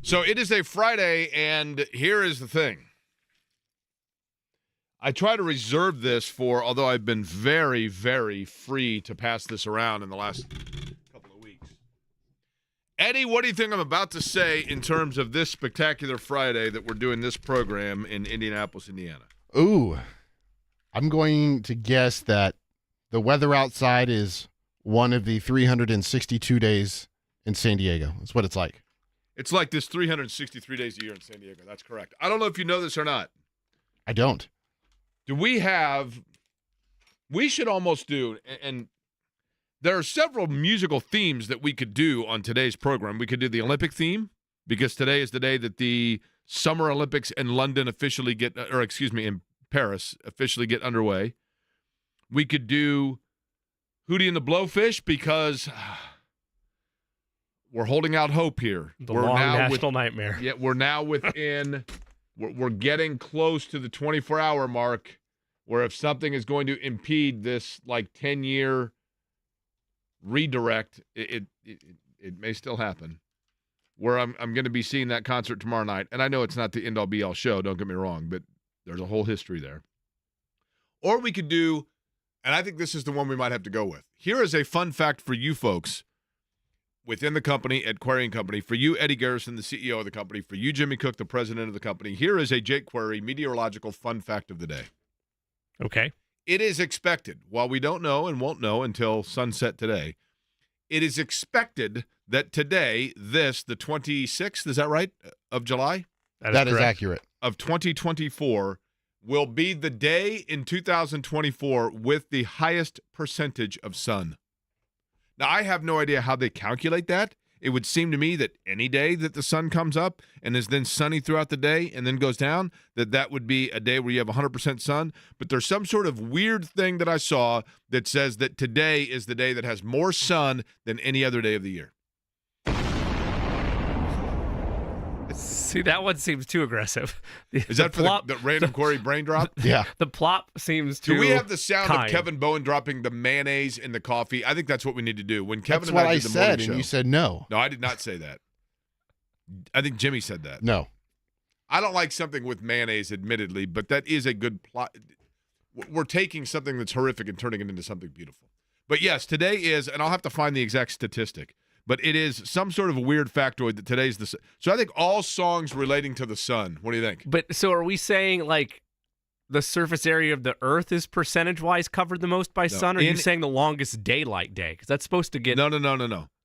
So it is a Friday, and here is the thing. I try to reserve this for, although I've been very, very free to pass this around in the last couple of weeks. Eddie, what do you think I'm about to say in terms of this spectacular Friday that we're doing this program in Indianapolis, Indiana? Ooh, I'm going to guess that the weather outside is one of the 362 days in San Diego. That's what it's like. It's like this 363 days a year in San Diego. That's correct. I don't know if you know this or not. I don't. We should almost do, and there are several musical themes that we could do on today's program. We could do the Olympic theme, because today is the day that the Summer Olympics in London in Paris officially get underway. We could do Hootie and the Blowfish, because we're holding out hope here. We're long national nightmare. Yeah, we're now within we're getting close to the 24-hour mark, where if something is going to impede this 10-year redirect, it may still happen. Where I'm going to be seeing that concert tomorrow night, and I know it's not the end-all be-all show, don't get me wrong, but there's a whole history there. Or we could do, and I think this is the one we might have to go with. Here is a fun fact for you folks within the company at Query & Company. For you, Eddie Garrison, the CEO of the company. For you, Jimmy Cook, the president of the company. Here is a Jake Query meteorological fun fact of the day. Okay. It is expected, while we don't know and won't know until sunset today, it is expected that today, the 26th, is that right, of July? That is accurate. Of 2024, will be the day in 2024 with the highest percentage of sun. Now, I have no idea how they calculate that. It would seem to me that any day that the sun comes up and is then sunny throughout the day and then goes down, that would be a day where you have 100% sun. But there's some sort of weird thing that I saw that says that today is the day that has more sun than any other day of the year. See, that one seems too aggressive. Is that for the random Query brain drop? Yeah. The plop seems too Do we have the sound kind. of Kevin Bowen dropping the mayonnaise in the coffee? I think that's what we need to do. When Kevin That's and what I I did the said, morning show. and you said no. No, I did not say that. I think Jimmy said that. No. I don't like something with mayonnaise, admittedly, but that is a good plot. We're taking something that's horrific and turning it into something beautiful. But yes, today is, and I'll have to find the exact statistic, but it is some sort of a weird factoid that today's the sun. So I think all songs relating to the sun. What do you think? But so are we saying the surface area of the Earth is percentage-wise covered the most by sun, or are you saying the longest daylight day? Because that's supposed to get... No.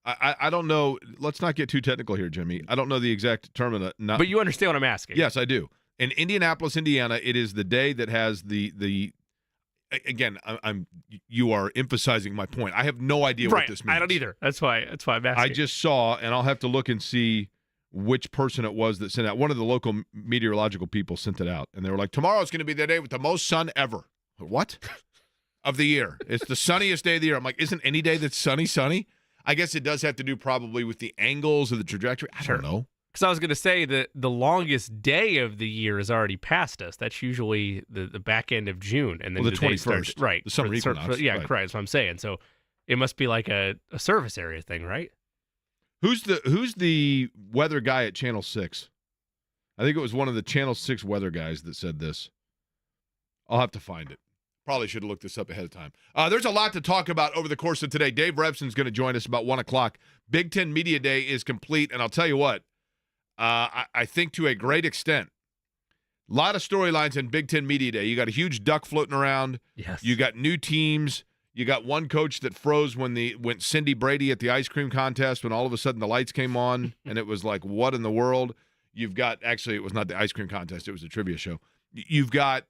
I don't know. Let's not get too technical here, Jimmy. I don't know the exact term of that. But you understand what I'm asking. Yes, I do. In Indianapolis, Indiana, it is the day that has the again, you are emphasizing my point. I have no idea what this means. I don't either. That's why I'm asking. I just saw, and I'll have to look and see which person it was that sent out. One of the local meteorological people sent it out, and they were like, tomorrow's going to be the day with the most sun ever. What? Of the year. It's the sunniest day of the year. I'm like, isn't any day that's sunny? I guess it does have to do probably with the angles of the trajectory. I don't know. Because I was going to say that the longest day of the year is already past us. That's usually the back end of June. And then the day 21st. starts, right. The summer equinox. Yeah, right. correct. That's what I'm saying. So it must be like a service area thing, right? Who's the weather guy at Channel 6? I think it was one of the Channel 6 weather guys that said this. I'll have to find it. Probably should have looked this up ahead of time. There's a lot to talk about over the course of today. Dave Revson is going to join us about 1 o'clock. Big Ten Media Day is complete, and I'll tell you what, I think to a great extent, a lot of storylines in Big Ten Media Day. You got a huge duck floating around. Yes. You got new teams. You got one coach that froze when went Cindy Brady at the ice cream contest when all of a sudden the lights came on, and it was like, what in the world? You've got, actually, it was not the ice cream contest. It was a trivia show. You've got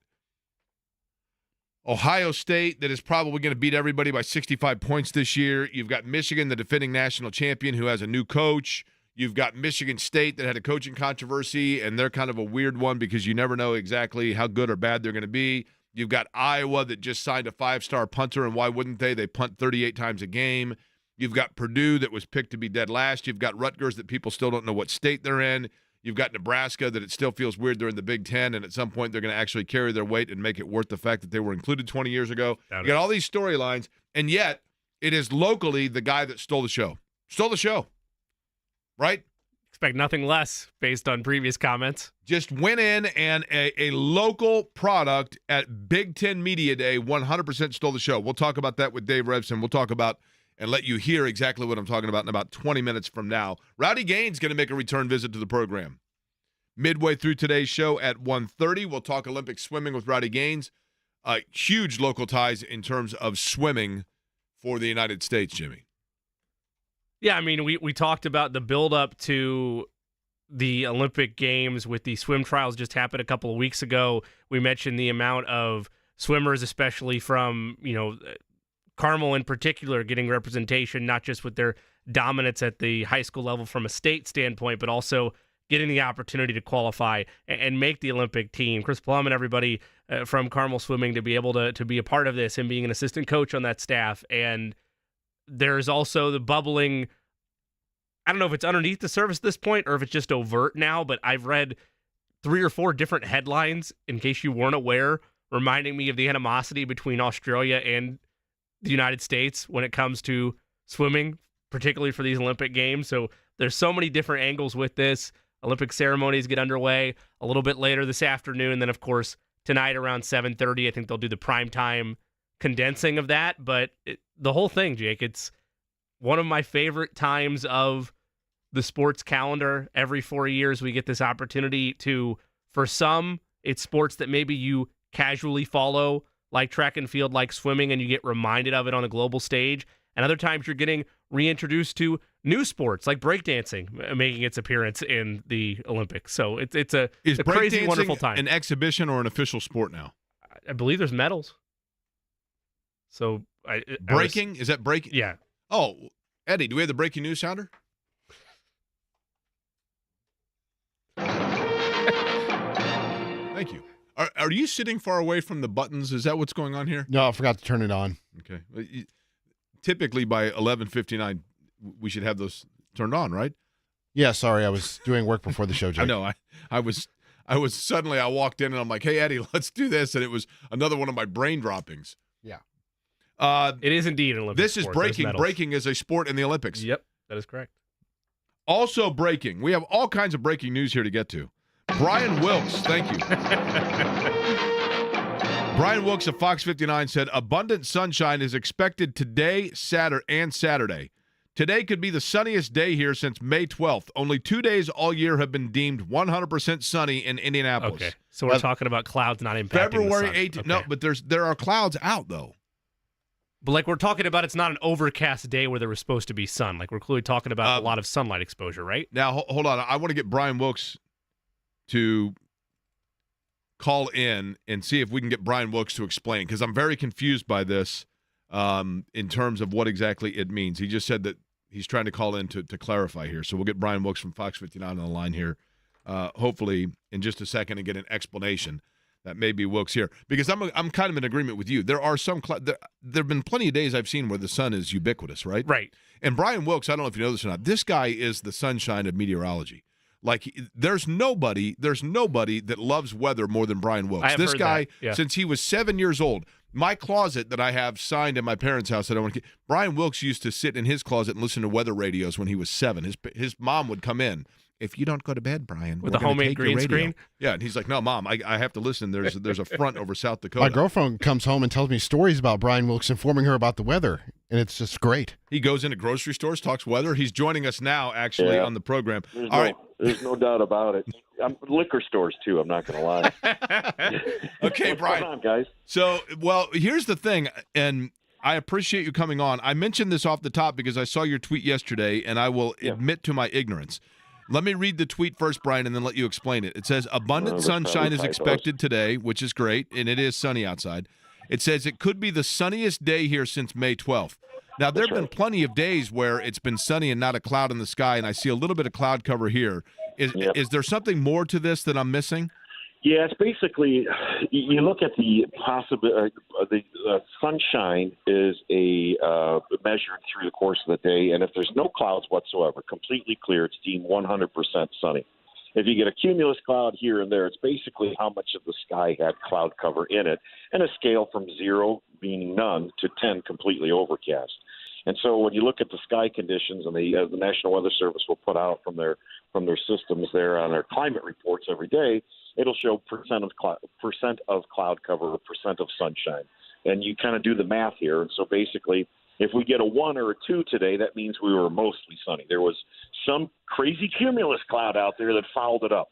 Ohio State that is probably going to beat everybody by 65 points this year. You've got Michigan, the defending national champion, who has a new coach. You've got Michigan State that had a coaching controversy, and they're kind of a weird one because you never know exactly how good or bad they're going to be. You've got Iowa that just signed a 5-star punter, and why wouldn't they? They punt 38 times a game. You've got Purdue that was picked to be dead last. You've got Rutgers that people still don't know what state they're in. You've got Nebraska that it still feels weird they're in the Big Ten, and at some point they're going to actually carry their weight and make it worth the fact that they were included 20 years ago. You got all these storylines, and yet it is locally the guy that stole the show. Stole the show, right? expect nothing less based on previous comments. Just went in and a local product at Big Ten Media Day 100% stole the show. We'll talk about that with Dave Revson. We'll talk about and let you hear exactly what I'm talking about in about 20 minutes from now. Rowdy Gaines going to make a return visit to the program. Midway through today's show at 1:30, we'll talk Olympic swimming with Rowdy Gaines. Huge local ties in terms of swimming for the United States, Jimmy. Yeah, I mean, we talked about the build-up to the Olympic Games with the swim trials just happened a couple of weeks ago. We mentioned the amount of swimmers, especially from, Carmel in particular, getting representation, not just with their dominance at the high school level from a state standpoint, but also getting the opportunity to qualify and make the Olympic team. Chris Plum and everybody from Carmel Swimming to be able to be a part of this and being an assistant coach on that staff. And there's also the bubbling, I don't know if it's underneath the surface at this point or if it's just overt now, but I've read 3 or 4 different headlines, in case you weren't aware, reminding me of the animosity between Australia and the United States when it comes to swimming, particularly for these Olympic Games. So there's so many different angles with this. Olympic ceremonies get underway a little bit later this afternoon. And then, of course, tonight around 7:30, I think they'll do the primetime condensing of that. But the whole thing, Jake, it's one of my favorite times of the sports calendar. Every 4 years, we get this opportunity to, for some, it's sports that maybe you casually follow, like track and field, like swimming, and you get reminded of it on a global stage. And other times you're getting reintroduced to new sports like breakdancing making its appearance in the Olympics. So it's a crazy, wonderful time. An exhibition or an official sport now? I believe there's medals. So breaking? Is that breaking? Yeah. Oh, Eddie, do we have the breaking news sounder? Thank you. Are you sitting far away from the buttons? Is that what's going on here? No, I forgot to turn it on. Okay. Typically by 11:59, we should have those turned on, right? Yeah, sorry, I was doing work before the show, Jake. I know. I was suddenly I walked in and I'm like, hey, Eddie, let's do this. And it was another one of my brain droppings. Yeah. It is indeed an Olympic This is sport. breaking. Breaking is a sport in the Olympics. Yep, that is correct. Also breaking. We have all kinds of breaking news here to get to. Brian Wols, thank you. Brian Wols of Fox 59 said, abundant sunshine is expected today, Saturday. Today could be the sunniest day here since May 12th. Only 2 days all year have been deemed 100% sunny in Indianapolis. Okay, so we're talking about clouds not impacting February the sun. 18th. Okay. No, but there are clouds out, though. But like we're talking about, it's not an overcast day where there was supposed to be sun. Like we're clearly talking about a lot of sunlight exposure, right? Now, hold on. I want to get Brian Wols to call in and see if we can get Brian Wols to explain, because I'm very confused by this in terms of what exactly it means. He just said that he's trying to call in to clarify here. So we'll get Brian Wols from Fox 59 on the line here, hopefully in just a second, and get an explanation. That may be Wols here, because I'm kind of in agreement with you. There are some there have been plenty of days I've seen where the sun is ubiquitous, right? Right. And Brian Wols, I don't know if you know this or not, this guy is the sunshine of meteorology. Like, there's nobody that loves weather more than Brian Wols. This guy, since he was 7 years old, my closet that I have signed in my parents' house that I want to keep, Brian Wols used to sit in his closet and listen to weather radios when he was 7. His mom would come in. If you don't go to bed, Brian, with the homemade green screen. Yeah, and he's like, no, Mom, I have to listen. There's a front over South Dakota. My girlfriend comes home and tells me stories about Brian Wols, informing her about the weather, and it's just great. He goes into grocery stores, talks weather. He's joining us now, actually, on the program. There's no doubt about it. Liquor stores, too, I'm not going to lie. Okay, What's Brian. going on, guys? So, well, here's the thing, and I appreciate you coming on. I mentioned this off the top because I saw your tweet yesterday, and I will admit to my ignorance. Let me read the tweet first, Brian, and then let you explain it. It says, abundant sunshine is expected today, which is great, and it is sunny outside. It says it could be the sunniest day here since May 12th. Now, there have been plenty of days where it's been sunny and not a cloud in the sky, and I see a little bit of cloud cover here. Is there something more to this that I'm missing? Yeah, it's basically, you look at the sunshine is measured through the course of the day, and if there's no clouds whatsoever, completely clear, it's deemed 100% sunny. If you get a cumulus cloud here and there, it's basically how much of the sky had cloud cover in it, and a scale from 0, meaning none, to 10, completely overcast. And so when you look at the sky conditions, and the National Weather Service will put out from their systems there on their climate reports every day, it'll show percent of cloud cover, percent of sunshine, and you kind of do the math here. And so basically, if we get a 1 or a 2 today, that means we were mostly sunny. There was some crazy cumulus cloud out there that fouled it up.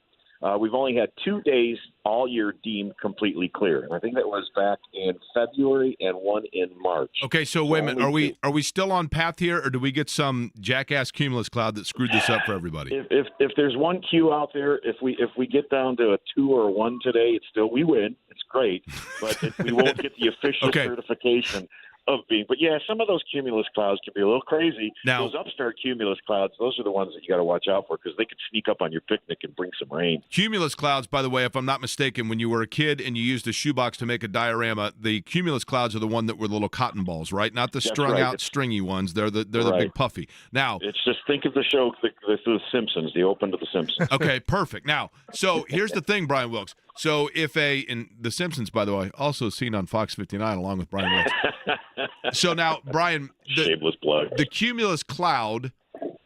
We've only had 2 days all year deemed completely clear, and I think that was back in February and one in March. Okay, so wait a minute. Are we still on path here, or do we get some jackass cumulus cloud that screwed this up for everybody? If there's one Q out there, if we get down to a 2 or a 1 today, we win. It's great, but we won't get the official certification of being. But yeah, some of those cumulus clouds can be a little crazy. Now, those upstart cumulus clouds, those are the ones that you got to watch out for because they could sneak up on your picnic and bring some rain. Cumulus clouds, by the way, if I'm not mistaken, when you were a kid and you used a shoebox to make a diorama, the cumulus clouds are the one that were the little cotton balls, right? Not the out stringy ones. They're the big puffy. Now, it's just think of the show, the Simpsons, the open to the Simpsons. Okay, perfect. Now, so here's the thing, Brian Wilks. So in The Simpsons, by the way, also seen on Fox 59 along with Brian Wilks. So now, Brian, shameless plug. The cumulus cloud,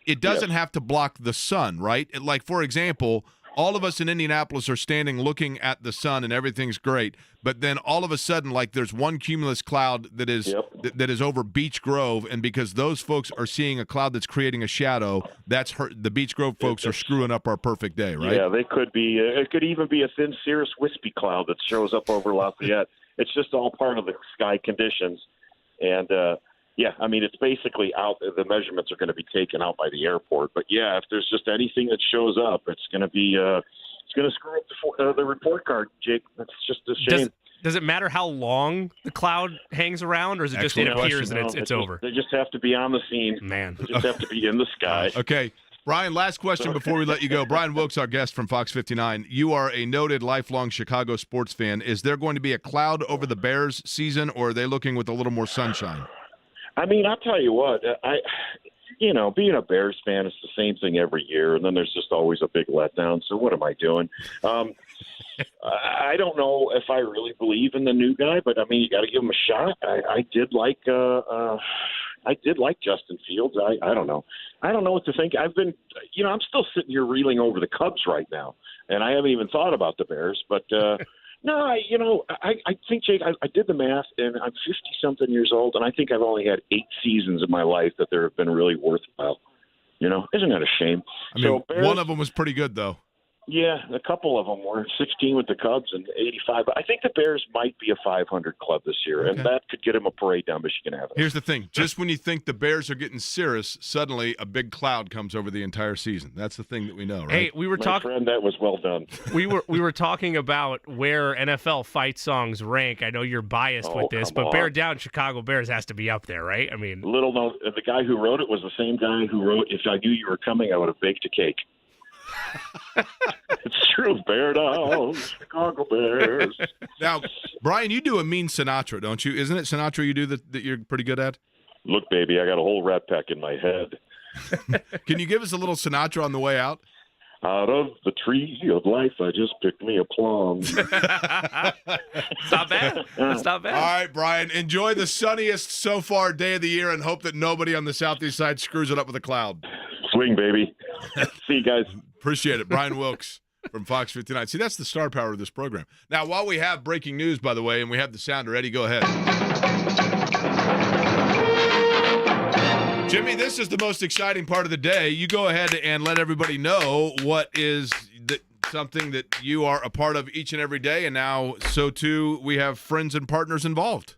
it doesn't have to block the sun, right? Like, for example, all of us in Indianapolis are standing looking at the sun and everything's great, but then all of a sudden, like, there's one cumulus cloud that is that is over Beech Grove, and because those folks are seeing a cloud that's creating a shadow, the Beech Grove folks are screwing up our perfect day, right? Yeah, they could be. It could even be a thin cirrus wispy cloud that shows up over Lafayette. It's just all part of the sky conditions. And, I mean, it's basically out. The measurements are going to be taken out by the airport. But, yeah, if there's just anything that shows up, it's going to be it's going to screw up the report card, Jake. That's just a shame. Does it matter how long the cloud hangs around, or is it just it appears and it's over? They just have to be on the scene. Man. They just have to be in the sky. Okay. Brian, last question before we let you go. Brian Wilks, our guest from Fox 59. You are a noted lifelong Chicago sports fan. Is there going to be a cloud over the Bears season, or are they looking with a little more sunshine? I mean, I'll tell you what. Being a Bears fan is the same thing every year, and then there's just always a big letdown. So what am I doing? I don't know if I really believe in the new guy, but I mean, you got to give him a shot. I did like Justin Fields. I don't know. I don't know what to think. I'm still sitting here reeling over the Cubs right now, and I haven't even thought about the Bears. But no, I think, Jake, I did the math, and I'm 50-something years old, and I think I've only had 8 seasons in my life that there have been really worthwhile. Isn't that a shame? I mean, Bears, one of them was pretty good, though. Yeah, a couple of them were 16 with the Cubs and 85. But I think the Bears might be a 500 club this year, and that could get them a parade down Michigan Avenue. Here's the thing. Just when you think the Bears are getting serious, suddenly a big cloud comes over the entire season. That's the thing that we know, right? Hey, we were talking. My friend, that was well done. We were talking about where NFL fight songs rank. I know you're biased with this, but Bear Down Chicago Bears has to be up there, right? I mean, little known, the guy who wrote it was the same guy who wrote "If I Knew You Were Coming, I Would Have Baked a Cake." It's true. Bear Down, Chicago Bears. Now, Brian, you do a mean Sinatra, don't you? Isn't it Sinatra you do that you're pretty good at? Look, baby, I got a whole Rat Pack in my head. Can you give us a little Sinatra on the way out? Out of the tree of life, I just picked me a plum. It's not bad. It's not bad. All right, Brian, enjoy the sunniest so far day of the year and hope that nobody on the southeast side screws it up with a cloud. Swing, baby. See you guys. Appreciate it. Brian Wilks from Fox 59. See, that's the star power of this program. Now, while we have breaking news, by the way, and we have the sounder, Eddie, go ahead. Jimmy, this is the most exciting part of the day. You go ahead and let everybody know what is something that you are a part of each and every day, and now so too we have friends and partners involved.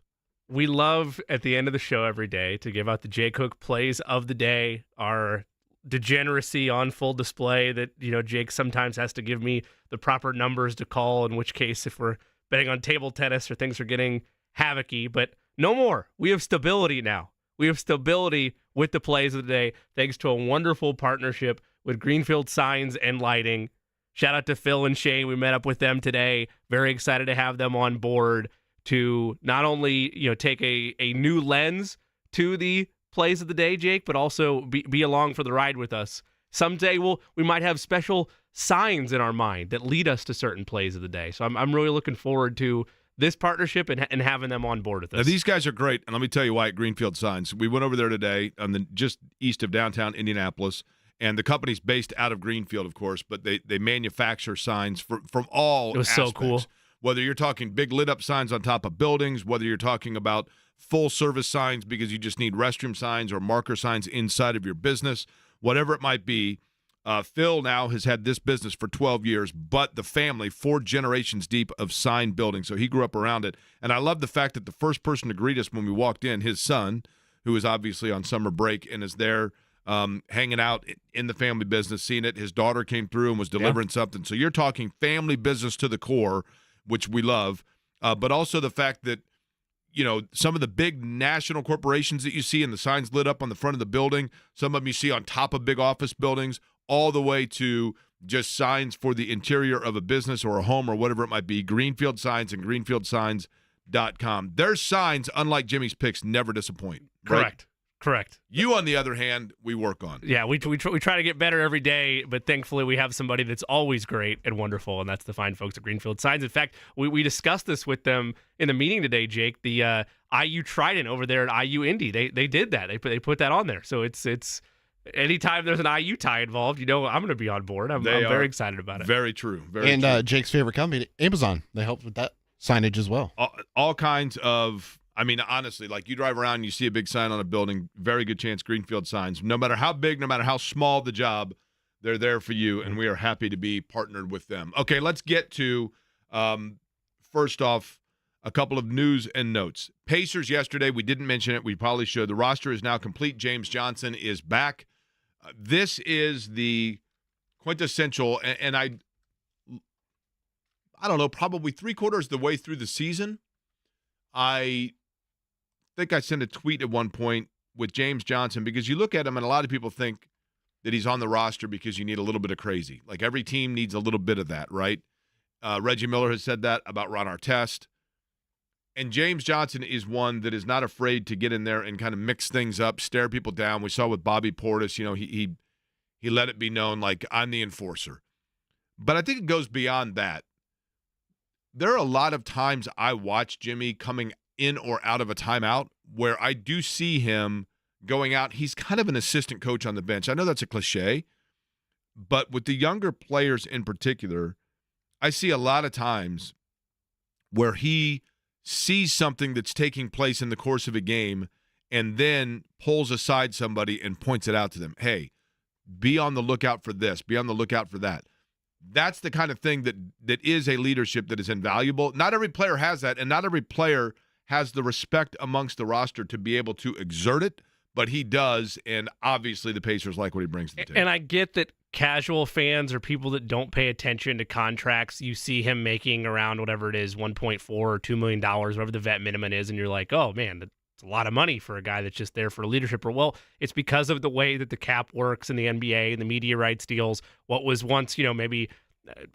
We love at the end of the show every day to give out the Jay Cook plays of the day, our degeneracy on full display that, Jake sometimes has to give me the proper numbers to call, in which case if we're betting on table tennis or things are getting havoc-y, but no more. We have stability now. We have stability with the plays of the day thanks to a wonderful partnership with Greenfield Signs and Lighting. Shout out to Phil and Shane. We met up with them today. Very excited to have them on board to not only, take a new lens to the plays of the day, Jake, but also be along for the ride with us. Someday we might have special signs in our mind that lead us to certain plays of the day. So I'm really looking forward to this partnership and having them on board with us. Now, these guys are great, and let me tell you why at Greenfield Signs. We went over there today just east of downtown Indianapolis, and the company's based out of Greenfield, of course, but they manufacture signs from all It was aspects. so cool. Whether you're talking big lit-up signs on top of buildings, whether you're talking about full-service signs because you just need restroom signs or marker signs inside of your business, whatever it might be. Phil now has had this business for 12 years, but the family, 4 generations deep of sign building, so he grew up around it. And I love the fact that the first person to greet us when we walked in, his son, who is obviously on summer break and is there hanging out in the family business, seeing it. His daughter came through and was delivering something. So you're talking family business to the core, which we love, but also the fact that, some of the big national corporations that you see and the signs lit up on the front of the building, some of them you see on top of big office buildings, all the way to just signs for the interior of a business or a home or whatever it might be. Greenfield Signs and greenfieldsigns.com. Their signs, unlike Jimmy's picks, never disappoint. Right? Correct. You, on the other hand, we work on. Yeah, we try to get better every day, but thankfully we have somebody that's always great and wonderful, and that's the fine folks at Greenfield Signs. In fact, we discussed this with them in the meeting today, Jake. The IU Trident over there at IU Indy, they did that. They put that on there. So it's anytime there's an IU tie involved, I'm going to be on board. I'm very excited about it. Very true. Jake's favorite company, Amazon, they helped with that signage as well. All kinds of, honestly, like you drive around and you see a big sign on a building, very good chance Greenfield Signs. No matter how big, no matter how small the job, they're there for you, and we are happy to be partnered with them. Okay, let's get to, first off, a couple of news and notes. Pacers yesterday, we didn't mention it. We probably should. The roster is now complete. James Johnson is back. This is the quintessential, and I don't know, probably 3/4 of the way through the season, I think I sent a tweet at one point with James Johnson, because you look at him and a lot of people think that he's on the roster because you need a little bit of crazy. Like every team needs a little bit of that, right? Reggie Miller has said that about Ron Artest. And James Johnson is one that is not afraid to get in there and kind of mix things up, stare people down. We saw with Bobby Portis, he let it be known, like, I'm the enforcer. But I think it goes beyond that. There are a lot of times I watch Jimmy coming in or out of a timeout where I do see him going out. He's kind of an assistant coach on the bench. I know that's a cliche, but with the younger players in particular, I see a lot of times where he sees something that's taking place in the course of a game and then pulls aside somebody and points it out to them. Hey, be on the lookout for this. Be on the lookout for that. That's the kind of thing that is a leadership that is invaluable. Not every player has that, and not every player has the respect amongst the roster to be able to exert it, but he does, and obviously the Pacers like what he brings to the table. And I get that casual fans or people that don't pay attention to contracts, you see him making around whatever it is, $1.4 or $2 million, whatever the vet minimum is, and you're like, oh, man, that's a lot of money for a guy that's just there for a leadership role. Well, it's because of the way that the cap works in the NBA and the media rights deals. What was once, maybe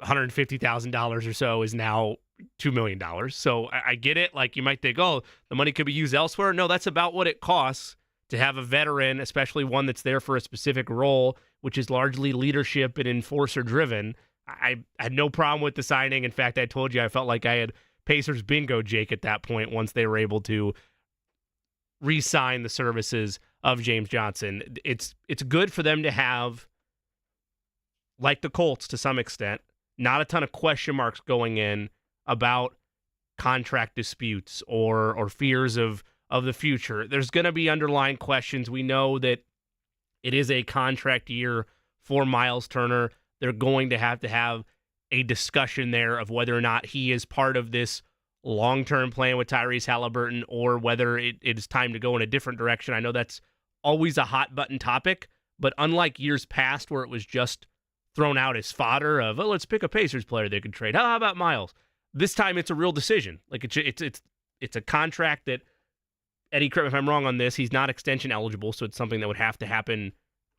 $150,000 or so is now $2 million. So I get it. Like, you might think, oh, the money could be used elsewhere. No, that's about what it costs to have a veteran, especially one that's there for a specific role, which is largely leadership and enforcer driven. I had no problem with the signing. In fact, I told you I felt like I had Pacers bingo, Jake, at that point once they were able to re-sign the services of James Johnson. It's good for them to have, like the Colts to some extent, not a ton of question marks going in about contract disputes or fears of the future. There's going to be underlying questions. We know that it is a contract year for Miles Turner. They're going to have a discussion there of whether or not he is part of this long-term plan with Tyrese Halliburton or whether it is time to go in a different direction. I know that's always a hot-button topic, but unlike years past where it was just thrown out as fodder of, let's pick a Pacers player they could trade. How about Miles? This time it's a real decision. Like it's a contract that, Eddie, correct me if I'm wrong on this, he's not extension eligible, so it's something that would have to happen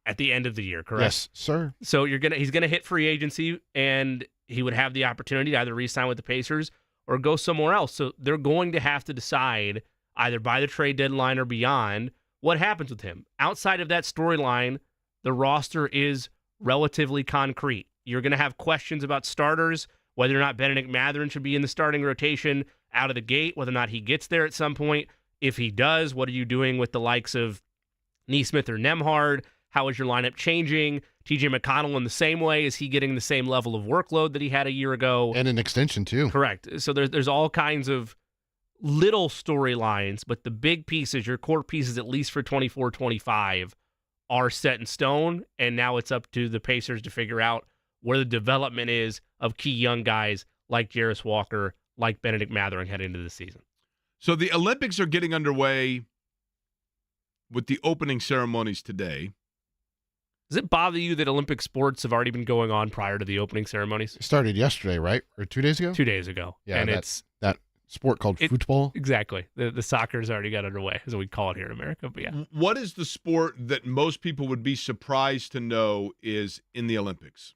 at the end of the year, correct? Yes, sir. So he's gonna hit free agency, and he would have the opportunity to either re-sign with the Pacers or go somewhere else. So they're going to have to decide either by the trade deadline or beyond what happens with him. Outside of that storyline, the roster is relatively concrete. You're going to have questions about starters, whether or not Benedict Mathurin should be in the starting rotation out of the gate, whether or not he gets there at some point. If he does, what are you doing with the likes of Neesmith or Nemhard? How is your lineup changing? TJ McConnell in the same way. Is he getting the same level of workload that he had a year ago? And an extension, too. Correct. So there's all kinds of little storylines, but the big pieces, your core pieces, at least for 24-25, are set in stone, and now it's up to the Pacers to figure out where the development is of key young guys like Jarris Walker, like Benedict Mathurin heading into the season. So the Olympics are getting underway with the opening ceremonies today. Does it bother you that Olympic sports have already been going on prior to the opening ceremonies? It started yesterday, right? Or 2 days ago? 2 days ago. Yeah, and that sport called football. Exactly. The soccer's already got underway, as we call it here in America. But yeah. What is the sport that most people would be surprised to know is in the Olympics?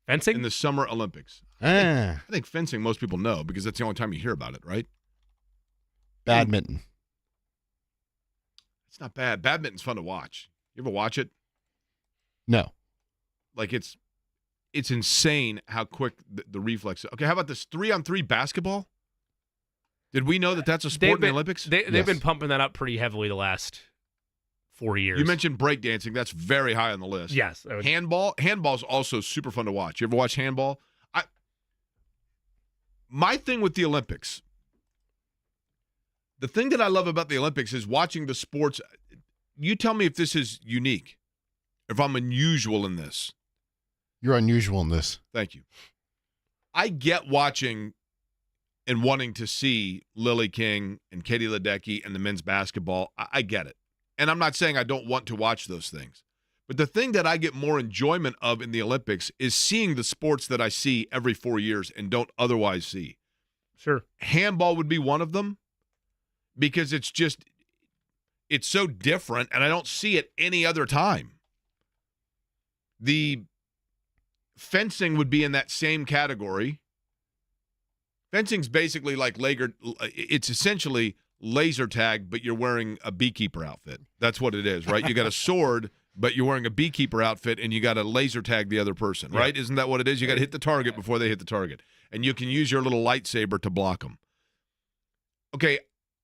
Fencing? In the Summer Olympics. I think fencing most people know because that's the only time you hear about it, right? Badminton. It's not bad. Badminton's fun to watch. You ever watch it? No. Like it's insane how quick the reflex. Okay, how about this 3-on-3 basketball? Did we know that that's a sport in the Olympics? They've been pumping that up pretty heavily the last 4 years. You mentioned breakdancing. That's very high on the list. Yes. Handball's also super fun to watch. You ever watch handball? My thing with the Olympics, the thing that I love about the Olympics is watching the sports. You tell me if this is unique, if I'm unusual in this. You're unusual in this. Thank you. I get watching and wanting to see Lily King and Katie Ledecky and the men's basketball. I get it. And I'm not saying I don't want to watch those things. But the thing that I get more enjoyment of in the Olympics is seeing the sports that I see every 4 years and don't otherwise see. Sure. Handball would be one of them because it's so different and I don't see it any other time. The fencing would be in that same category. Fencing's basically like it's essentially laser tag, but you're wearing a beekeeper outfit. That's what it is, right? You got a sword, but you're wearing a beekeeper outfit, and you got to laser tag the other person, right? Isn't that what it is? You got to hit the target before they hit the target, and you can use your little lightsaber to block them. Okay,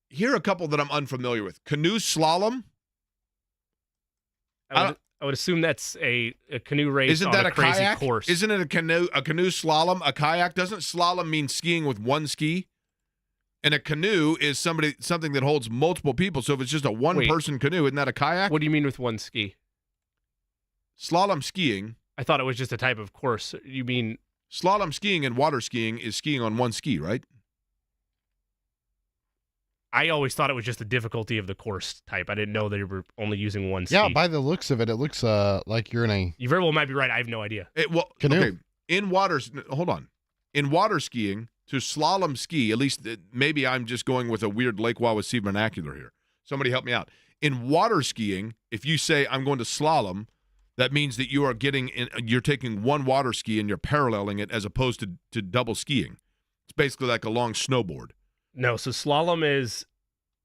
here are a couple that I'm unfamiliar with. Canoe slalom. I would assume that's a canoe race. Isn't that on a crazy kayak? course? Isn't it a canoe slalom? A kayak? Doesn't slalom mean skiing with one ski? And a canoe is something that holds multiple people. So if it's just a one-person canoe, isn't that a kayak? What do you mean with one ski? Slalom skiing. I thought it was just a type of course. You mean slalom skiing and water skiing is skiing on one ski, right? I always thought it was just the difficulty of the course type. I didn't know that you were only using one ski. Yeah, by the looks of it, it looks like you're in a... You very well might be right. I have no idea. Canoe. Okay. Hold on. In water skiing, to slalom ski, at least maybe I'm just going with a weird Lake Wawasee vernacular here. Somebody help me out. In water skiing, if you say I'm going to slalom, that means that you're taking one water ski and you're paralleling it as opposed to double skiing. It's basically like a long snowboard. No, so slalom is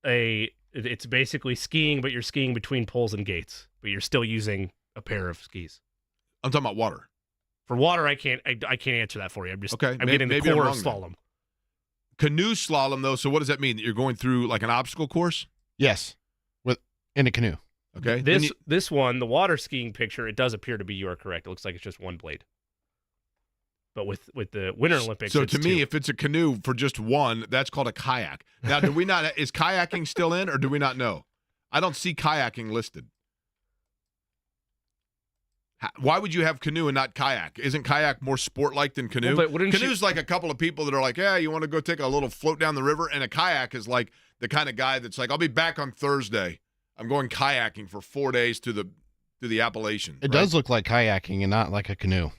it's basically skiing, but you're skiing between poles and gates, but you're still using a pair of skis. I'm talking about water. For water, I can't answer that for you. I'm getting the core of slalom. Canoe slalom, though, so what does that mean? That you're going through like an obstacle course? Yes, in a canoe. Okay. This one, the water skiing picture, it does appear to be, you are correct. It looks like it's just one blade. But with the Winter Olympics, so it's to me, two. if it's a canoe for just one, that's called a kayak. Now, is kayaking still in, or do we not know? I don't see kayaking listed. Why would you have canoe and not kayak? Isn't kayak more sport-like than canoe? Well, but Canoe's like a couple of people that are like, yeah, you want to go take a little float down the river? And a kayak is like the kind of guy that's like, I'll be back on Thursday. I'm going kayaking for 4 days to the Appalachian. It does look like kayaking and not like a canoe.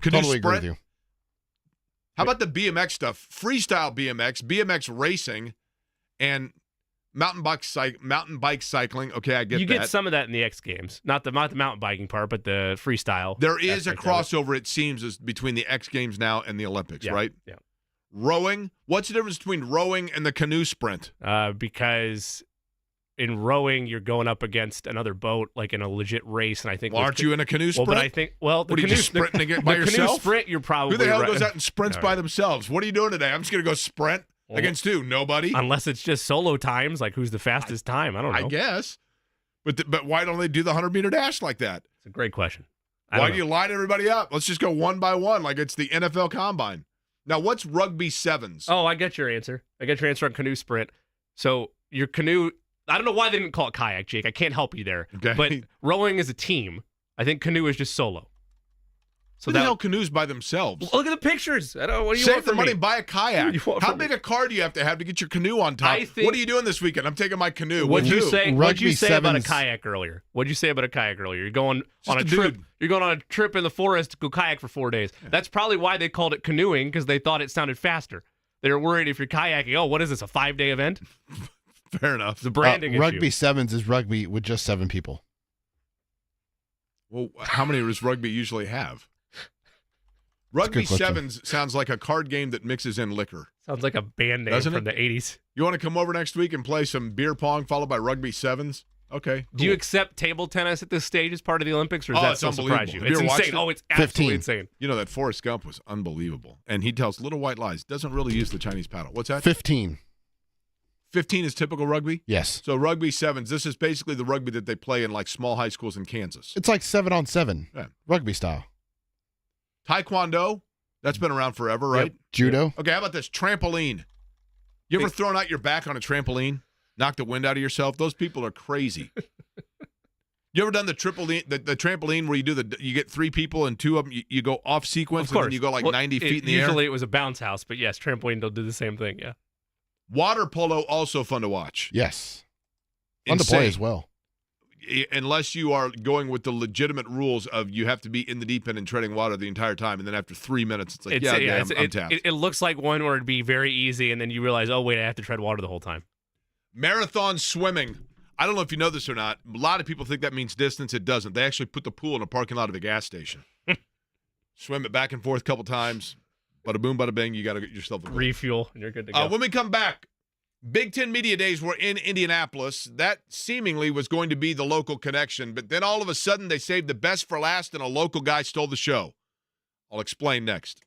Canoe Totally agree sprint? with you. How about the BMX stuff? Freestyle BMX racing, and mountain bike cycling. Okay, I get that. You get some of that in the X Games, not the mountain biking part, but the freestyle. There is a crossover, it seems, between the X Games now and the Olympics, right? Yeah. Rowing. What's the difference between rowing and the canoe sprint? Because in rowing, you're going up against another boat, like in a legit race. And I think, Well, aren't you in a canoe sprint? Well, but I think, the what are you canoe, just sprinting again by the yourself? canoe sprint, you're probably Who the hell right. goes out and sprints All by right. themselves? What are you doing today? I'm just going to go sprint against who? Nobody? Unless it's just solo times, like who's the fastest time? I don't know. I guess. But why don't they do the 100-meter dash like that? It's a great question. Why do you line everybody up? Let's just go one by one like it's the NFL Combine. Now, what's rugby sevens? Oh, I get your answer. I get your answer on canoe sprint. So your canoe, I don't know why they didn't call it kayak, Jake. I can't help you there. Okay. But rowing is a team. I think canoe is just solo. So Who the hell canoes by themselves? Look at the pictures. I don't. What do you Save want the from money me? and buy a kayak. What do you want How from big me? a car do you have to get your canoe on top? I think- What are you doing this weekend? I'm taking my canoe. What'd With you who? say? What'd you Rugby say about a sevens- kayak earlier? What'd you say about a kayak earlier? You're going on a a trip. dude. You're going on a trip in the forest to go kayak for 4 days. That's probably why they called it canoeing, because they thought it sounded faster. They were worried if you're kayaking. Oh, what is this? A 5-day event? Fair enough. It's a branding issue. Rugby sevens is rugby with just 7 people. Well, how many does rugby usually have? Rugby good question. sevens sounds like a card game that mixes in liquor. Sounds like a band name Doesn't from it? the 80s. You want to come over next week and play some beer pong followed by rugby sevens? Okay. Do you cool. accept table tennis at this stage as part of the Olympics, or does Oh, that it's still surprise you? unbelievable. Have It's you ever watched insane. it? Oh, it's absolutely 15. insane. You know that Forrest Gump was unbelievable, and he tells little white lies. Doesn't really use the Chinese paddle. What's that? 15. 15 is typical rugby. Yes. So rugby sevens. This is basically the rugby that they play in like small high schools in Kansas. It's like 7-on-7 Yeah. rugby style. Taekwondo. That's been around forever, right? Judo. Okay. How about this trampoline? You ever thrown out your back on a trampoline? Knock the wind out of yourself? Those people are crazy. You ever done the trampoline where you get 3 people and 2 of them you go off sequence Of course. and then you go like Well, 90 feet in the usually air? it was a bounce house, but yes, trampoline will do the same thing. Yeah. Water polo also fun to watch. Yes. Fun to play as well. Unless you are going with the legitimate rules of you have to be in the deep end and treading water the entire time, and then after 3 minutes it's like I'm tapped. It looks like one where it'd be very easy, and then you realize, oh wait, I have to tread water the whole time. Marathon swimming. I don't know if you know this or not. A lot of people think that means distance. It doesn't. They actually put the pool in a parking lot of a gas station. Swim it back and forth a couple times. Bada boom, bada bing. You got to get yourself a goal. Refuel, and you're good to go. When we come back, Big Ten Media Days were in Indianapolis. That seemingly was going to be the local connection, but then all of a sudden they saved the best for last and a local guy stole the show. I'll explain next.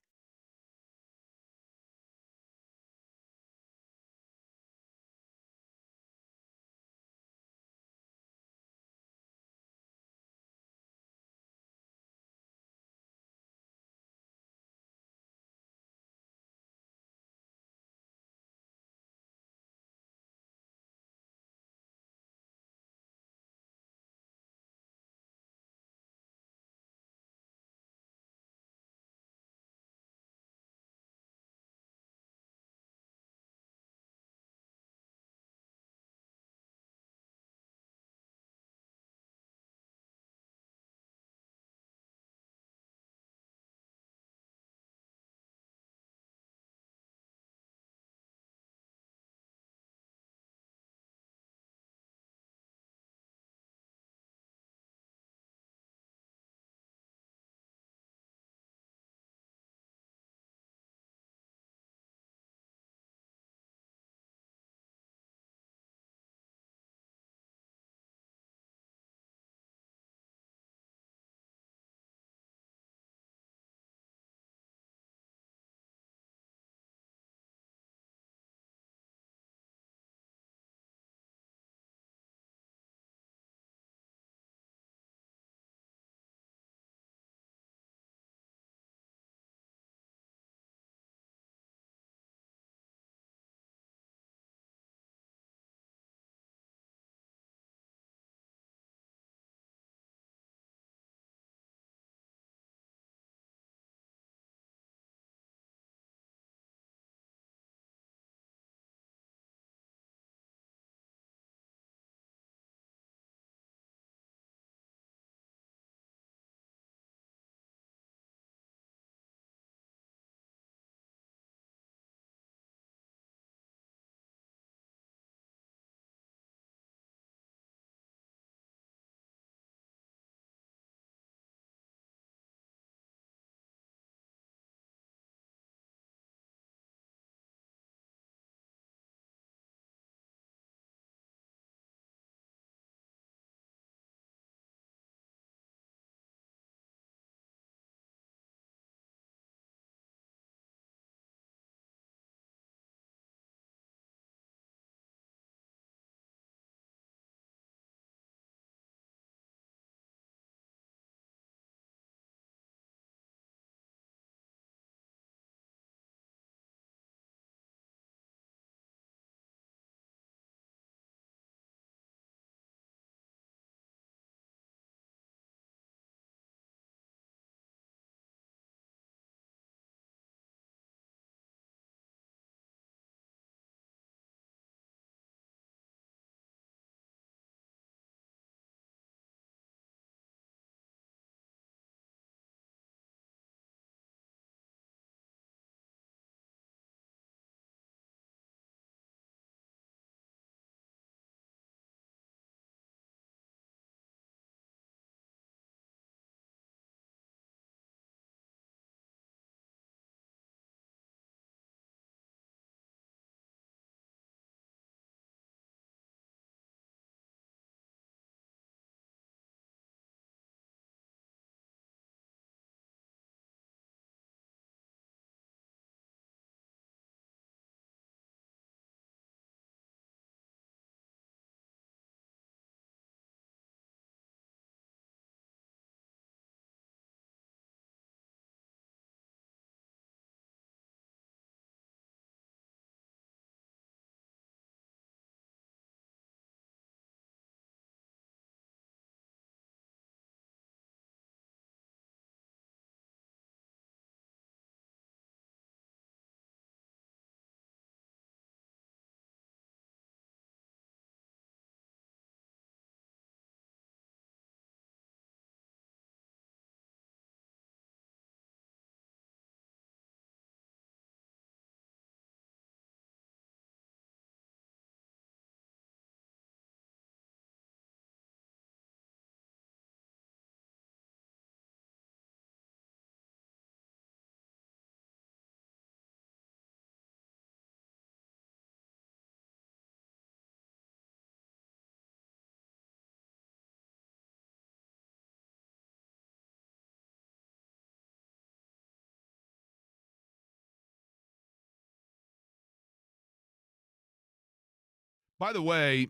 By the way,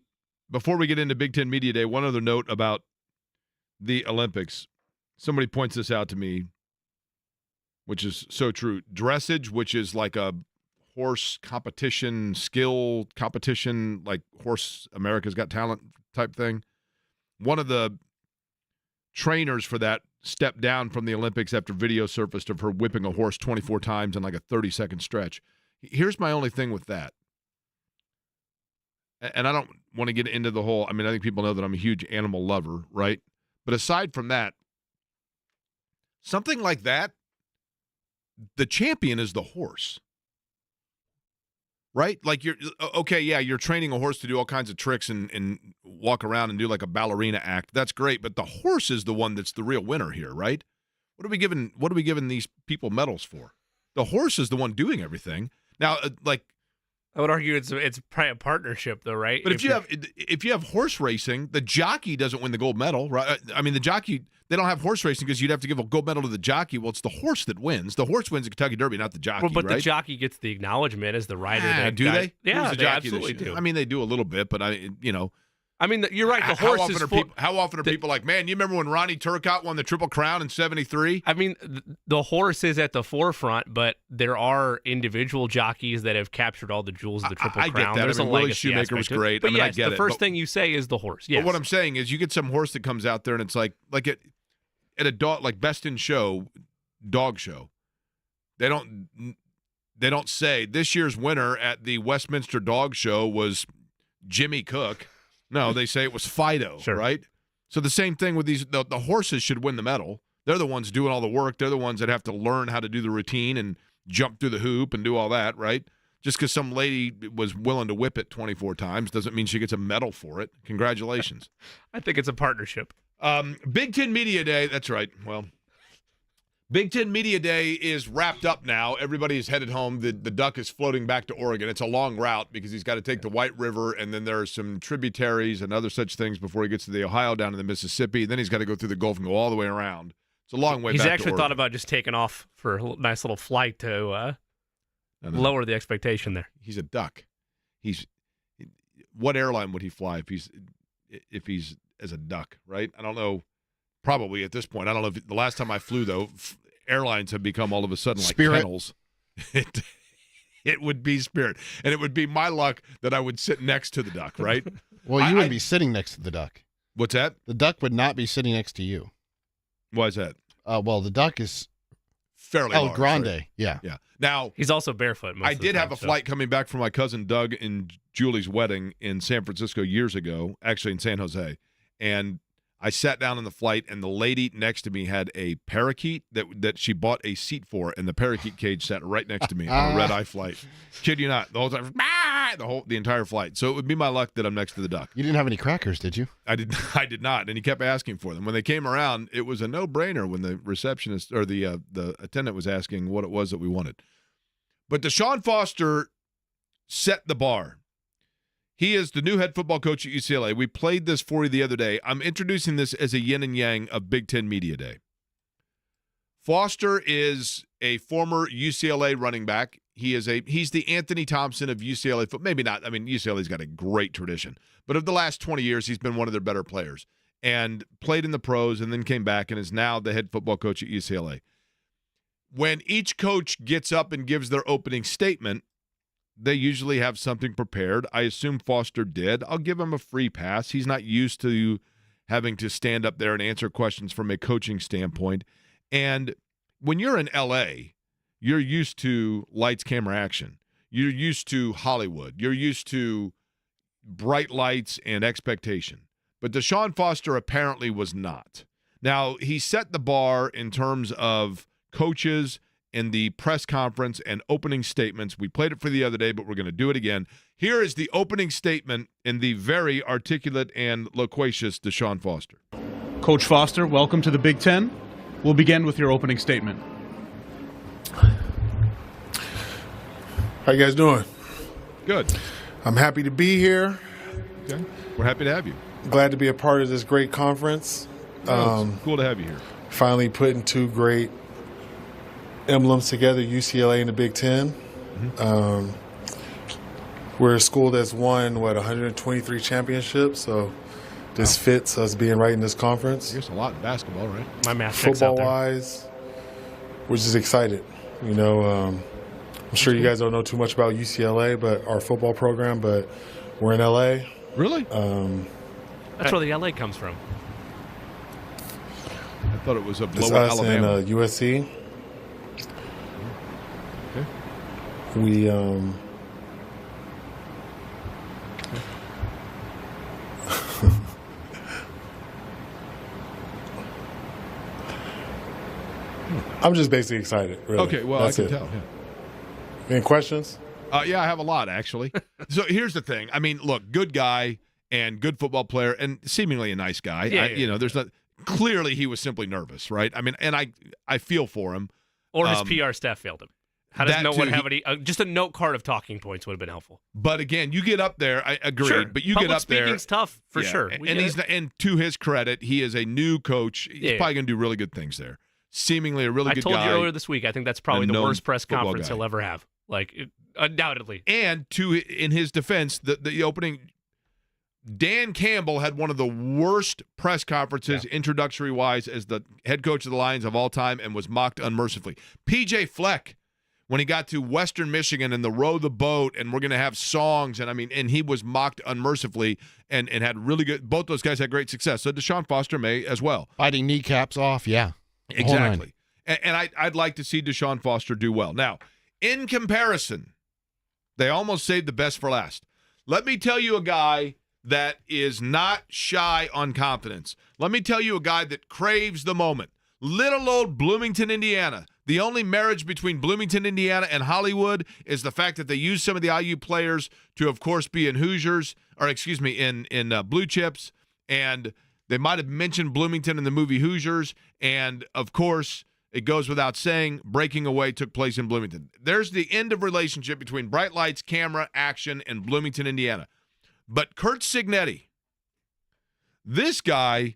before we get into Big Ten Media Day, one other note about the Olympics. Somebody points this out to me, which is so true. Dressage, which is like a horse competition, skill competition, like Horse America's Got Talent type thing. One of the trainers for that stepped down from the Olympics after video surfaced of her whipping a horse 24 times in like a 30-second stretch. Here's my only thing with that. And I don't want to get into the whole, I mean, I think people know that I'm a huge animal lover, right? But aside from that, something like that, the champion is the horse. Right? Like you're training a horse to do all kinds of tricks and walk around and do like a ballerina act. That's great, but the horse is the one that's the real winner here, right? What are we giving these people medals for? The horse is the one doing everything. Now, I would argue it's probably a partnership, though, right? But if you have horse racing, the jockey doesn't win the gold medal, right? I mean, the jockey, they don't have horse racing because you'd have to give a gold medal to the jockey. Well, it's the horse that wins. The horse wins the Kentucky Derby, not the jockey. Well, but right? the jockey gets the acknowledgement as the rider. Do they? Yeah, the they jockey absolutely do. I mean, they do a little bit, but I mean, you're right. The horse is. How often are people like, man, you remember when Ronnie Turcotte won the Triple Crown in '73? I mean, the horse is at the forefront, but there are individual jockeys that have captured all the jewels of the Triple Crown. I get that. There's Willie Shoemaker was great. But I yes, get the first thing you say is the horse. Yes. But what I'm saying is, you get some horse that comes out there and it's like at a dog, like Best in Show, dog show. They don't say this year's winner at the Westminster Dog Show was Jimmy Cook. No, they say it was Fido, sure. Right? So the same thing with these. The horses should win the medal. They're the ones doing all the work. They're the ones that have to learn how to do the routine and jump through the hoop and do all that, right? Just because some lady was willing to whip it 24 times doesn't mean she gets a medal for it. Congratulations. I think it's a partnership. Big Ten Media Day. That's right. Well, Big Ten Media Day is wrapped up now. Everybody is headed home. The Duck is floating back to Oregon. It's a long route because he's got to take the White River, and then there are some tributaries and other such things before he gets to the Ohio down to the Mississippi. Then he's got to go through the Gulf and go all the way around. It's a long way back to Oregon. He's actually thought about just taking off for a nice little flight to lower the expectation there. He's a Duck. What airline would he fly if he's as a Duck, right? I don't know. Probably at this point. I don't know if the last time I flew, though, airlines have become all of a sudden like Spirit. kennels. It would be Spirit. And it would be my luck that I would sit next to the Duck, right? Well, you wouldn't be sitting next to the Duck. What's that? The Duck would not be sitting next to you. Why is that? Well, the Duck is fairly El large, Grande. Right? Yeah. Now, he's also barefoot. I did have a flight coming back from my cousin Doug and Julie's wedding in San Francisco years ago, actually in San Jose. And I sat down on the flight, and the lady next to me had a parakeet that she bought a seat for, and the parakeet cage sat right next to me on a red-eye flight. Kid you not. The whole time, the entire flight. So it would be my luck that I'm next to the Duck. You didn't have any crackers, did you? I did not, and he kept asking for them. When they came around, it was a no-brainer when the receptionist or the attendant was asking what it was that we wanted. But Deshaun Foster set the bar. He is the new head football coach at UCLA. We played this for you the other day. I'm introducing this as a yin and yang of Big Ten Media Day. Foster is a former UCLA running back. He's the Anthony Thompson of UCLA football. Maybe not. I mean, UCLA's got a great tradition. But of the last 20 years, he's been one of their better players and played in the pros and then came back and is now the head football coach at UCLA. When each coach gets up and gives their opening statement, they usually have something prepared. I assume Foster did. I'll give him a free pass. He's not used to having to stand up there and answer questions from a coaching standpoint. And when you're in L.A., you're used to lights, camera, action. You're used to Hollywood. You're used to bright lights and expectation. But Deshaun Foster apparently was not. Now, he set the bar in terms of coaches in the press conference and opening statements. We played it for the other day, but we're going to do it again. Here is the opening statement in the very articulate and loquacious Deshaun Foster. Coach Foster, welcome to the Big Ten. We'll begin with your opening statement. How you guys doing? Good. I'm happy to be here. Okay. We're happy to have you. Glad to be a part of this great conference. It's cool to have you here. Finally putting two great emblems together, UCLA and the Big Ten. we're a school that's won, 123 championships, so this fits us being right in this conference. There's a lot in basketball, right? My math checks out there. Football-wise, we're just excited. I'm sure you guys don't know too much about UCLA, but our football program, but we're in LA. Really? That's where the LA comes from. I thought it was a It's blow in us Alabama. and USC. Okay. We I'm just basically excited. Really. Okay, well, That's I can it. tell. Yeah. Any questions? Yeah, I have a lot, actually. So here's the thing. I mean, look, good guy and good football player and seemingly a nice guy. Yeah. There's not clearly he was simply nervous, right? I mean, and I feel for him. Or his PR staff failed him. How does that no one too, have any? Just a note card of talking points would have been helpful. But again, you get up there. I agree. Sure. But you Public get up there. speaking's tough for Yeah, sure. And to his credit, he is a new coach. He's probably going to do really good things there. Seemingly a really good guy. I told you earlier this week. I think that's probably the known worst press football conference guy. he'll ever have. Undoubtedly. And in his defense, the opening, Dan Campbell had one of the worst press conferences introductory wise as the head coach of the Lions of all time and was mocked unmercifully. PJ Fleck, when he got to Western Michigan and the row the boat and we're going to have songs and he was mocked unmercifully and had really good. Both those guys had great success. So Deshaun Foster may as well. Fighting kneecaps off, yeah. The whole nine. Exactly. And I'd like to see Deshaun Foster do well. Now, in comparison, they almost saved the best for last. Let me tell you a guy that is not shy on confidence. Let me tell you a guy that craves the moment. Little old Bloomington, Indiana. The only marriage between Bloomington, Indiana and Hollywood is the fact that they use some of the IU players to, of course, be in in Blue Chips. And they might have mentioned Bloomington in the movie Hoosiers. And, of course, it goes without saying, Breaking Away took place in Bloomington. There's the end of relationship between Bright Lights, Camera, Action, and Bloomington, Indiana. But Curt Cignetti, this guy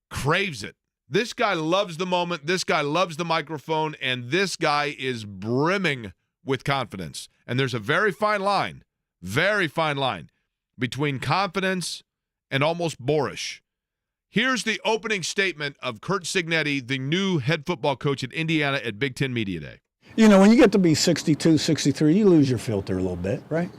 craves it. This guy loves the moment. This guy loves the microphone. And this guy is brimming with confidence. And there's a very fine line between confidence and almost boorish. Here's the opening statement of Curt Cignetti, the new head football coach at Indiana at Big Ten Media Day. When you get to be 62, 63, you lose your filter a little bit, right?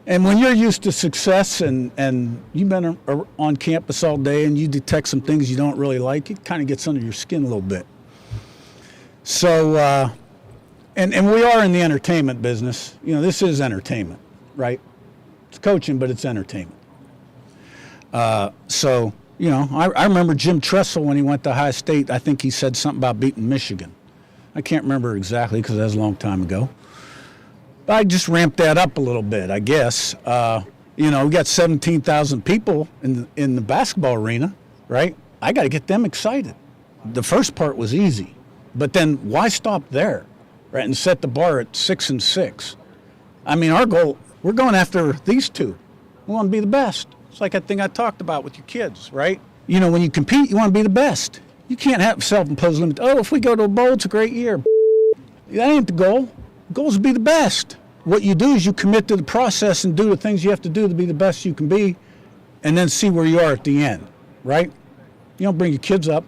And when you're used to success and you've been on campus all day and you detect some things you don't really like, it kind of gets under your skin a little bit. So, and we are in the entertainment business. This is entertainment, right? It's coaching, but it's entertainment. So, I remember Jim Tressel when he went to Ohio State. I think he said something about beating Michigan. I can't remember exactly because that was a long time ago. But I just ramped that up a little bit, I guess. We got 17,000 people in the basketball arena, right? I got to get them excited. The first part was easy, but then why stop there, right? And set the bar at 6 and 6. I mean, our goal, we're going after these two. We want to be the best. It's like that thing I talked about with your kids, right? When you compete, you want to be the best. You can't have self-imposed limits. Oh, if we go to a bowl, it's a great year. That ain't the goal. The goal is to be the best. What you do is you commit to the process and do the things you have to do to be the best you can be, and then see where you are at the end, right? You don't bring your kids up,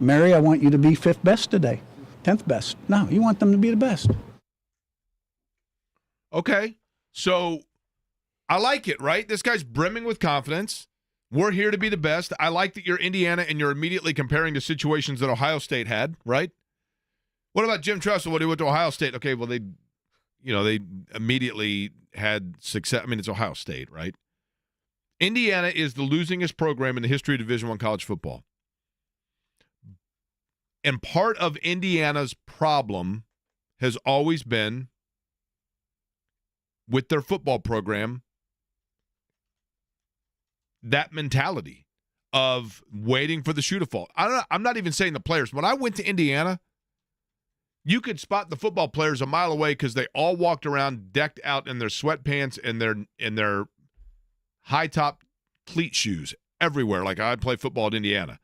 Mary, I want you to be 5th best today, 10th best. No, you want them to be the best. Okay, so I like it, right? This guy's brimming with confidence. We're here to be the best. I like that you're Indiana and you're immediately comparing to situations that Ohio State had, right? What about Jim Tressel when he went to Ohio State? Okay, well, they immediately had success. I mean, it's Ohio State, right? Indiana is the losingest program in the history of Division I college football. And part of Indiana's problem has always been with their football program, that mentality of waiting for the shoe to fall. I'm not even saying the players. When I went to Indiana, you could spot the football players a mile away because they all walked around decked out in their sweatpants and their high-top cleat shoes everywhere, like I play football at Indiana.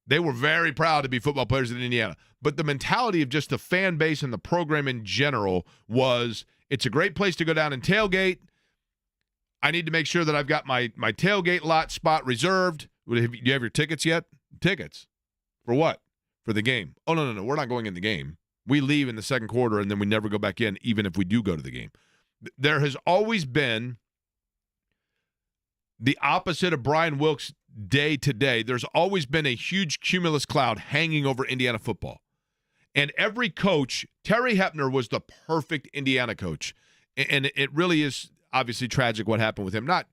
They were very proud to be football players in Indiana. But the mentality of just the fan base and the program in general was It's a great place to go down and tailgate. I need to make sure that I've got my tailgate lot spot reserved. Do you have your tickets yet? Tickets. For what? For the game. Oh, no. We're not going in the game. We leave in the second quarter, and then we never go back in, even if we do go to the game. There has always been the opposite of Brian Wilks' day to day. There's always been a huge cumulus cloud hanging over Indiana football. And every coach, Terry Hepner was the perfect Indiana coach. And it really is obviously tragic what happened with him, not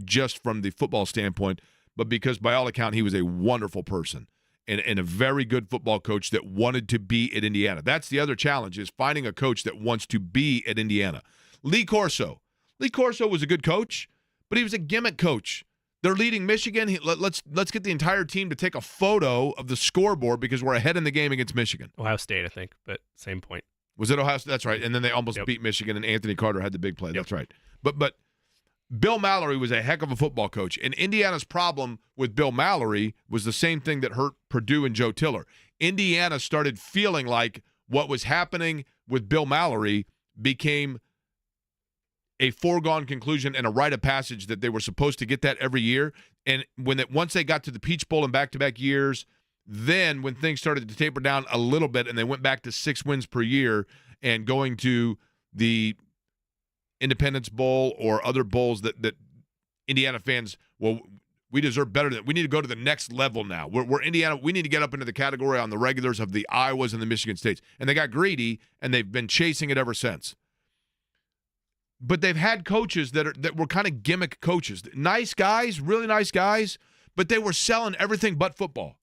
just from the football standpoint, but because by all account, he was a wonderful person and a very good football coach that wanted to be at Indiana. That's the other challenge, is finding a coach that wants to be at Indiana. Lee Corso. Lee Corso was a good coach, but he was a gimmick coach. They're leading Michigan. Let's get the entire team to take a photo of the scoreboard because we're ahead in the game against Michigan. Ohio State, I think, but same point. Was it Ohio State? That's right. And then they almost beat Michigan, and Anthony Carter had the big play. That's right. But Bill Mallory was a heck of a football coach. And Indiana's problem with Bill Mallory was the same thing that hurt Purdue and Joe Tiller. Indiana started feeling like what was happening with Bill Mallory became a foregone conclusion and a rite of passage, that they were supposed to get that every year. And once they got to the Peach Bowl in back-to-back years, then when things started to taper down a little bit and they went back to 6 wins per year and going to the Independence Bowl or other bowls that Indiana fans, well, we deserve better than, we need to go to the next level now. We're Indiana. We need to get up into the category on the regulars of the Iowas and the Michigan States. And they got greedy, and they've been chasing it ever since. But they've had coaches that were kind of gimmick coaches. Nice guys, really nice guys, but they were selling everything but football.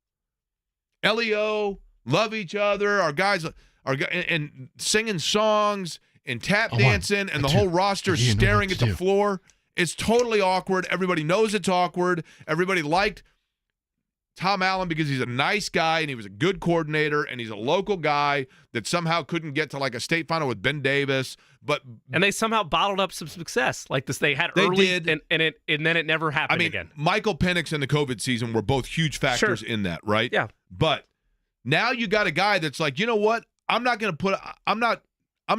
LEO, love each other, our guys are and singing songs and tap dancing, and the whole roster is staring at the floor. It's totally awkward. Everybody knows it's awkward. Everybody liked Tom Allen because he's a nice guy and he was a good coordinator and he's a local guy that somehow couldn't get to like a state final with Ben Davis. And they somehow bottled up some success like this. They had they early, did. and then it never happened again. Michael Penix and the COVID season were both huge factors in that, right? Yeah. But now you got a guy that's like, you know what? I'm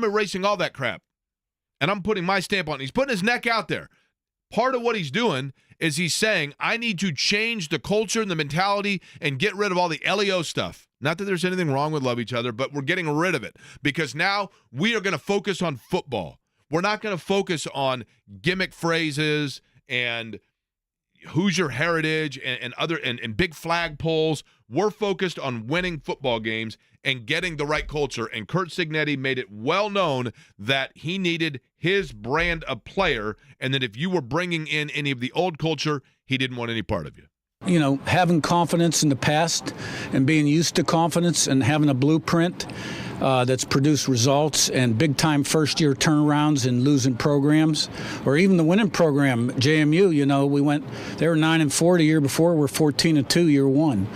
erasing all that crap. And I'm putting my stamp on it. He's putting his neck out there. Part of what he's doing is he's saying, I need to change the culture and the mentality and get rid of all the LEO stuff. Not that there's anything wrong with love each other, but we're getting rid of it because now we are going to focus on football. We're not going to focus on gimmick phrases and Hoosier heritage and other and big flag poles. We're focused on winning football games and getting the right culture. And Curt Cignetti made it well known that he needed his brand of player, and that if you were bringing in any of the old culture, he didn't want any part of you. You know, having confidence in the past and being used to confidence and having a blueprint that's produced results and big-time first-year turnarounds in losing programs, or even the winning program, JMU, you know, they were 9-4 the year before, we're 14-2 year one.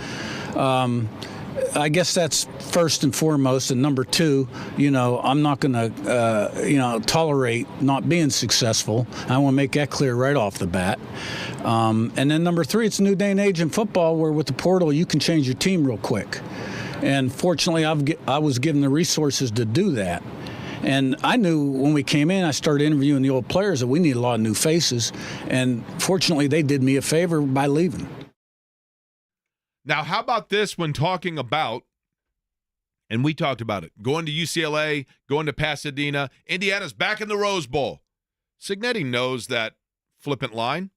I guess that's first and foremost. And number two, you know, I'm not going to, tolerate not being successful. I want to make that clear right off the bat. And then number three, it's a new day and age in football where with the portal, you can change your team real quick. And fortunately, I was given the resources to do that. And I knew when we came in, I started interviewing the old players that we need a lot of new faces. And fortunately, they did me a favor by leaving. Now, how about this when talking about, and we talked about it, going to UCLA, going to Pasadena, Indiana's back in the Rose Bowl. Cignetti knows that flippant line.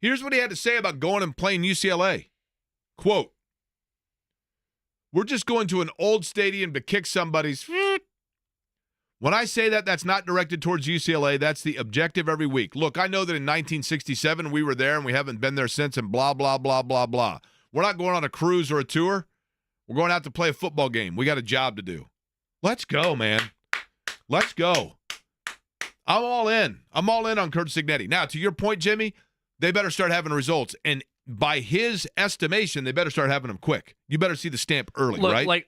Here's what he had to say about going and playing UCLA. Quote, we're just going to an old stadium to kick somebody's. When I say that, that's not directed towards UCLA. That's the objective every week. Look, I know that in 1967 we were there and we haven't been there since and blah, blah, blah, blah, blah. We're not going on a cruise or a tour. We're going out to play a football game. We got a job to do. Let's go, man. Let's go. I'm all in. I'm all in on Curt Cignetti. Now, to your point, Jimmy, they better start having results. And by his estimation, they better start having them quick. You better see the stamp early, right?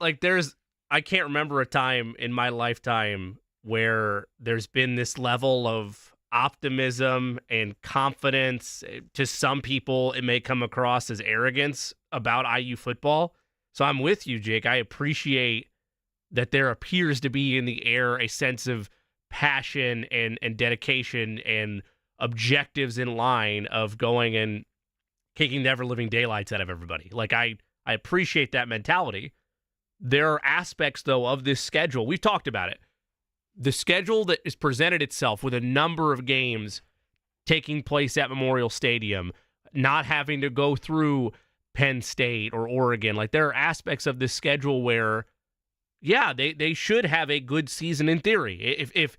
I can't remember a time in my lifetime where there's been this level of optimism and confidence. To some people, it may come across as arrogance about IU football. So I'm with you, Jake. I appreciate that there appears to be in the air a sense of passion and dedication and objectives in line of going and kicking the ever-living daylights out of everybody. Like, I appreciate that mentality. There are aspects, though, of this schedule. We've talked about it. The schedule that is presented itself with a number of games taking place at Memorial Stadium, not having to go through Penn State or Oregon. Like, there are aspects of this schedule where, yeah, they should have a good season in theory. If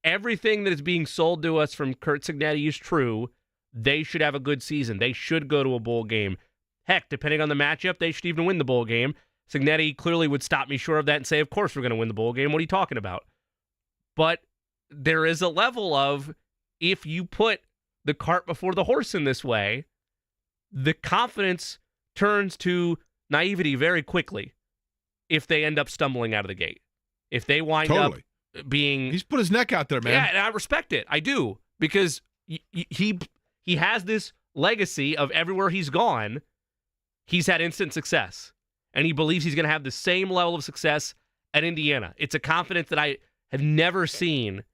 everything that is being sold to us from Curt Cignetti is true, they should have a good season. They should go to a bowl game. Heck, depending on the matchup, they should even win the bowl game. Cignetti clearly would stop me short of that and say, of course we're going to win the bowl game. What are you talking about? But there is a level of, if you put the cart before the horse in this way, the confidence turns to naivety very quickly if they end up stumbling out of the gate. If they wind up being... He's put his neck out there, man. Yeah, and I respect it. I do. Because he has this legacy of everywhere he's gone, he's had instant success. And he believes he's going to have the same level of success at Indiana. It's a confidence that I have never seen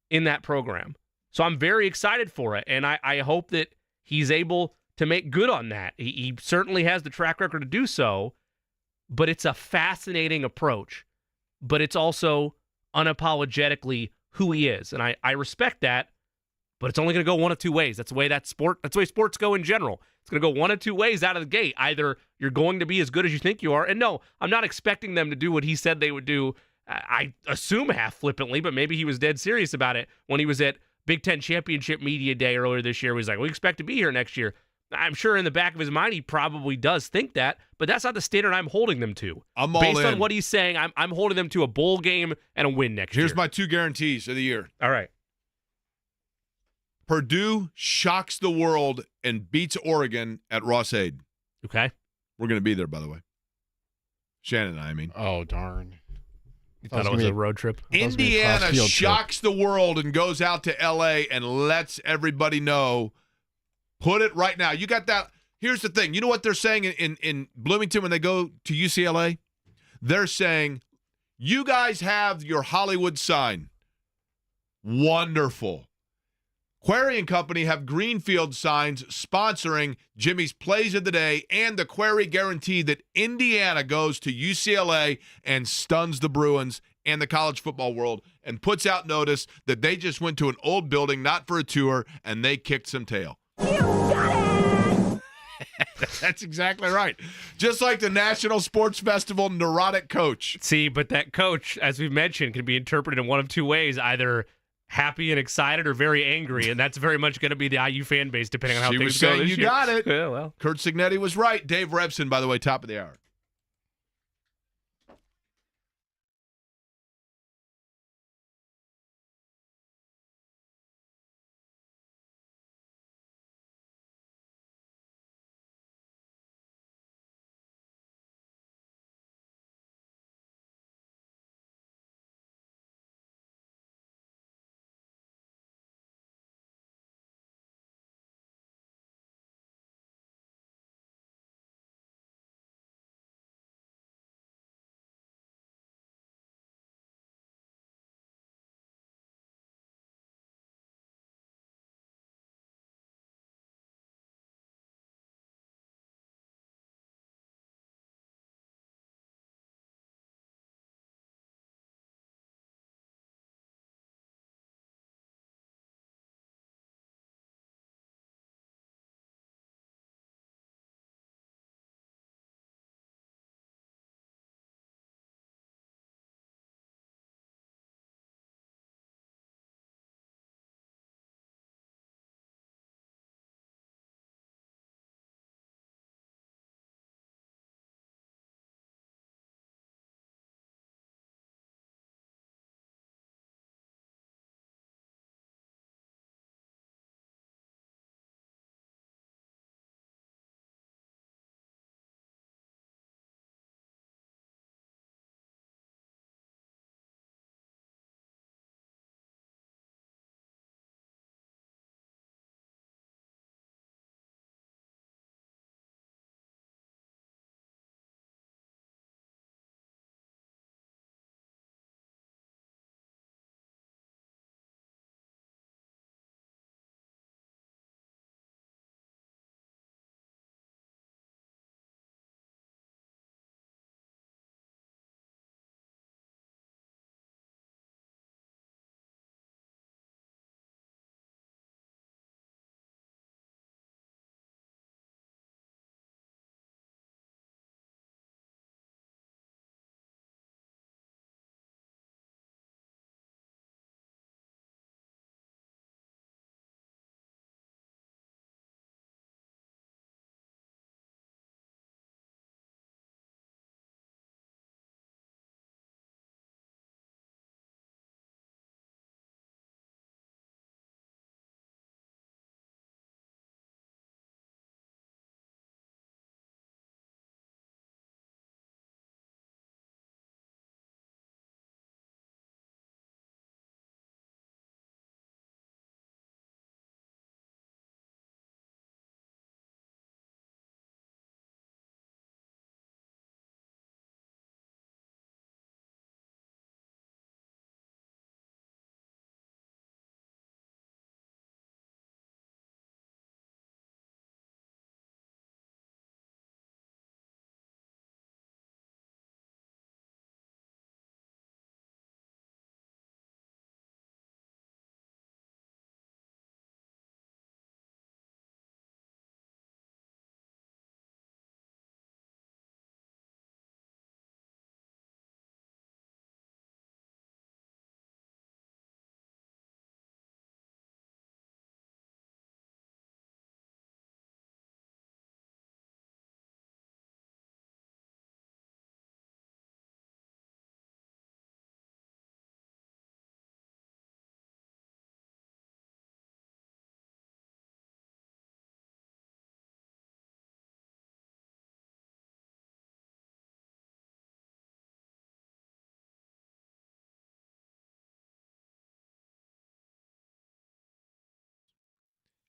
in that program. So I'm very excited for it, and I hope that he's able to make good on that. He certainly has the track record to do so, but it's a fascinating approach. But it's also unapologetically who he is, and I respect that, but it's only going to go one of two ways. That's the way sports go in general. It's going to go one of two ways out of the gate. Either you're going to be as good as you think you are, and no, I'm not expecting them to do what he said they would do. I assume half flippantly, but maybe he was dead serious about it when he was at Big Ten Championship Media Day earlier this year. He was like, we expect to be here next year. I'm sure in the back of his mind he probably does think that, but that's not the standard I'm holding them to. I'm all Based in. on what he's saying, I'm holding them to a bowl game and a win next year. Here's my two guarantees of the year. All right. Purdue shocks the world and beats Oregon at Ross-Ade. Okay. We're going to be there, by the way. Shannon and I mean. Oh, darn. You thought it was a road trip? Indiana shocks the world and goes out to L.A. and lets everybody know. Put it right now. You got that. Here's the thing. You know what they're saying in Bloomington when they go to UCLA? They're saying, you guys have your Hollywood sign. Wonderful. Query and Company have Greenfield signs sponsoring Jimmy's Plays of the Day and the Query guarantee that Indiana goes to UCLA and stuns the Bruins and the college football world and puts out notice that they just went to an old building, not for a tour, and they kicked some tail. You got it! That's exactly right. Just like the National Sports Festival neurotic coach. See, but that coach, as we've mentioned, can be interpreted in one of two ways, either happy and excited or very angry, and that's very much going to be the IU fan base, depending on how things go this year. She was saying you got it. Yeah, well. Curt Cignetti was right. Dave Revson, by the way, top of the hour.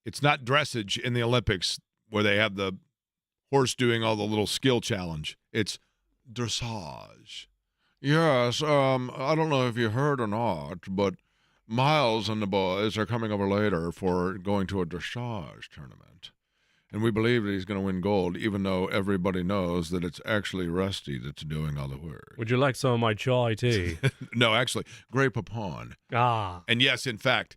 It's not dressage in the Olympics where they have the horse doing all the little skill challenge. It's dressage. Yes, I don't know if you heard or not, but Miles and the boys are coming over later for going to a dressage tournament. And we believe that he's going to win gold, even though everybody knows that it's actually Rusty that's doing all the work. Would you like some of my chai tea? No, actually, Grey Poupon. Ah. And yes, in fact,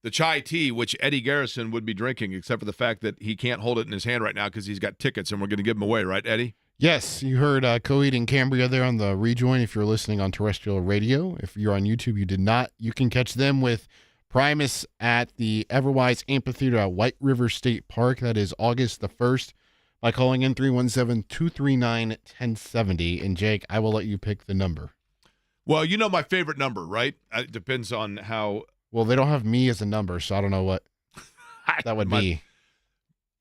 the chai tea, which Eddie Garrison would be drinking, except for the fact that he can't hold it in his hand right now because he's got tickets, and we're going to give them away, right, Eddie? Yes, you heard Coheed and Cambria there on the rejoin if you're listening on terrestrial radio. If you're on YouTube, you did not. You can catch them with Primus at the Everwise Amphitheater at White River State Park. That is August the 1st by calling in 317-239-1070. And, Jake, I will let you pick the number. Well, you know my favorite number, right? It depends on how... Well, they don't have me as a number, so I don't know what that would be.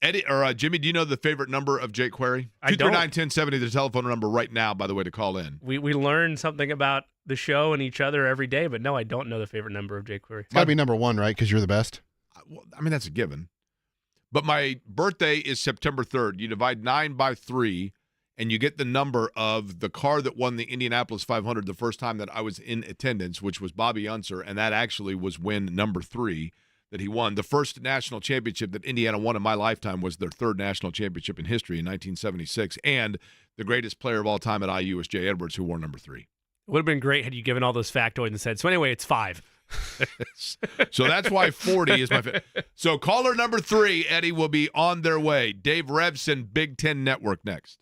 Eddie or Jimmy, do you know the favorite number of Jake Query? I don't. 239-1070, the telephone number right now, by the way, to call in. We learn something about the show and each other every day, but no, I don't know the favorite number of Jake Query. It's got to be number one, right? Because you're the best. Well, I mean, that's a given. But my birthday is September 3rd. You divide 9 by 3, and you get the number of the car that won the Indianapolis 500 the first time that I was in attendance, which was Bobby Unser, and that actually was win number 3 that he won. The first national championship that Indiana won in my lifetime was their third national championship in history in 1976, and the greatest player of all time at IU was Jay Edwards, who wore number 3. It would have been great had you given all those factoids and said, so anyway, it's 5. So that's why 40 is my favorite. So caller number 3, Eddie, will be on their way. Dave Revson, Big Ten Network next.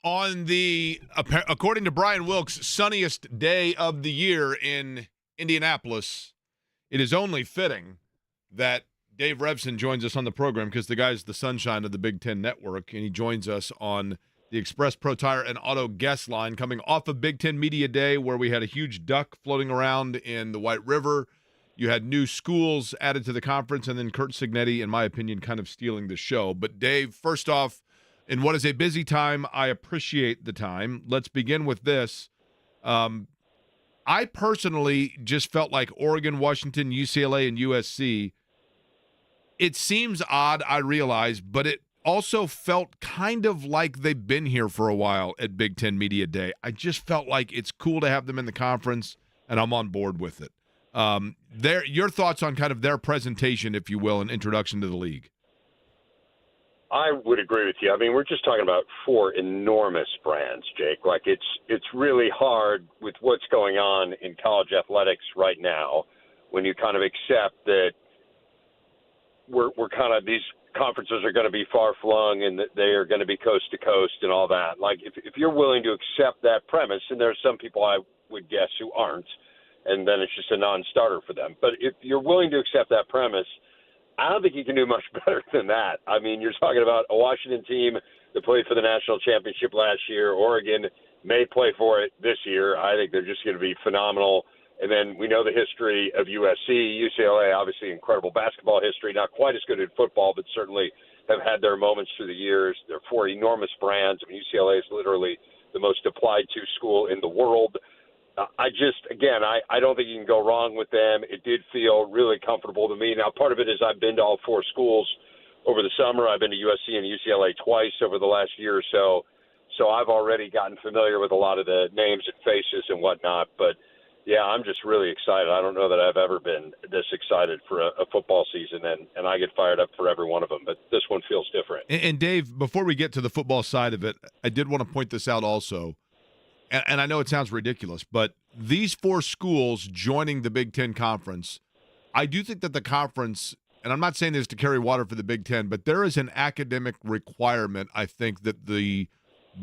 On the, according to Brian Wols, sunniest day of the year in Indianapolis, it is only fitting that Dave Revson joins us on the program because the guy's the sunshine of the Big Ten Network, and he joins us on the Express Pro Tire and Auto guest line coming off of Big Ten Media Day, where we had a huge duck floating around in the White River. You had new schools added to the conference, and then Kurt Signetti, in my opinion, kind of stealing the show. But Dave, first off, in what is a busy time, I appreciate the time. Let's begin with this. I personally just felt like Oregon, Washington, UCLA, and USC. It seems odd, I realize, but it also felt kind of like they've been here for a while at Big Ten Media Day. I just felt like it's cool to have them in the conference, and I'm on board with it. Your thoughts on kind of their presentation, if you will, and introduction to the league. I would agree with you. I mean, we're just talking about 4 enormous brands, Jake. Like it's really hard with what's going on in college athletics right now when you kind of accept that we're kind of, these conferences are going to be far flung and that they are going to be coast to coast and all that. Like if you're willing to accept that premise, and there's some people I would guess who aren't, and then it's just a non-starter for them. But if you're willing to accept that premise, I don't think you can do much better than that. I mean, you're talking about a Washington team that played for the national championship last year. Oregon may play for it this year. I think they're just going to be phenomenal. And then we know the history of USC, UCLA, obviously incredible basketball history, not quite as good at football, but certainly have had their moments through the years. They're 4 enormous brands. I mean, UCLA is literally the most applied to school in the world. I don't think you can go wrong with them. It did feel really comfortable to me. Now, part of it is I've been to all 4 schools over the summer. I've been to USC and UCLA twice over the last year or so. So I've already gotten familiar with a lot of the names and faces and whatnot. But, yeah, I'm just really excited. I don't know that I've ever been this excited for a football season, and I get fired up for every one of them. But this one feels different. And Dave, before we get to the football side of it, I did want to point this out also. And I know it sounds ridiculous, but these 4 schools joining the Big Ten Conference, I do think that the conference, and I'm not saying this to carry water for the Big Ten, but there is an academic requirement, I think, that the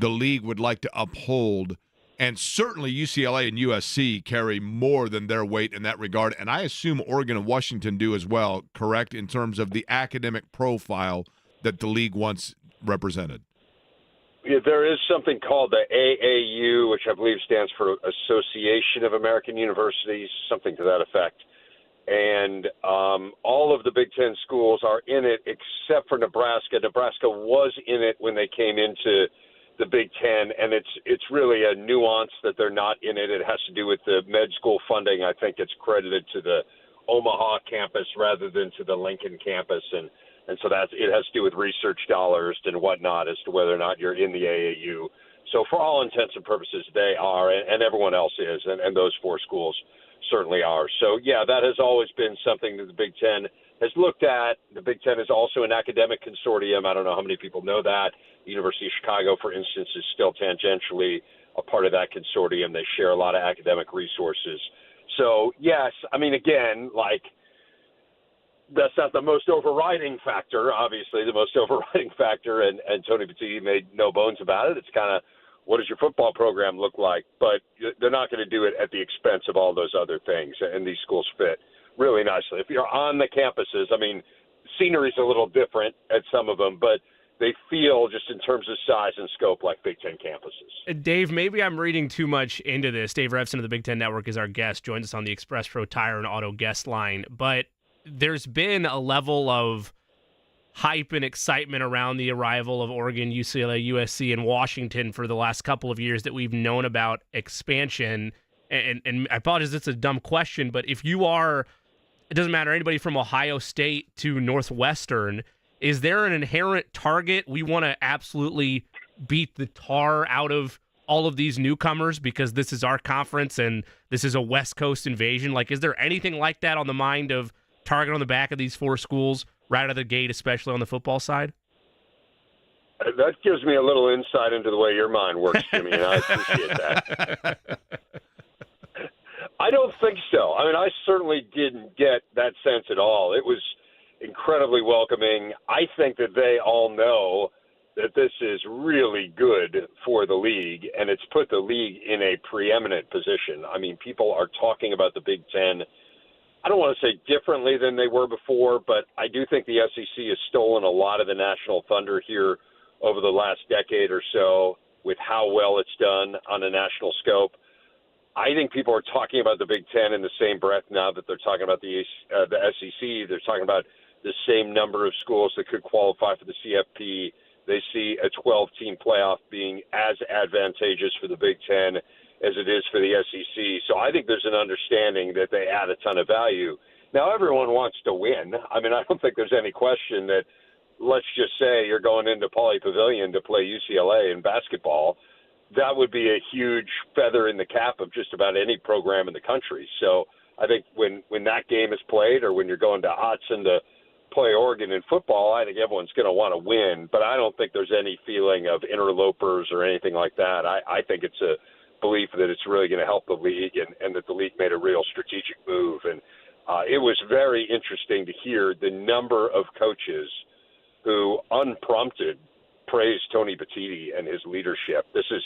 league would like to uphold. And certainly UCLA and USC carry more than their weight in that regard. And I assume Oregon and Washington do as well, correct, in terms of the academic profile that the league wants represented. Yeah, there is something called the AAU, which I believe stands for Association of American Universities, something to that effect. And all of the Big Ten schools are in it except for Nebraska. Nebraska was in it when they came into the Big Ten, and it's really a nuance that they're not in it. It has to do with the med school funding. I think it's credited to the Omaha campus rather than to the Lincoln campus, and so it has to do with research dollars and whatnot as to whether or not you're in the AAU. So for all intents and purposes, they are, and everyone else is, and those 4 schools certainly are. So, yeah, that has always been something that the Big Ten has looked at. The Big Ten is also an academic consortium. I don't know how many people know that. The University of Chicago, for instance, is still tangentially a part of that consortium. They share a lot of academic resources. So, yes, I mean, again, like, that's not the most overriding factor, obviously. The most overriding factor, and Tony Petitti made no bones about it, it's kind of, what does your football program look like? But they're not going to do it at the expense of all those other things, and these schools fit really nicely. If you're on the campuses, I mean, scenery's a little different at some of them, but they feel, just in terms of size and scope, like Big Ten campuses. Dave, maybe I'm reading too much into this. Dave Revson of the Big Ten Network is our guest, joins us on the Express Pro Tire and Auto guest line, but there's been a level of hype and excitement around the arrival of Oregon, UCLA, USC, and Washington for the last couple of years that we've known about expansion. And I apologize, it's a dumb question, but if you are, it doesn't matter, anybody from Ohio State to Northwestern, is there an inherent target? We want to absolutely beat the tar out of all of these newcomers because this is our conference and this is a West Coast invasion. Like, is there anything like that on the mind of target on the back of these 4 schools right out of the gate, especially on the football side? That gives me a little insight into the way your mind works, Jimmy, and I appreciate that. I don't think so. I mean, I certainly didn't get that sense at all. It was incredibly welcoming. I think that they all know that this is really good for the league, and it's put the league in a preeminent position. I mean, people are talking about the Big Ten, I don't want to say differently than they were before, but I do think the SEC has stolen a lot of the national thunder here over the last decade or so with how well it's done on a national scope. I think people are talking about the Big Ten in the same breath now that they're talking about the SEC. They're talking about the same number of schools that could qualify for the CFP. They see a 12-team playoff being as advantageous for the Big Ten as it is for the SEC. So I think there's an understanding that they add a ton of value. Now, everyone wants to win. I mean, I don't think there's any question that, let's just say you're going into Pauley Pavilion to play UCLA in basketball. That would be a huge feather in the cap of just about any program in the country. So I think when that game is played, or when you're going to Autzen to play Oregon in football, I think everyone's going to want to win. But I don't think there's any feeling of interlopers or anything like that. I think it's a belief that it's really going to help the league, and that the league made a real strategic move. And it was very interesting to hear the number of coaches who, unprompted, praised Tony Petitti and his leadership. This is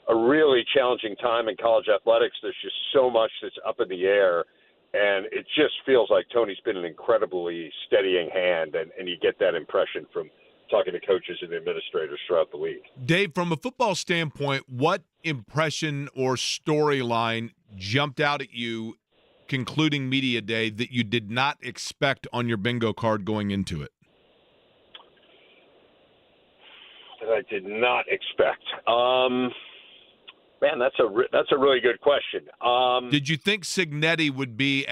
a really challenging time in college athletics. There's just so much that's up in the air, and it just feels like Tony's been an incredibly steadying hand, and you get that impression from talking to coaches and administrators throughout the league. Dave, from a football standpoint, what impression or storyline jumped out at you concluding media day that you did not expect on your bingo card going into it? That I did not expect. Man, that's a really good question. Did you think Cignetti would be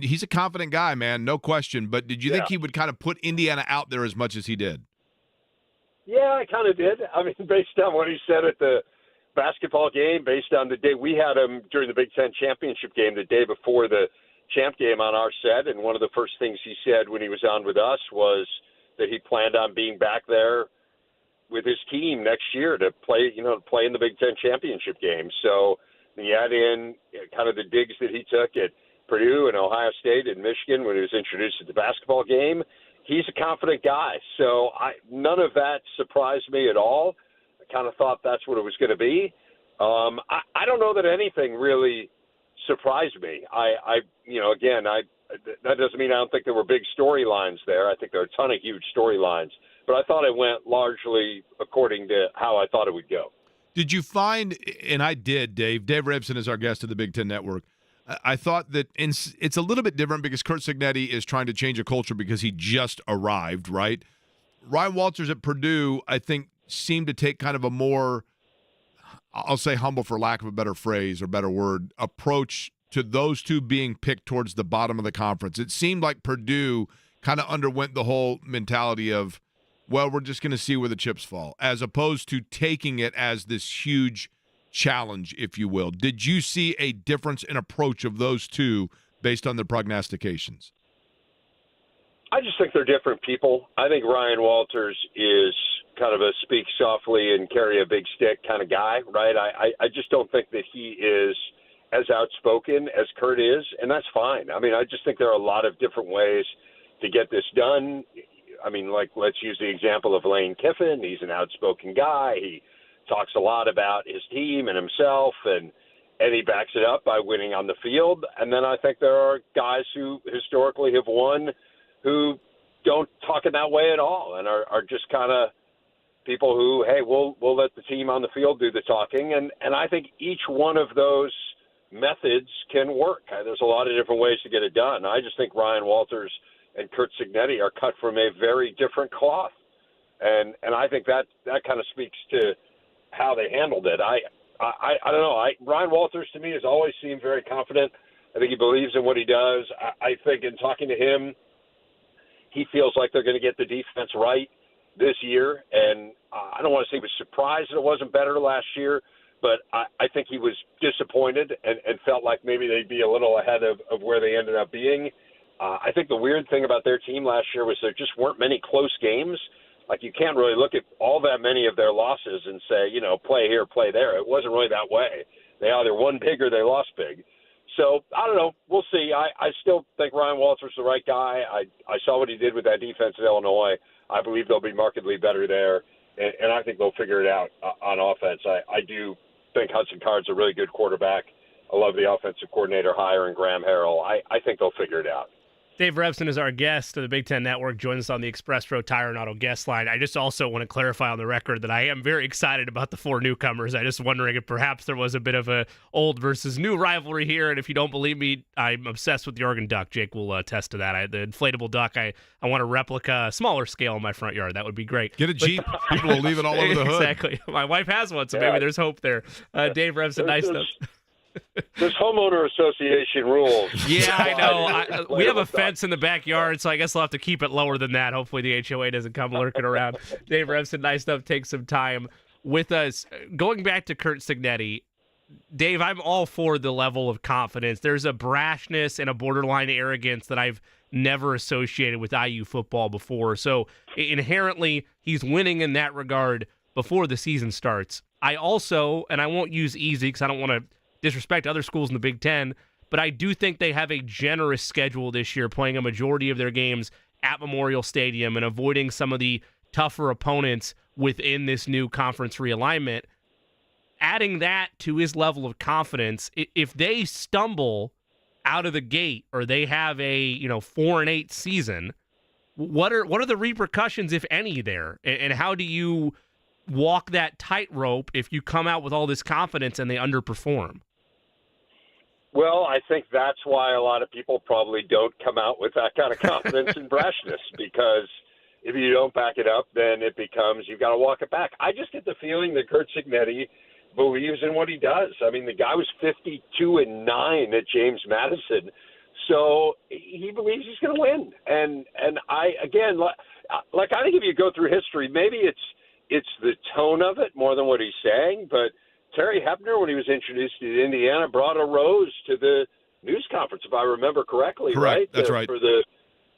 he's a confident guy, man, no question, but did you think he would kind of put Indiana out there as much as he did? Yeah, I kind of did. I mean, based on what he said at the basketball game, based on the day we had him during the Big Ten championship game, the day before the champ game on our set, and one of the first things he said when he was on with us was that he planned on being back there with his team next year to play in the Big Ten championship game. So you add in kind of the digs that he took at Purdue and Ohio State and Michigan when he was introduced at the basketball game. He's a confident guy. So none of that surprised me at all. I kind of thought that's what it was going to be. I don't know that anything really surprised me. That doesn't mean I don't think there were big storylines there. I think there are a ton of huge storylines. But I thought it went largely according to how I thought it would go. Did you find, and I did, Dave Revson is our guest of the Big Ten Network, I thought that it's a little bit different because Curt Cignetti is trying to change a culture because he just arrived, right? Ryan Walters at Purdue, I think, seemed to take kind of a more, I'll say humble for lack of a better phrase or better word, approach to those two being picked towards the bottom of the conference. It seemed like Purdue kind of underwent the whole mentality of, well, we're just going to see where the chips fall, as opposed to taking it as this huge challenge, if you will. Did you see a difference in approach of those two based on their prognostications? I just think they're different people. I think Ryan Walters is kind of a speak softly and carry a big stick kind of guy, right? I just don't think that he is as outspoken as Curt is, and that's fine. I mean, I just think there are a lot of different ways to get this done. I mean, like, let's use the example of Lane Kiffin. He's an outspoken guy. He talks a lot about his team and himself, and he backs it up by winning on the field. And then I think there are guys who historically have won who don't talk in that way at all and are just kind of people who, hey, we'll let the team on the field do the talking. And I think each one of those methods can work. There's a lot of different ways to get it done. I just think Ryan Walters and Curt Cignetti are cut from a very different cloth. And I think that kind of speaks to how they handled it. I don't know. Ryan Walters, to me, has always seemed very confident. I think he believes in what he does. I think in talking to him, he feels like they're going to get the defense right this year. And I don't want to say he was surprised that it wasn't better last year, but I think he was disappointed and felt like maybe they'd be a little ahead of where they ended up being. I think the weird thing about their team last year was there just weren't many close games. Like, you can't really look at all that many of their losses and say, play here, play there. It wasn't really that way. They either won big or they lost big. So, I don't know. We'll see. I still think Ryan Walters is the right guy. I saw what he did with that defense at Illinois. I believe they'll be markedly better there. and I think they'll figure it out on offense. I do think Hudson Card's a really good quarterback. I love the offensive coordinator hire and Graham Harrell. I think they'll figure it out. Dave Revson is our guest of the Big Ten Network. Joins us on the Express Road Tire and Auto guest line. I just also want to clarify on the record that I am very excited about the 4 newcomers. I'm just wondering if perhaps there was a bit of a old versus new rivalry here. And if you don't believe me, I'm obsessed with the Oregon Duck. Jake will attest to that. The inflatable duck, I want a replica, smaller scale in my front yard. That would be great. Get a Jeep. People will leave it all over the hood. Exactly. My wife has one, so maybe there's hope there. Dave Revson, nice stuff. There's homeowner association rules. Yeah, I know. We have a fence in the backyard, so I guess I'll have to keep it lower than that. Hopefully the HOA doesn't come lurking around. Dave Revson, nice enough, take some time with us. Going back to Curt Cignetti, Dave, I'm all for the level of confidence. There's a brashness and a borderline arrogance that I've never associated with IU football before. So inherently, he's winning in that regard before the season starts. I also, and I won't use easy because I don't want to disrespect other schools in the Big Ten, but I do think they have a generous schedule this year, playing a majority of their games at Memorial Stadium and avoiding some of the tougher opponents within this new conference realignment. Adding that to his level of confidence, if they stumble out of the gate or they have a 4-8 season, what are the repercussions, if any, there? And how do you walk that tightrope if you come out with all this confidence and they underperform? Well, I think that's why a lot of people probably don't come out with that kind of confidence and brashness, because if you don't back it up, then it becomes you've got to walk it back. I just get the feeling that Curt Cignetti believes in what he does. I mean, the guy was 52-9 at James Madison, so he believes he's going to win. And I again, like I think if you go through history, maybe it's the tone of it more than what he's saying, but Terry Hebner, when he was introduced to Indiana, brought a rose to the news conference, if I remember correctly. Correct. Right? That's right. For the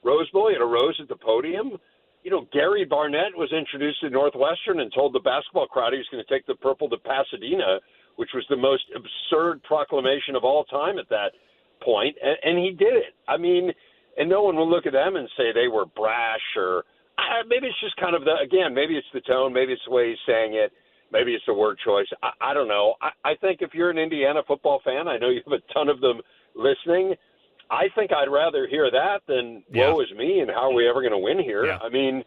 Rose Bowl, he had a rose at the podium. Gary Barnett was introduced to Northwestern and told the basketball crowd he was going to take the purple to Pasadena, which was the most absurd proclamation of all time at that point, and he did it. I mean, and no one will look at them and say they were brash or maybe it's just kind of maybe it's the tone, maybe it's the way he's saying it. Maybe it's the word choice. I don't know. I think if you're an Indiana football fan, I know you have a ton of them listening. I think I'd rather hear that than woe is me and how are we ever going to win here. Yeah. I mean,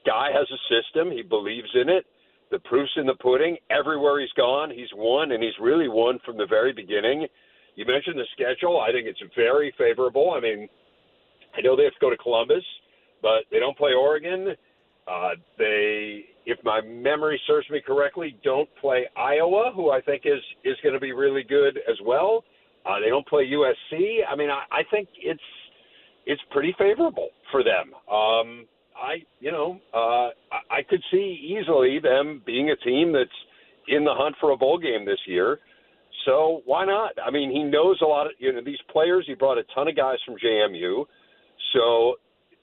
guy has a system. He believes in it. The proof's in the pudding. Everywhere he's gone, he's won, and he's really won from the very beginning. You mentioned the schedule. I think it's very favorable. I mean, I know they have to go to Columbus, but they don't play Oregon. They, if my memory serves me correctly, don't play Iowa, who I think is going to be really good as well. They don't play USC. I mean, I think it's pretty favorable for them. I could see easily them being a team that's in the hunt for a bowl game this year. So why not? I mean, he knows a lot of these players. He brought a ton of guys from JMU, so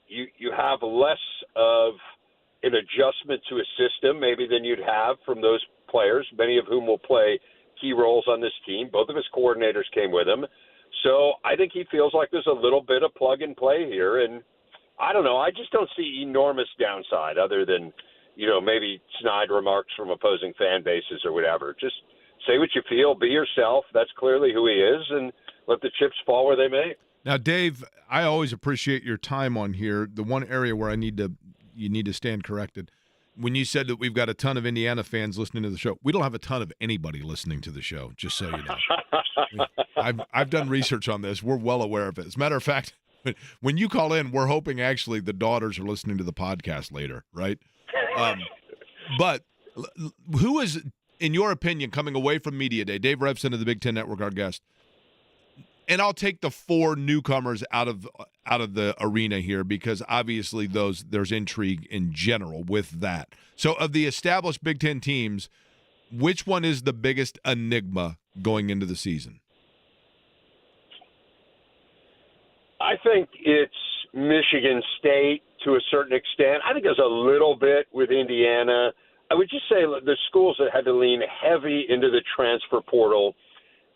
you have less of an adjustment to a system maybe than you'd have from those players, many of whom will play key roles on this team. Both of his coordinators came with him. So I think he feels like there's a little bit of plug and play here. And I don't know. I just don't see enormous downside other than, maybe snide remarks from opposing fan bases or whatever. Just say what you feel, be yourself. That's clearly who he is, and let the chips fall where they may. Now, Dave, I always appreciate your time on here. The one area where you need to stand corrected. When you said that we've got a ton of Indiana fans listening to the show, we don't have a ton of anybody listening to the show, just so you know. I've done research on this. We're well aware of it. As a matter of fact, when you call in, we're hoping actually the daughters are listening to the podcast later, right? But who is, in your opinion, coming away from Media Day, Dave Revson of the Big Ten Network, our guest, and I'll take the 4 newcomers out of the arena here because obviously there's intrigue in general with that. So of the established Big Ten teams, which one is the biggest enigma going into the season? I think it's Michigan State to a certain extent. I think there's a little bit with Indiana. I would just say the schools that had to lean heavy into the transfer portal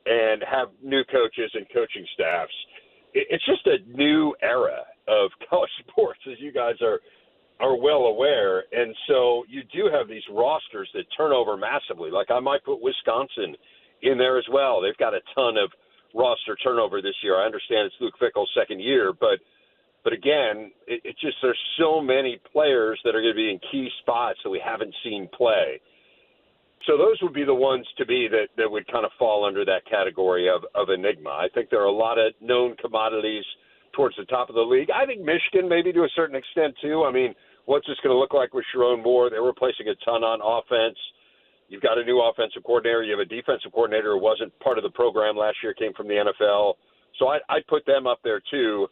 and have new coaches and coaching staffs. It's just a new era of college sports, as you guys are are well aware. And so you do have these rosters that turn over massively. Like I might put Wisconsin in there as well. They've got a ton of roster turnover this year. I understand it's Luke Fickell's second year, but again, it's just there's so many players that are going to be in key spots that we haven't seen play. So those would be the ones to me that would kind of fall under that category of enigma. I think there are a lot of known commodities towards the top of the league. I think Michigan maybe to a certain extent too. I mean, what's this going to look like with Sharon Moore? They're replacing a ton on offense. You've got a new offensive coordinator. You have a defensive coordinator who wasn't part of the program last year, came from the NFL. So I'd put them up there too.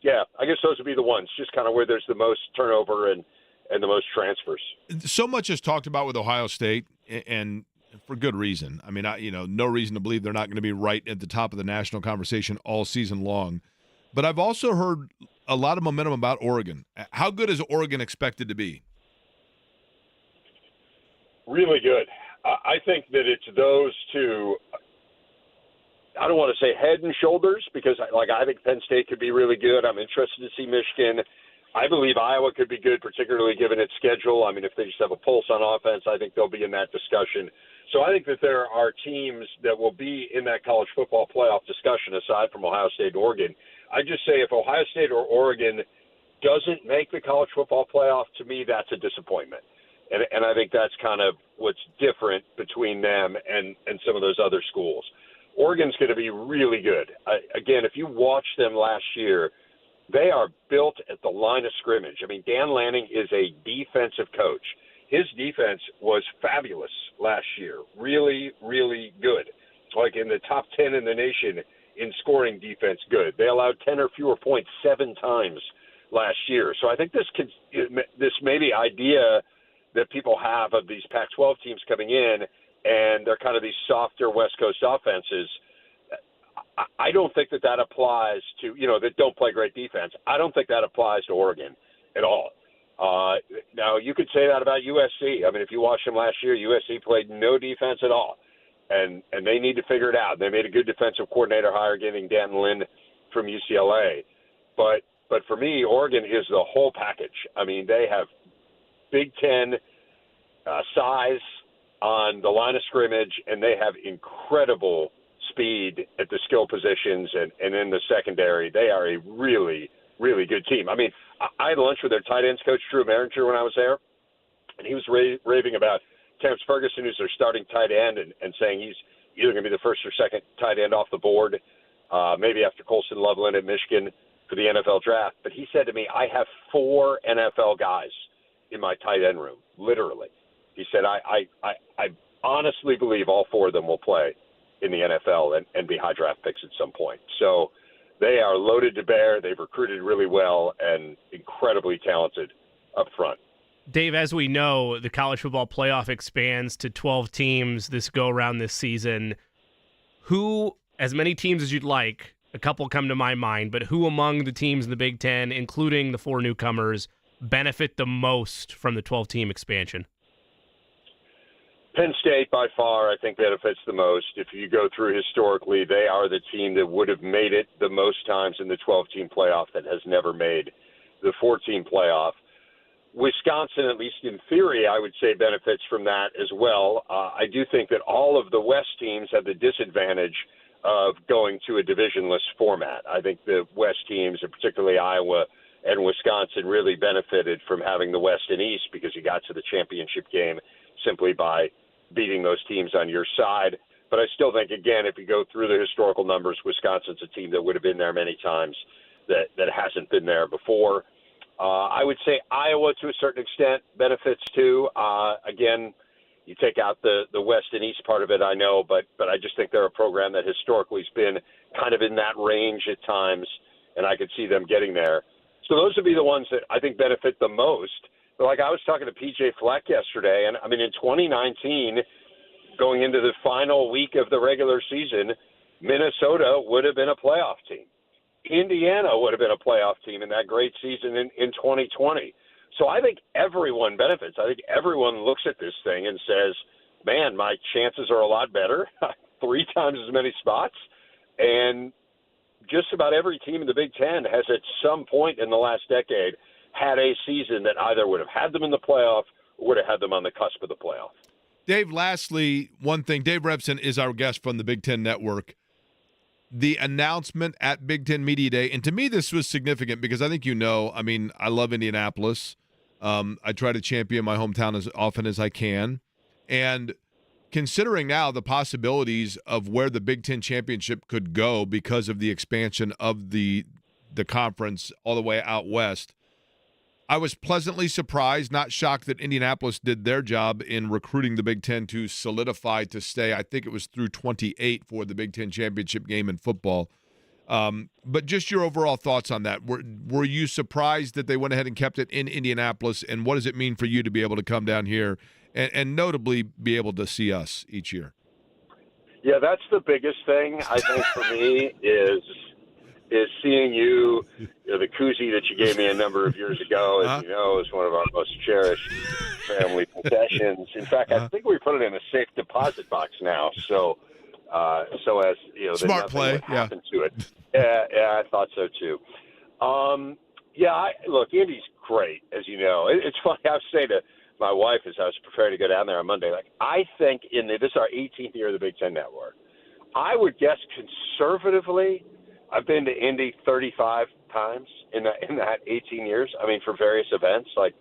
Yeah, I guess those would be the ones, just kind of where there's the most turnover and the most transfers. So much is talked about with Ohio State, and for good reason. I mean, no reason to believe they're not going to be right at the top of the national conversation all season long. But I've also heard a lot of momentum about Oregon. How good is Oregon expected to be? Really good. I think that it's those two. I don't want to say head and shoulders because, I think Penn State could be really good. I'm interested to see Michigan. I believe Iowa could be good, particularly given its schedule. I mean, if they just have a pulse on offense, I think they'll be in that discussion. So I think that there are teams that will be in that college football playoff discussion aside from Ohio State and Oregon. I just say if Ohio State or Oregon doesn't make the college football playoff, to me, that's a disappointment. And I think that's kind of what's different between them and some of those other schools. Oregon's going to be really good. Again, if you watch them last year, they are built at the line of scrimmage. I mean, Dan Lanning is a defensive coach. His defense was fabulous last year. Really, really good. Like in the top 10 in the nation in scoring defense, good. They allowed 10 or fewer points 7 times last year. So I think this maybe idea that people have of these Pac-12 teams coming in and they're kind of these softer West Coast offenses, I don't think that applies to, that don't play great defense. I don't think that applies to Oregon at all. Now, you could say that about USC. I mean, if you watched them last year, USC played no defense at all, and they need to figure it out. They made a good defensive coordinator hire, getting Dan Lynn from UCLA. But for me, Oregon is the whole package. I mean, they have Big Ten size on the line of scrimmage, and they have incredible speed at the skill positions and in the secondary. They are a really, really good team. I mean, I had lunch with their tight ends coach, Drew Maringer, when I was there, and he was raving about Terrence Ferguson, who's their starting tight end, and saying he's either going to be the first or second tight end off the board, maybe after Colson Loveland at Michigan for the NFL draft. But he said to me, I have 4 NFL guys in my tight end room, literally. He said, I honestly believe all 4 of them will play in the NFL and be high draft picks at some point. So they are loaded to bear. They've recruited really well and incredibly talented up front. Dave, as we know, the college football playoff expands to 12 teams this go-around this season. Who, as many teams as you'd like, a couple come to my mind, but who among the teams in the Big Ten, including the 4 newcomers, benefit the most from the 12-team expansion? Penn State, by far, I think benefits the most. If you go through historically, they are the team that would have made it the most times in the 12-team playoff that has never made the 14 playoff. Wisconsin, at least in theory, I would say benefits from that as well. I do think that all of the West teams have the disadvantage of going to a divisionless format. I think the West teams, and particularly Iowa and Wisconsin, really benefited from having the West and East because you got to the championship game simply by beating those teams on your side. But I still think, again, if you go through the historical numbers, Wisconsin's a team that would have been there many times that hasn't been there before. I would say Iowa, to a certain extent, benefits too. Again, you take out the West and East part of it, I know, but I just think they're a program that historically has been kind of in that range at times, and I could see them getting there. So those would be the ones that I think benefit the most. But like I was talking to PJ Fleck yesterday, and I mean, in 2019, going into the final week of the regular season, Minnesota would have been a playoff team. Indiana would have been a playoff team in that great season in 2020. So I think everyone benefits. I think everyone looks at this thing and says, man, my chances are a lot better, 3 times as many spots. And just about every team in the Big Ten has at some point in the last decade had a season that either would have had them in the playoff or would have had them on the cusp of the playoff. Dave, lastly, one thing. Dave Revson is our guest from the Big Ten Network. The announcement at Big Ten Media Day, and to me this was significant because I think I love Indianapolis. I try to champion my hometown as often as I can. And considering now the possibilities of where the Big Ten championship could go because of the expansion of the conference all the way out west, I was pleasantly surprised, not shocked that Indianapolis did their job in recruiting the Big Ten to solidify to stay. I think it was through 28 for the Big Ten championship game in football. But just your overall thoughts on that. Were you surprised that they went ahead and kept it in Indianapolis, and what does it mean for you to be able to come down here and notably be able to see us each year? Yeah, that's the biggest thing, I think, for me is seeing you know, the koozie that you gave me a number of years ago, as you know, is one of our most cherished family possessions. In fact, I think we put it in a safe deposit box now, so as you know, smart play, would happen to it. Yeah, I thought so too. Look, Indy's great, as you know. It's funny. I was saying to my wife as I was preparing to go down there on Monday, like, I think this is our 18th year of the Big Ten Network. I would guess conservatively, I've been to Indy 35 times in that 18 years. I mean, for various events. Like,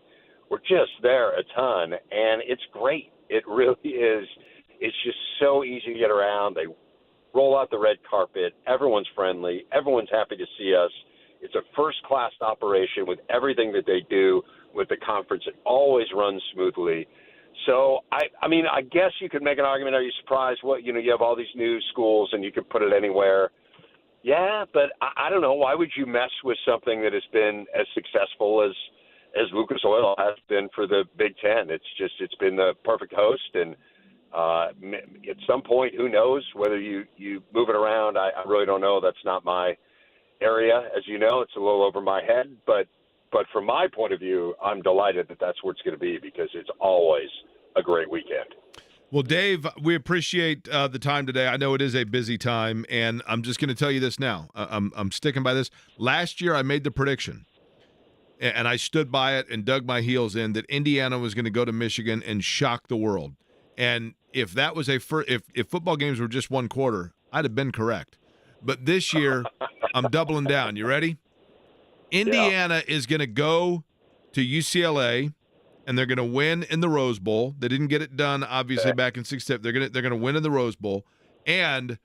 we're just there a ton, and it's great. It really is. It's just so easy to get around. They roll out the red carpet. Everyone's friendly. Everyone's happy to see us. It's a first-class operation with everything that they do with the conference. It always runs smoothly. So, I mean, I guess you could make an argument. Are you surprised? You have all these new schools, and you could put it anywhere. Yeah, but I don't know. Why would you mess with something that has been as successful as Lucas Oil has been for the Big Ten? It's been the perfect host, and at some point, who knows whether you move it around. I really don't know. That's not my area. As you know, it's a little over my head. But from my point of view, I'm delighted that that's where it's going to be because it's always a great weekend. Well, Dave, we appreciate the time today. I know it is a busy time, and I'm just going to tell you this now. I'm sticking by this. Last year, I made the prediction, and I stood by it and dug my heels in that Indiana was going to go to Michigan and shock the world. And if that was if football games were just one quarter, I'd have been correct. But this year, I'm doubling down. You ready? Indiana is going to go to UCLA. And they're going to win in the Rose Bowl. They didn't get it done, obviously, back in 6-7. They're going to win in the Rose Bowl. And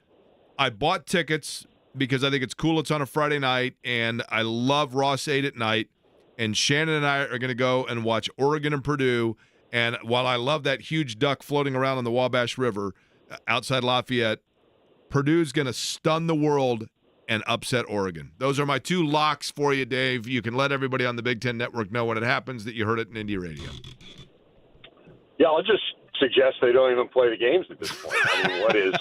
I bought tickets because I think it's cool. It's on a Friday night, and I love Ross 8 at night. And Shannon and I are going to go and watch Oregon and Purdue. And while I love that huge duck floating around on the Wabash River outside Lafayette, Purdue's going to stun the world and upset Oregon. Those are my two locks for you, Dave. You can let everybody on the Big Ten Network know when it happens that you heard it in Indy Radio. Yeah, I'll just suggest they don't even play the games at this point. I mean, what is?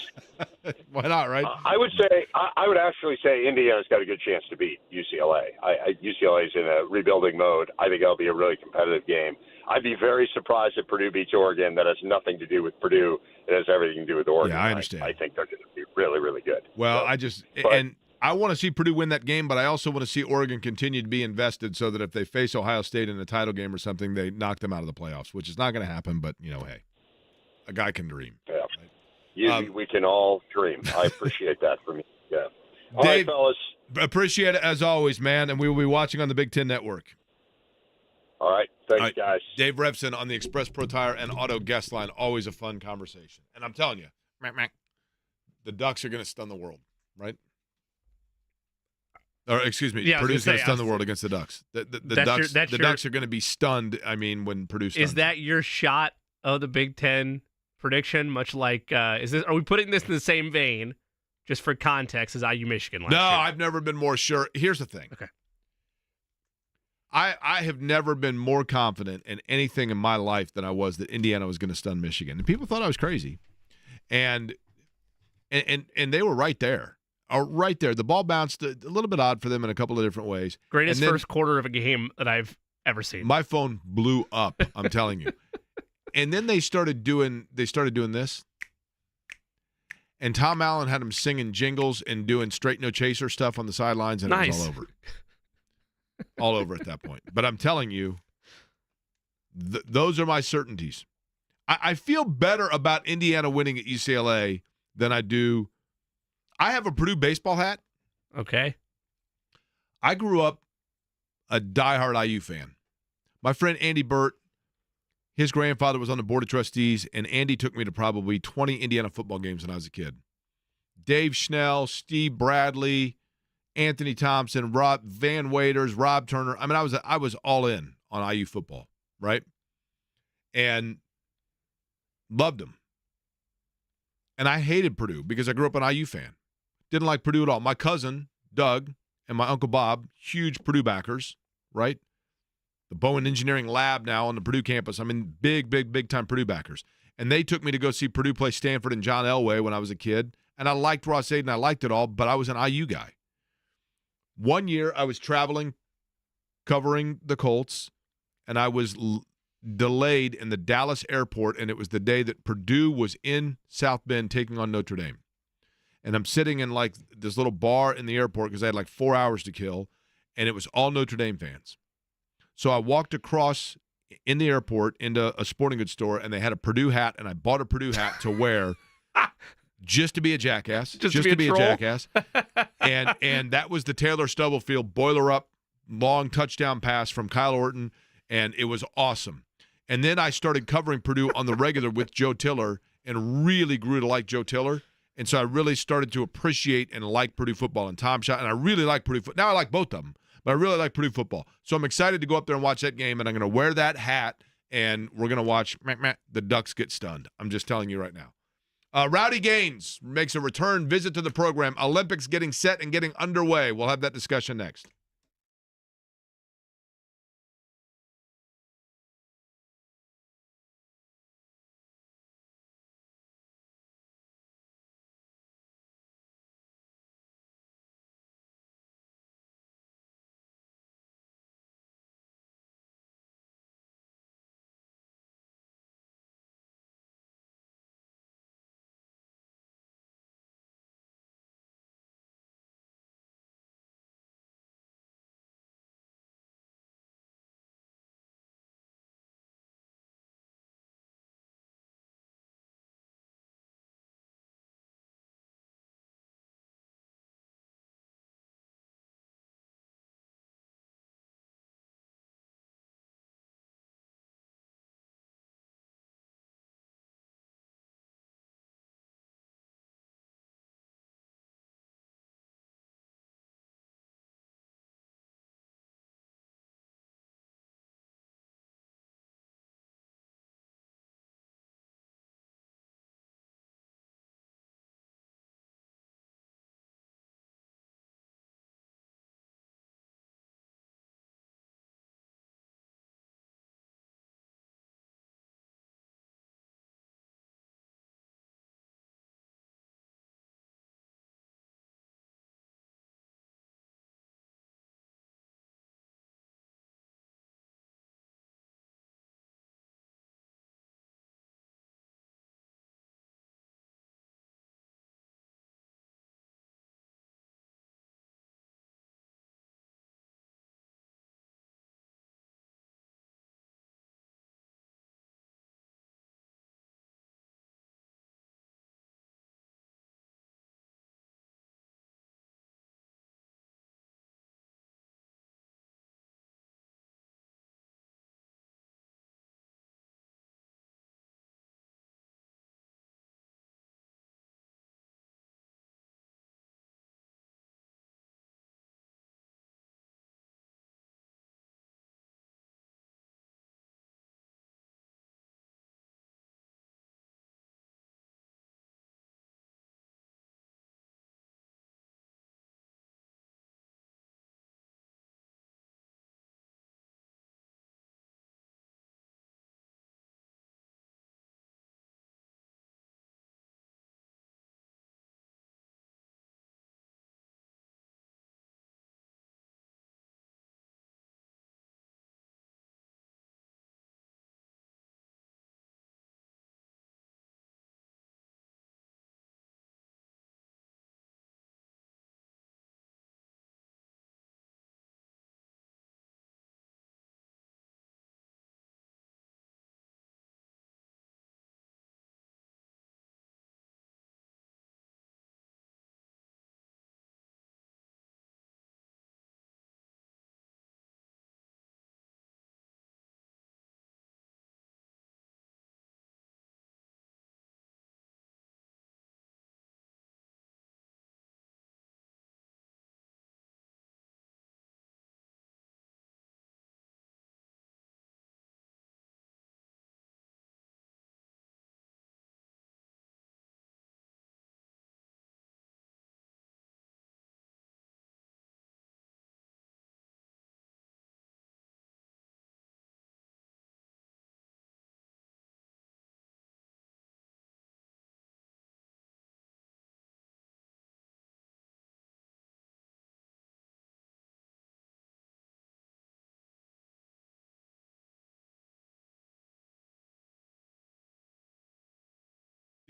Why not, right? I would actually say Indiana's got a good chance to beat UCLA. UCLA is in a rebuilding mode. I think that'll be a really competitive game. I'd be very surprised if Purdue beats Oregon. That has nothing to do with Purdue. It has everything to do with Oregon. Yeah, I understand. I think they're going to be really, really good. Well, I want to see Purdue win that game, but I also want to see Oregon continue to be invested so that if they face Ohio State in a title game or something, they knock them out of the playoffs, which is not going to happen, but, hey, a guy can dream. Yeah. We can all dream. I appreciate that from you. Yeah. All Dave, right, fellas. Appreciate it as always, man, and we will be watching on the Big Ten Network. All right. Thanks, guys. Dave Revson on the Express Pro Tire and Auto Guest Line. Always a fun conversation. And I'm telling you, the Ducks are going to stun the world, right? Or excuse me, Purdue's going to stun the world against the Ducks. The Ducks are going to be stunned. I mean, when Purdue stuns. Is that your shot of the Big Ten prediction? Much like, are we putting this in the same vein, just for context, as IU Michigan last year? I've never been more sure. Here's the thing. Okay. I have never been more confident in anything in my life than I was that Indiana was going to stun Michigan. And people thought I was crazy. And they were right there. Right there. The ball bounced a little bit odd for them in a couple of different ways. Greatest first quarter of a game that I've ever seen. My phone blew up, I'm telling you. And then they started doing this. And Tom Allen had them singing jingles and doing straight no chaser stuff on the sidelines, and It was all over. all over at that point. But I'm telling you, those are my certainties. I feel better about Indiana winning at UCLA than I do. I have a Purdue baseball hat. Okay. I grew up a diehard IU fan. My friend Andy Burt, his grandfather was on the board of trustees, and Andy took me to probably 20 Indiana football games when I was a kid. Dave Schnell, Steve Bradley, Anthony Thompson, Rob Van Waders, Rob Turner. I mean, I was all in on IU football, right? And loved them. And I hated Purdue because I grew up an IU fan. Didn't like Purdue at all. My cousin, Doug, and my Uncle Bob, huge Purdue backers, right? The Bowen Engineering Lab now on the Purdue campus. I mean, big time Purdue backers. And they took me to go see Purdue play Stanford and John Elway when I was a kid. And I liked Ross Aiden. I liked it all, but I was an IU guy. One year I was traveling, covering the Colts, and I was delayed in the Dallas airport, and it was the day that Purdue was in South Bend taking on Notre Dame. And I'm sitting in like this little bar in the airport because I had like 4 hours to kill, and it was all Notre Dame fans. So I walked across in the airport into a sporting goods store, and they had a Purdue hat, and I bought a Purdue hat to wear just to be a jackass. Just to be a jackass. And that was the Taylor Stubblefield boiler up long touchdown pass from Kyle Orton, and it was awesome. And then I started covering Purdue on the regular with Joe Tiller and really grew to like Joe Tiller. And so I really started to appreciate and like Purdue football and Tom Shot. And I really like Purdue football. Now I like both of them, but I really like Purdue football. So I'm excited to go up there and watch that game, and I'm going to wear that hat, and we're going to watch the Ducks get stunned. I'm just telling you right now. Rowdy Gaines makes a return visit to the program. Olympics getting set and getting underway. We'll have that discussion next.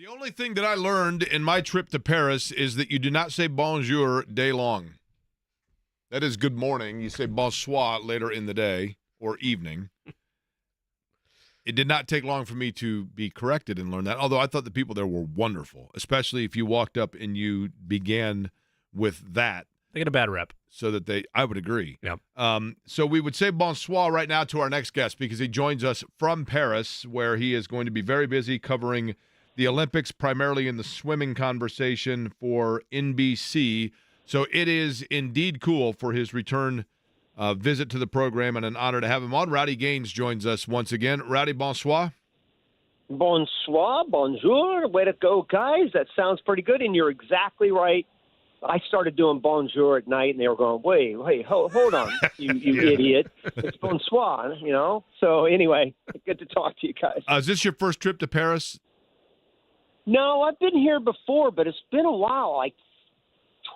The only thing that I learned in my trip to Paris is that you do not say bonjour day long. That is good morning. You say bonsoir later in the day or evening. It did not take long for me to be corrected and learn that, although I thought the people there were wonderful, especially if you walked up and you began with that. They get a bad rep. So that I would agree. Yep. So we would say bonsoir right now to our next guest because he joins us from Paris, where he is going to be very busy covering the Olympics, primarily in the swimming conversation for NBC. So it is indeed cool for his return visit to the program, and an honor to have him on. Rowdy Gaines joins us once again. Rowdy, bonsoir. Bonsoir, bonjour. Way to go, guys. That sounds pretty good, and you're exactly right. I started doing bonjour at night, and they were going, wait, hold on, you idiot. It's bonsoir, you know? So anyway, good to talk to you guys. Is this your first trip to Paris? No, I've been here before, but it's been a while, like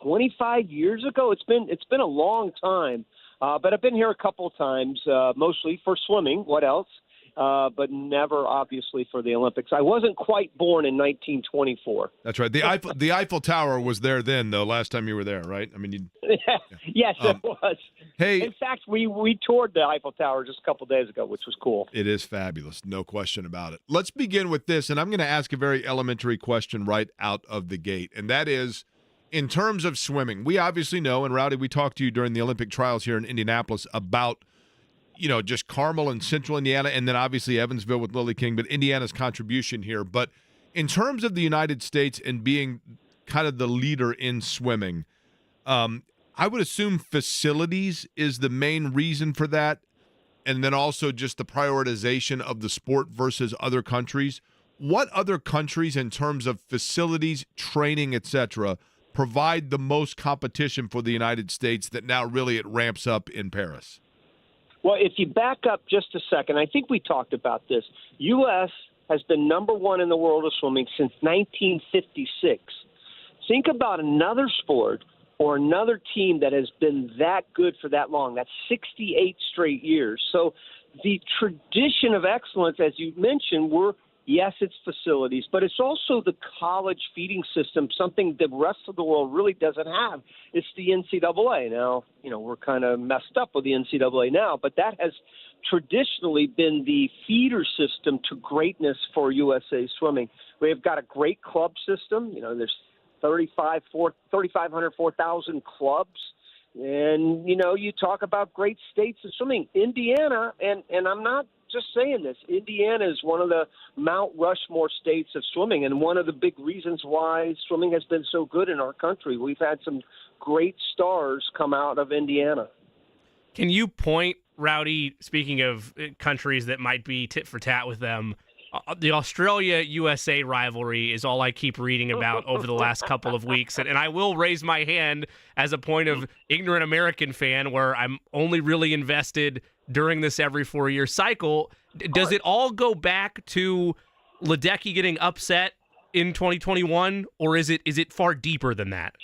25 years ago. It's been a long time, but I've been here a couple of times, mostly for swimming. What else? But never, obviously, for the Olympics. I wasn't quite born in 1924. That's right. The Eiffel Tower was there then, though, last time you were there, right? I mean, Yes, it was. Hey, in fact, we toured the Eiffel Tower just a couple of days ago, which was cool. It is fabulous, no question about it. Let's begin with this, and I'm going to ask a very elementary question right out of the gate, and that is, in terms of swimming, we obviously know, and Rowdy, we talked to you during the Olympic trials here in Indianapolis about just Carmel and Central Indiana, and then obviously Evansville with Lily King, but Indiana's contribution here. But in terms of the United States and being kind of the leader in swimming, I would assume facilities is the main reason for that, and then also just the prioritization of the sport versus other countries. What other countries, in terms of facilities, training, etc., provide the most competition for the United States that now really it ramps up in Paris? Well, if you back up just a second, I think we talked about this. U.S. has been number one in the world of swimming since 1956. Think about another sport or another team that has been that good for that long. That's 68 straight years. So the tradition of excellence, as you mentioned, yes, it's facilities, but it's also the college feeding system, something the rest of the world really doesn't have. It's the NCAA. Now, we're kind of messed up with the NCAA now, but that has traditionally been the feeder system to greatness for USA swimming. We've got a great club system. There's 3,500, 4,000 clubs. And, you talk about great states of swimming. Indiana, and I'm not just saying this, Indiana is one of the Mount Rushmore states of swimming, and one of the big reasons why swimming has been so good in our country. We've had some great stars come out of Indiana. Can you point, Rowdy, speaking of countries that might be tit for tat with them, the Australia-USA rivalry is all I keep reading about over the last couple of weeks. And I will raise my hand as a point of ignorant American fan where I'm only really invested during this every 4-year cycle. Does it all go back to Ledecky getting upset in 2021, or is it far deeper than that?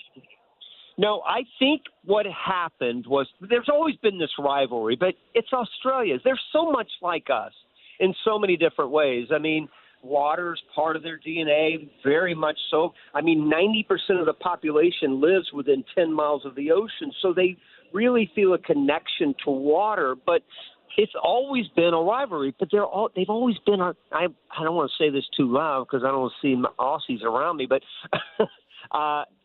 No, I think what happened was there's always been this rivalry, but it's Australia. They're so much like us in so many different ways. I mean, water's part of their DNA, very much so. I mean, 90% of the population lives within 10 miles of the ocean, so they really feel a connection to water. But it's always been a rivalry. But they've always been I don't want to say this too loud because I don't want to see Aussies around me, but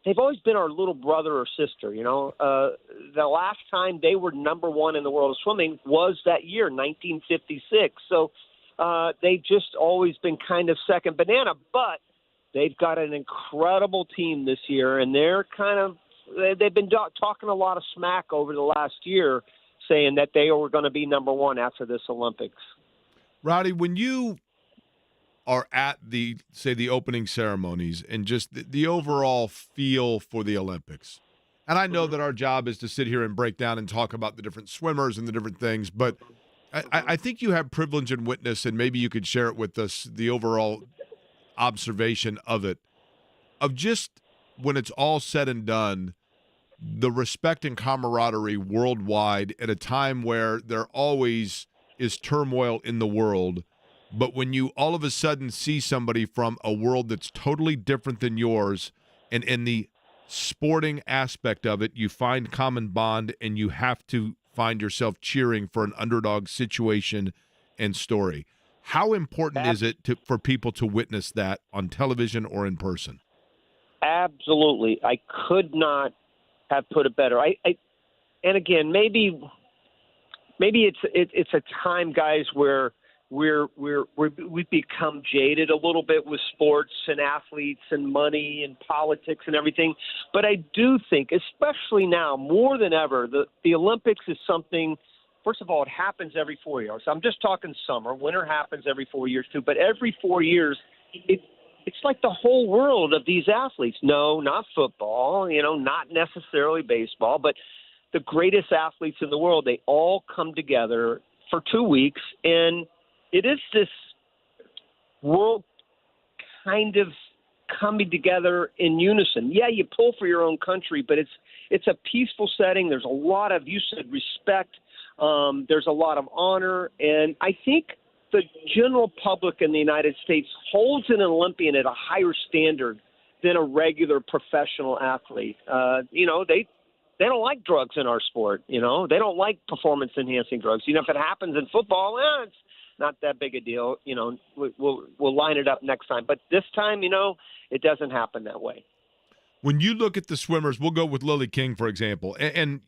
they've always been our little brother or sister. The last time they were number one in the world of swimming was that year, 1956. So they've just always been kind of second banana, but they've got an incredible team this year, and they've been talking a lot of smack over the last year, saying that they were going to be number one after this Olympics. Rowdy, when you are at the opening ceremonies and just the overall feel for the Olympics, and I know that our job is to sit here and break down and talk about the different swimmers and the different things, but I think you have privilege and witness, and maybe you could share it with us, the overall observation of it, of just when it's all said and done, the respect and camaraderie worldwide at a time where there always is turmoil in the world. But when you all of a sudden see somebody from a world that's totally different than yours, and in the sporting aspect of it, you find common bond, and you have to find yourself cheering for an underdog situation and story. How important is it for people to witness that on television or in person? Absolutely. I could not have put it better. And again, maybe it's a time, guys, where we've become jaded a little bit with sports and athletes and money and politics and everything. But I do think, especially now more than ever, the Olympics is something. First of all, it happens every 4 years. I'm just talking summer. Winter happens every 4 years too. But every 4 years, it's like the whole world of these athletes. No, not football. Not necessarily baseball, but the greatest athletes in the world. They all come together for 2 weeks, and it is this world kind of coming together in unison. Yeah, you pull for your own country, but it's a peaceful setting. There's a lot of, you said, respect. There's a lot of honor, and I think the general public in the United States holds an Olympian at a higher standard than a regular professional athlete. They don't like drugs in our sport. They don't like performance-enhancing drugs. If it happens in football, it's not that big a deal. We'll line it up next time. But this time, it doesn't happen that way. When you look at the swimmers, we'll go with Lily King, for example, and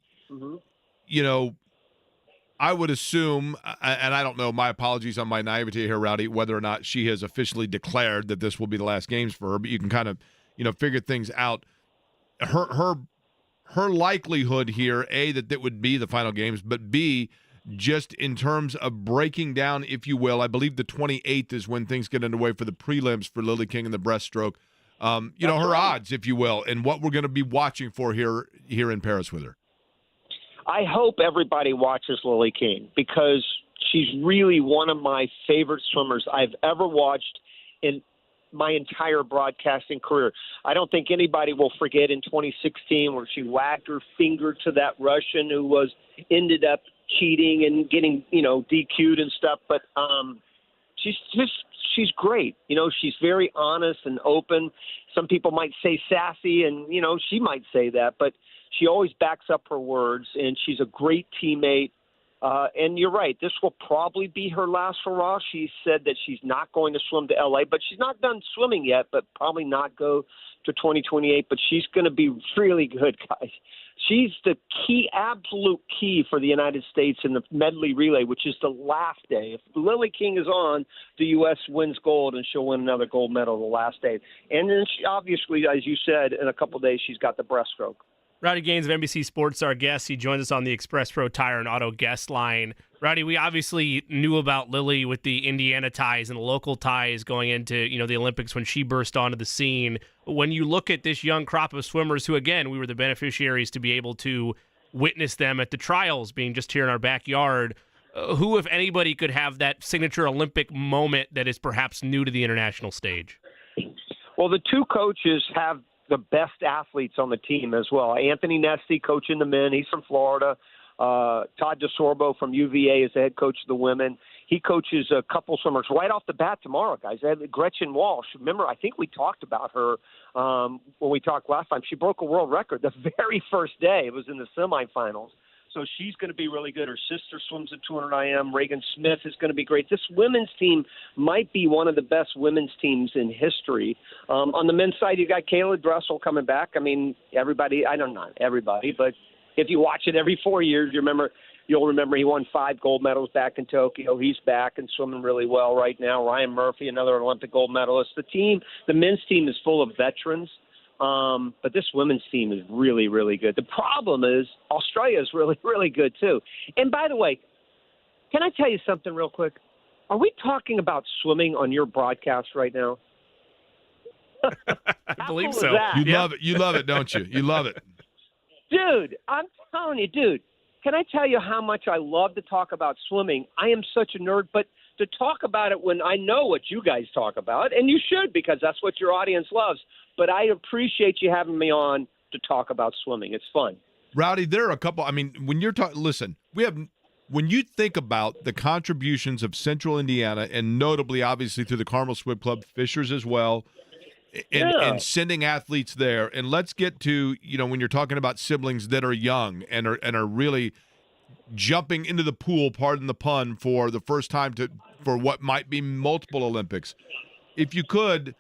I would assume, and I don't know, my apologies on my naivety here, Rowdy, whether or not she has officially declared that this will be the last games for her, but you can kind of, figure things out. Her likelihood here, A, that would be the final games, but B, just in terms of breaking down, if you will, I believe the 28th is when things get underway for the prelims for Lily King and the breaststroke. Her odds, if you will, and what we're going to be watching for here in Paris with her. I hope everybody watches Lily King because she's really one of my favorite swimmers I've ever watched in my entire broadcasting career. I don't think anybody will forget in 2016 where she wagged her finger to that Russian who ended up cheating and getting, DQ'd and stuff. But she's great. She's very honest and open. Some people might say sassy, and, she might say that, but she always backs up her words, and she's a great teammate. And you're right, this will probably be her last hurrah. She said that she's not going to swim to L.A., but she's not done swimming yet, but probably not go to 2028. But she's going to be really good, guys. She's the absolute key for the United States in the medley relay, which is the last day. If Lily King is on, the U.S. wins gold, and she'll win another gold medal the last day. And then she, obviously, as you said, in a couple of days, she's got the breaststroke. Rowdy Gaines of NBC Sports, our guest. He joins us on the Express Pro Tire and Auto guest line. Rowdy, we obviously knew about Lily with the Indiana ties and the local ties going into the Olympics when she burst onto the scene. When you look at this young crop of swimmers who, again, we were the beneficiaries to be able to witness them at the trials being just here in our backyard, who, if anybody, could have that signature Olympic moment that is perhaps new to the international stage? Well, the two coaches have the best athletes on the team as well. Anthony Nesty coaching the men. He's from Florida. Todd DeSorbo from UVA is the head coach of the women. He coaches a couple swimmers right off the bat tomorrow, guys. Gretchen Walsh. Remember, I think we talked about her when we talked last time. She broke a world record the very first day. It was in the semifinals. So she's going to be really good. Her sister swims at 200 IM. Reagan Smith is going to be great. This women's team might be one of the best women's teams in history. On the men's side, you got Kayla Dressel coming back. I mean, everybody, I don't know, not everybody, but if you watch it every 4 years, you'll remember he won 5 gold medals back in Tokyo. He's back and swimming really well right now. Ryan Murphy, another Olympic gold medalist. The men's team is full of veterans. But this women's team is really, really good. The problem is Australia is really, really good too. And by the way, can I tell you something real quick? Are we talking about swimming on your broadcast right now? I believe so. You love it, don't you? You love it. Dude, I'm telling you, can I tell you how much I love to talk about swimming? I am such a nerd, but to talk about it when I know what you guys talk about, and you should because that's what your audience loves, but I appreciate you having me on to talk about swimming. It's fun. Rowdy, there are a couple. I mean, when you're talking, listen, we have When you think about the contributions of Central Indiana, and notably, obviously, through the Carmel Swim Club, Fishers as well, and sending athletes there, and let's get to, when you're talking about siblings that are young and are really jumping into the pool, pardon the pun, for the first time for what might be multiple Olympics. If you could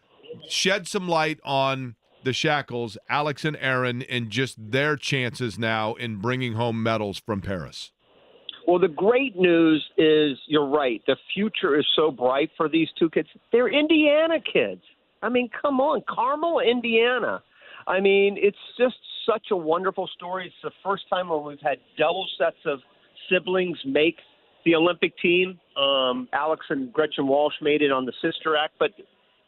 shed some light on the Shackles, Alex and Aaron, and just their chances now in bringing home medals from Paris. Well, the great news is you're right. The future is so bright for these two kids. They're Indiana kids. I mean, come on, Carmel, Indiana. I mean, it's just such a wonderful story. It's the first time where we've had double sets of siblings make the Olympic team. Alex and Gretchen Walsh made it on the Sister Act, but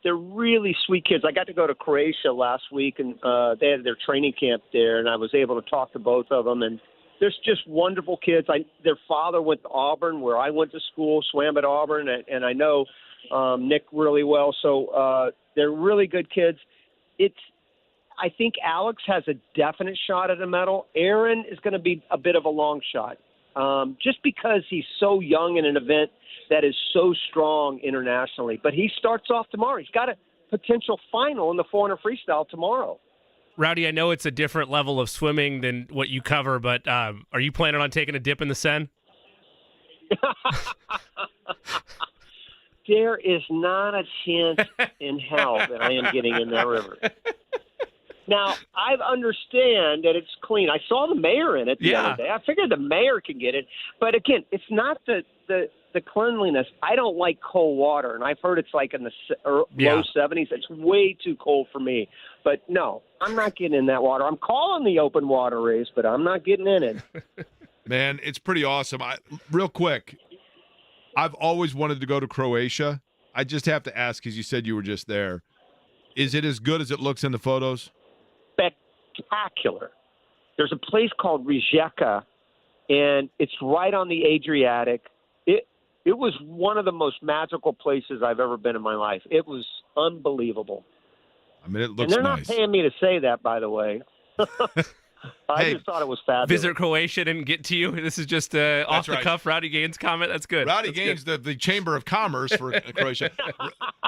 they're really sweet kids. I got to go to Croatia last week, and they had their training camp there, and I was able to talk to both of them, and there's just wonderful kids. Their father went to Auburn, where I went to school, swam at Auburn, and I know Nick really well. So they're really good kids. I think Alex has a definite shot at a medal. Aaron is going to be a bit of a long shot, just because he's so young in an event that is so strong internationally. But he starts off tomorrow. He's got a potential final in the 400 freestyle tomorrow. Rowdy, I know it's a different level of swimming than what you cover, but are you planning on taking a dip in the Seine? There is not a chance in hell that I am getting in that river. Now, I understand that it's clean. I saw the mayor in it the other day. I figured the mayor can get it. But, again, it's not the cleanliness. I don't like cold water, and I've heard it's like in the low 70s. It's way too cold for me. But, no, I'm not getting in that water. I'm calling the open water race, but I'm not getting in it. Man, it's pretty awesome. Real quick, I've always wanted to go to Croatia. I just have to ask, because you said you were just there. Is it as good as it looks in the photos? Spectacular. There's a place called Rijeka, and it's right on the Adriatic. It was one of the most magical places I've ever been in my life. It was unbelievable. I mean, it looks and they're nice. not paying me to say that, by the way. I just thought it was fabulous. Visit Croatia didn't get to you. This is just off the cuff Rowdy Gaines comment. That's good. Rowdy Gaines, the Chamber of Commerce for Croatia.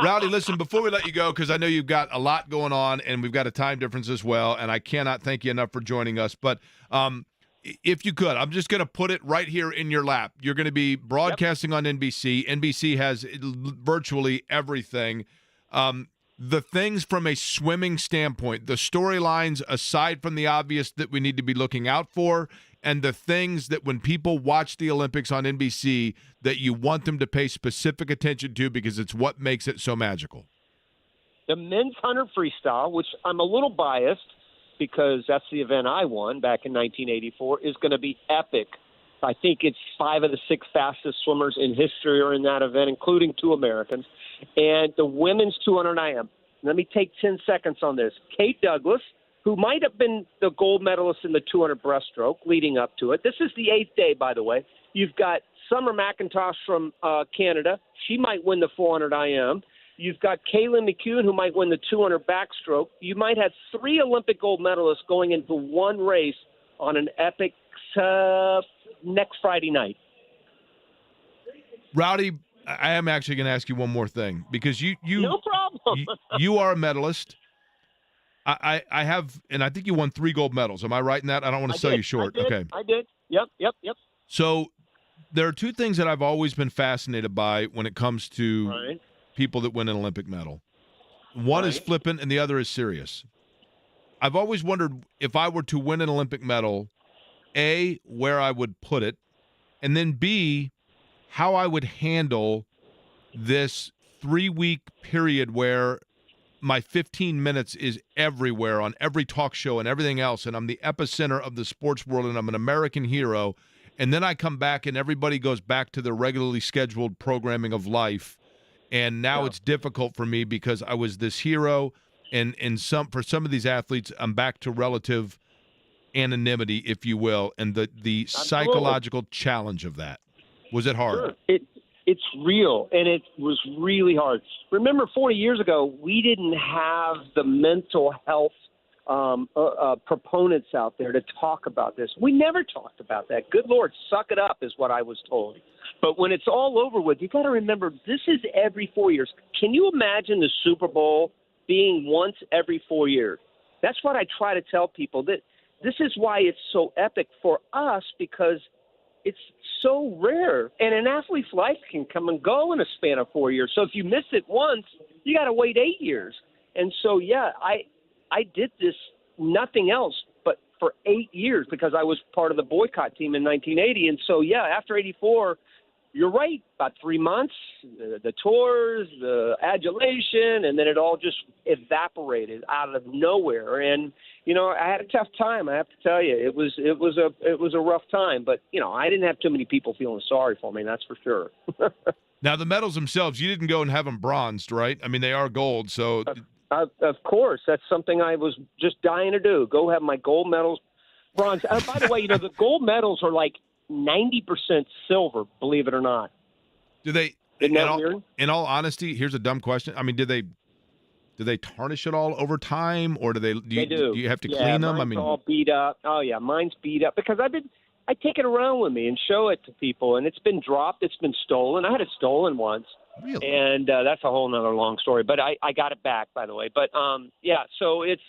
Rowdy, listen, before we let you go, because I know you've got a lot going on and we've got a time difference as well, and I cannot thank you enough for joining us. But if you could, I'm just going to put it right here in your lap. You're going to be broadcasting on NBC. NBC has virtually everything. The things from a swimming standpoint, the storylines aside from the obvious that we need to be looking out for, and the things that when people watch the Olympics on NBC that you want them to pay specific attention to because it's what makes it so magical. The men's 100 freestyle, which I'm a little biased because that's the event I won back in 1984, is going to be epic. I think it's 5 of the 6 fastest swimmers in history are in that event, including 2 Americans. And the women's 200 IM. Let me take 10 seconds on this. Kate Douglas, who might have been the gold medalist in the 200 breaststroke leading up to it. This is the 8th day, by the way. You've got Summer McIntosh from Canada. She might win the 400 IM. You've got Kaylin McCune, who might win the 200 backstroke. You might have 3 Olympic gold medalists going into one race on an epic next Friday night. Rowdy, I am actually going to ask you one more thing because you no problem. you are a medalist. I have, and I think you won 3 gold medals. Am I right in that? I don't want to sell you short. Okay. I did. Yep. So there are 2 things that I've always been fascinated by when it comes to people that win an Olympic medal. One is flippant and the other is serious. I've always wondered if I were to win an Olympic medal, A, where I would put it, and then B, how I would handle this 3-week period where my 15 minutes is everywhere on every talk show and everything else, and I'm the epicenter of the sports world, and I'm an American hero, and then I come back and everybody goes back to their regularly scheduled programming of life, and now it's difficult for me because I was this hero, and for some of these athletes, I'm back to relative anonymity, if you will, and the psychological challenge of that. Was it hard? Sure. It's real, and it was really hard. Remember, 40 years ago, we didn't have the mental health proponents out there to talk about this. We never talked about that. Good Lord, suck it up is what I was told. But when it's all over with, you got to remember this is every 4 years. Can you imagine the Super Bowl being once every 4 years? That's what I try to tell people, that this is why it's so epic for us, because it's so rare. And an athlete's life can come and go in a span of 4 years. So if you miss it once, you got to wait 8 years. And so, yeah, I did this, nothing else, but for 8 years, because I was part of the boycott team in 1980. And so, yeah, after 84, you're right, about 3 months, the tours, the adulation, and then it all just evaporated out of nowhere. And, you know, I had a tough time, I have to tell you. It was a rough time, but, you know, I didn't have too many people feeling sorry for me, that's for sure. Now, the medals themselves, you didn't go and have them bronzed, right? I mean, they are gold, so... Of course, that's something I was just dying to do. Go have my gold medals, bronze. By the way, you know, the gold medals are like 90% silver, believe it or not. Do they? Isn't that weird? In all honesty, here's a dumb question. I mean, do they tarnish it all over time, or do you have to clean them? Mine's all beat up. Oh yeah, mine's beat up because I take it around with me and show it to people, and it's been dropped, it's been stolen. I had it stolen once. Really? And that's a whole nother long story, but I got it back, by the way. But yeah, so it's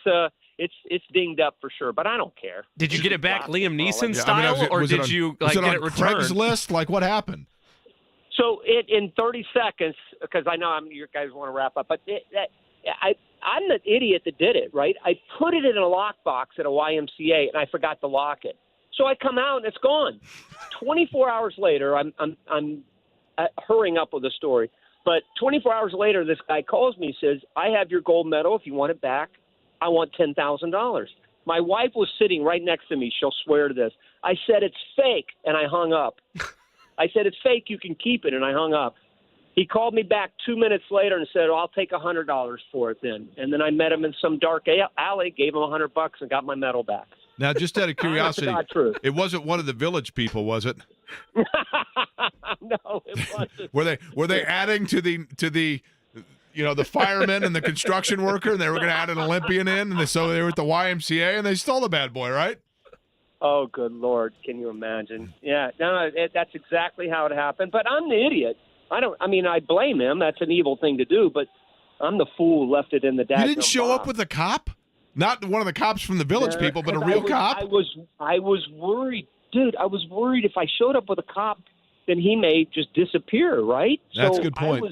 dinged up for sure, but I don't care. Did you get it back Liam Neeson Yeah, style, or did you get it returned? Craigslist? Like, what happened? So in 30 seconds, because I know you guys want to wrap up, but I'm the idiot that did it, right? I put it in a lockbox at a YMCA, and I forgot to lock it. So I come out, and it's gone. 24 hours later, I'm hurrying up with the story. But 24 hours later, this guy calls me, says, I have your gold medal. If you want it back, I want $10,000. My wife was sitting right next to me. She'll swear to this. I said, it's fake, and I hung up. I said, it's fake. You can keep it, and I hung up. He called me back 2 minutes later and said, I'll take $100 for it then. And then I met him in some dark alley, gave him $100 and got my medal back. Now, just out of curiosity, truth. It wasn't one of the Village people, was it? No, it wasn't. Were they adding to the the firemen and the construction worker, and they were going to add an Olympian in, and so they were at the YMCA, and they stole the bad boy, right? Oh, good Lord. Can you imagine? Yeah, no, that's exactly how it happened. But I'm the idiot. I blame him. That's an evil thing to do, but I'm the fool who left it in the daggum. You didn't show up with a cop? Not one of the cops from the Village people, but a real cop? I was worried. Dude, I was worried if I showed up with a cop, then he may just disappear, right? That's a good point.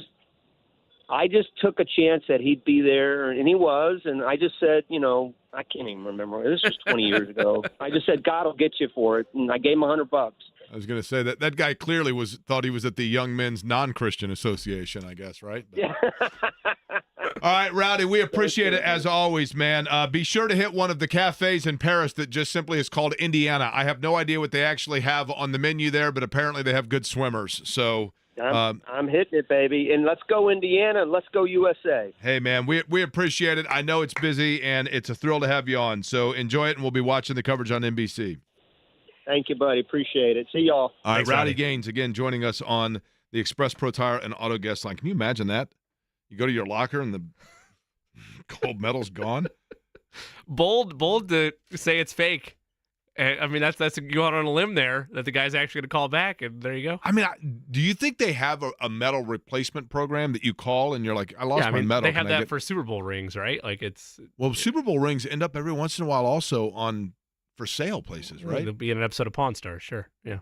I just took a chance that he'd be there, and he was, and I just said, I can't even remember. This was 20 years ago. I just said, God will get you for it, and I gave him $100. I was going to say that guy clearly thought he was at the Young Men's Non-Christian Association, I guess, right? But... Yeah. All right, Rowdy, we appreciate it as always, man. Be sure to hit one of the cafes in Paris that just simply is called Indiana. I have no idea what they actually have on the menu there, but apparently they have good swimmers. So I'm hitting it, baby. And let's go Indiana and let's go USA. Hey, man, we appreciate it. I know it's busy, and it's a thrill to have you on. So enjoy it, and we'll be watching the coverage on NBC. Thank you, buddy. Appreciate it. See y'all. All right, Thanks, Rowdy Gaines, again, joining us on the Express Pro Tire and Auto Guest Line. Can you imagine that? You go to your locker and the gold medal's gone? Bold to say it's fake. I mean, that's you go out on a limb there that the guy's actually going to call back, and there you go. I mean, do you think they have a medal replacement program that you call and you're like, I lost my medal? They have that for Super Bowl rings, right? Like well, Super Bowl rings end up every once in a while also on for sale places, right? They'll be in an episode of Pawn Stars, sure, yeah.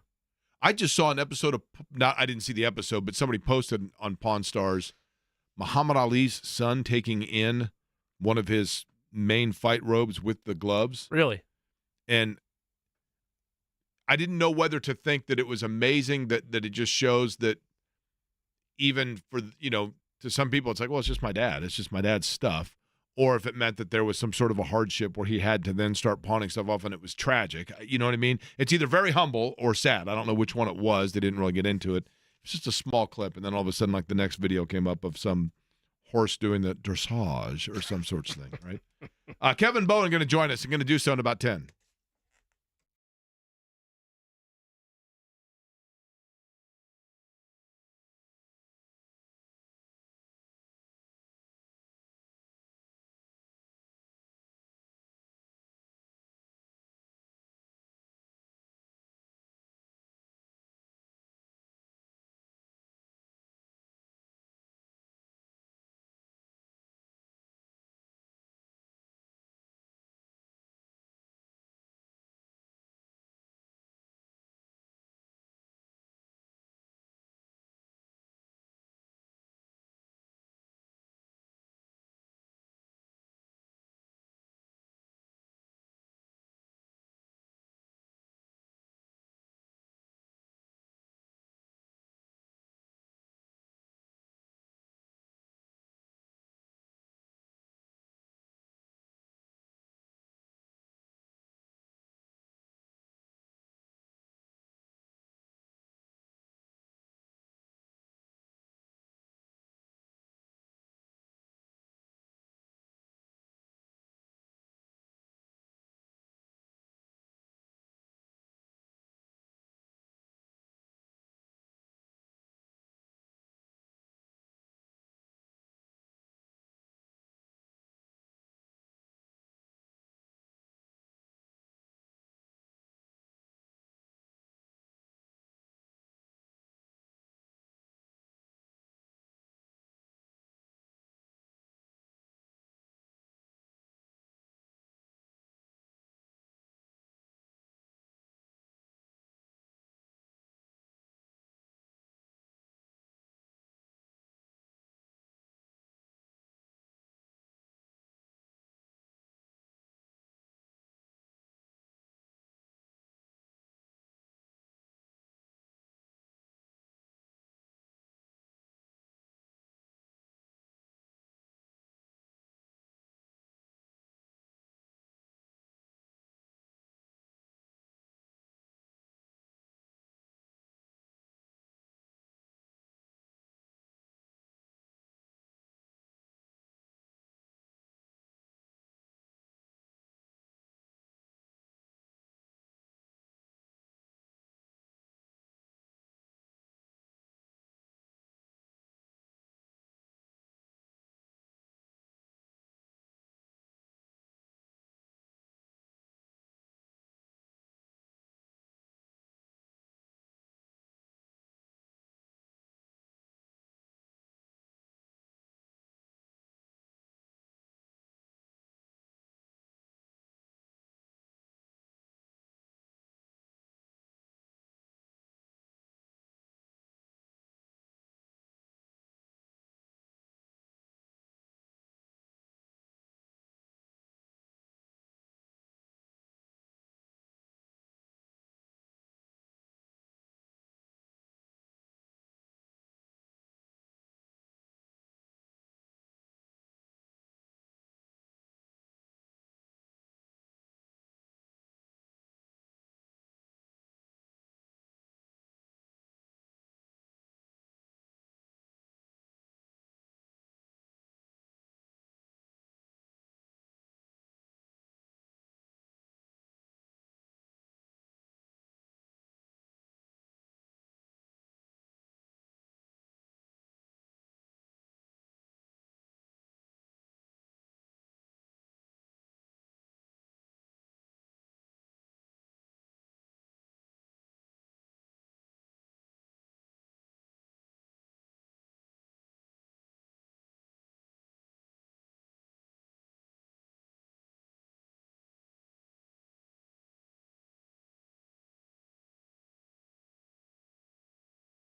I just saw an episode of I didn't see the episode, but somebody posted on Pawn Stars Muhammad Ali's son taking in one of his main fight robes with the gloves. Really? And I didn't know whether to think that it was amazing that it just shows that even for, to some people, it's like, well, it's just my dad. It's just my dad's stuff. Or if it meant that there was some sort of a hardship where he had to then start pawning stuff off and it was tragic. You know what I mean? It's either very humble or sad. I don't know which one it was. They didn't really get into it. It's just a small clip. And then all of a sudden, like the next video came up of some horse doing the dressage or some sorts of thing, right? Kevin Bowen going to join us and going to do so in about 10.